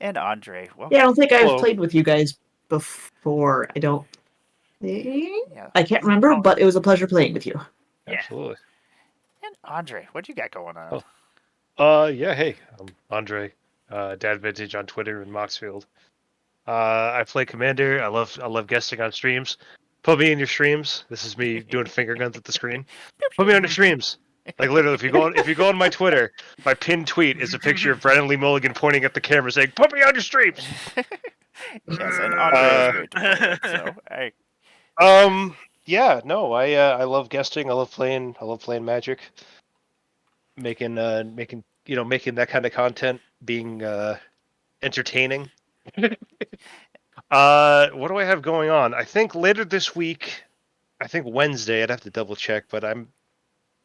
And Andre, well, Yeah, I don't think I've Hello. played with you guys before. I don't think. yeah. I can't remember, but it was a pleasure playing with you. Yeah. Absolutely. And Andre, what you got going on? Yeah, hey, I'm Andre, Dad Vintage on Twitter and Moxfield. I play Commander. I love guesting on streams. Put me in your streams. This is me doing finger guns at the screen. Put me on your streams. Like literally, if you go on my Twitter, my pinned tweet is a picture of Brennan Lee Mulligan pointing at the camera saying, "Put me on your streams." Yes, and Andre is great to play with. So Yeah, no, I love guesting. I love playing Magic. Making that kind of content being entertaining. What do I have going on? I think later this week, I think Wednesday, I'd have to double check, but I'm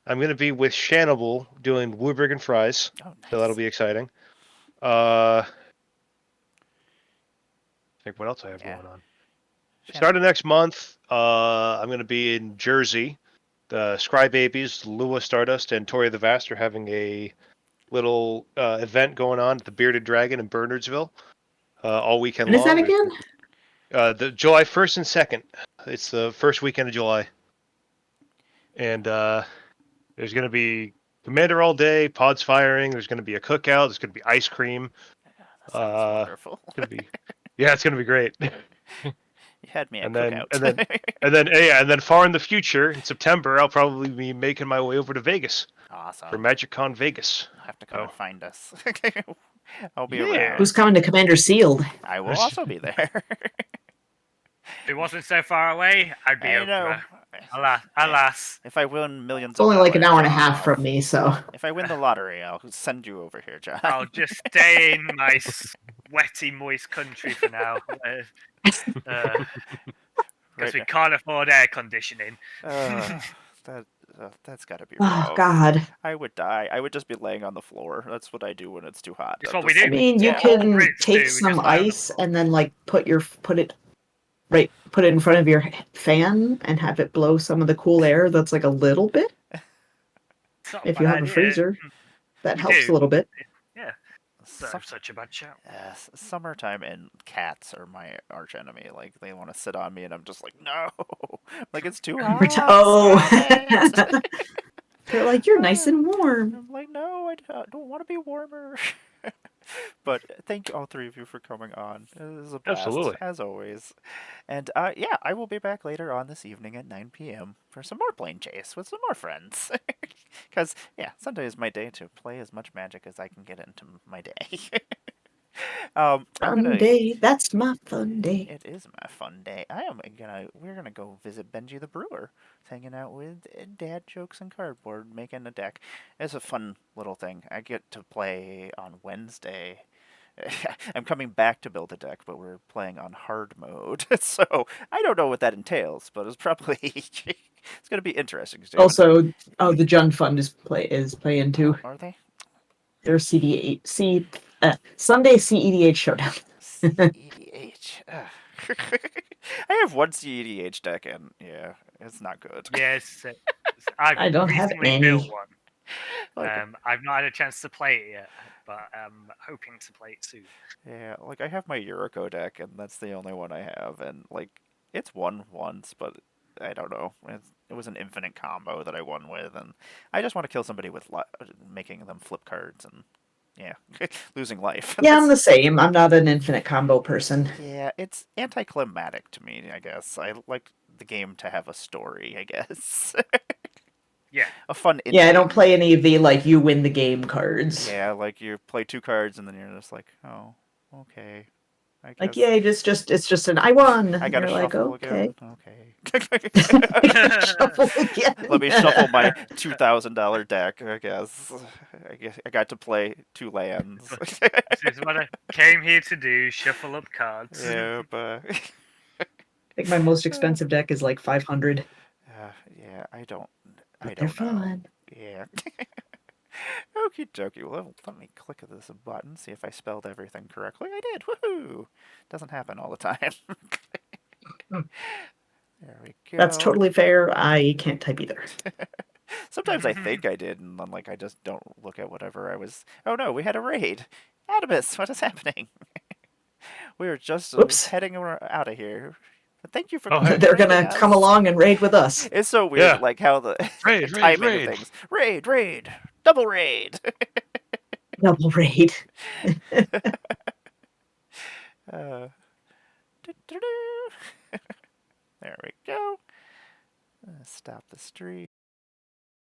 gonna be with Shannibal doing Woodburg and Fries, nice. so that'll be exciting. I think what else I have going on. Starting next month, I'm going to be in Jersey. The Scry Babies, Lua Stardust, and Tori the Vast are having a little event going on at the Bearded Dragon in Bernardsville all weekend When is that long. again? The July 1st and 2nd. It's the first weekend of July. And there's going to be Commander all day, pods firing. There's going to be a cookout. There's going to be ice cream. That sounds wonderful. It's going to be, yeah, it's going to be great. You had me at And then, cookout. and then far in the future, in September, I'll probably be making my way over to Vegas for Awesome. MagicCon Vegas. You'll have to come and Oh. find us. I'll be Yeah. around. Who's coming to Commander Sealed? I will also be there. If it wasn't so far away, I'd be I over know. there. Alas. If I win millions It's of only like an dollars, hour and a John, half I'll- from me, so. If I win the lottery, I'll send you over here, John. I'll just stay in my sweaty, moist country for now. Because we can't afford air conditioning. That's got to be Oh, rough. God. I would die. I would just be laying on the floor. That's what I do when it's too hot. It's I'm what we just do. I mean, you Yeah, all can Brits do, take just some lie on the ice floor. and then, like, put it in front of your fan and have it blow some of the cool air that's like a little bit. It's not a If you bad have a idea. freezer, that We helps do. a little bit. Yeah, Some- that's such a bad shout. Summertime and cats are my arch enemy. Like they want to sit on me, and I'm just like, no, like it's too hot. Oh, Stop it. they're like, you're nice and warm. I'm like, no, I don't want to be warmer. But thank all three of you for coming on. It was a blast, Absolutely. as always. And yeah, I will be back later on this evening at 9 p.m. for some more Planechase with some more friends. Because, yeah, Sunday is my day to play as much Magic as I can get into my day. Fun day. That's my fun day. It is my fun day. We're gonna go visit Benji the Brewer, hanging out with Dad Jokes and Cardboard, making a deck. It's a fun little thing. I get to play on Wednesday. I'm coming back to build a deck, but we're playing on hard mode, so I don't know what that entails. But it's probably it's gonna be interesting. Also, the Jund Fund is playing too. Are they? Their Sunday CEDH showdown. CEDH. I have one CEDH deck, and yeah, it's not good. Yes, I don't have recently any. built one. Like, I've not had a chance to play it yet, but I'm hoping to play it soon. yeah, like I have my Yuriko deck, and that's the only one I have, and like it's won once, but I don't know. It was an infinite combo that I won with, and I just want to kill somebody with making them flip cards and yeah, losing life. Yeah, I'm the same. I'm not an infinite combo person. Yeah, it's anticlimactic to me, I guess. I like the game to have a story, I guess. Yeah. A fun Yeah, I ending. don't play any of the like you win the game cards. Yeah, like you play 2 cards and then you're just like, oh, okay. I guess Like, yeah, it's just an I won. I gotta You're like, shuffle okay. again. Okay. Shuffle again. Let me shuffle my $2,000 deck, I guess. I got to play 2 lands. This is what I came here to do: shuffle up cards. Yeah, but I think my most expensive deck is like 500. yeah, I But don't they're know. fun. Yeah. Okie dokie. Well, let me click this button, see if I spelled everything correctly. I did. Woohoo! Doesn't happen all the time. There we go. That's totally fair. I can't type either. Sometimes I think I did, and then like I just don't look at whatever I was. Oh no, we had a raid. Adamus, what is happening? We were just Oops. heading out of here. But thank you for. They're gonna raiding come us. along and raid with us. It's so weird, Yeah. like how the Raid, timing raid. of things. Raid, double raid. Double raid. There we go. Stop the stream.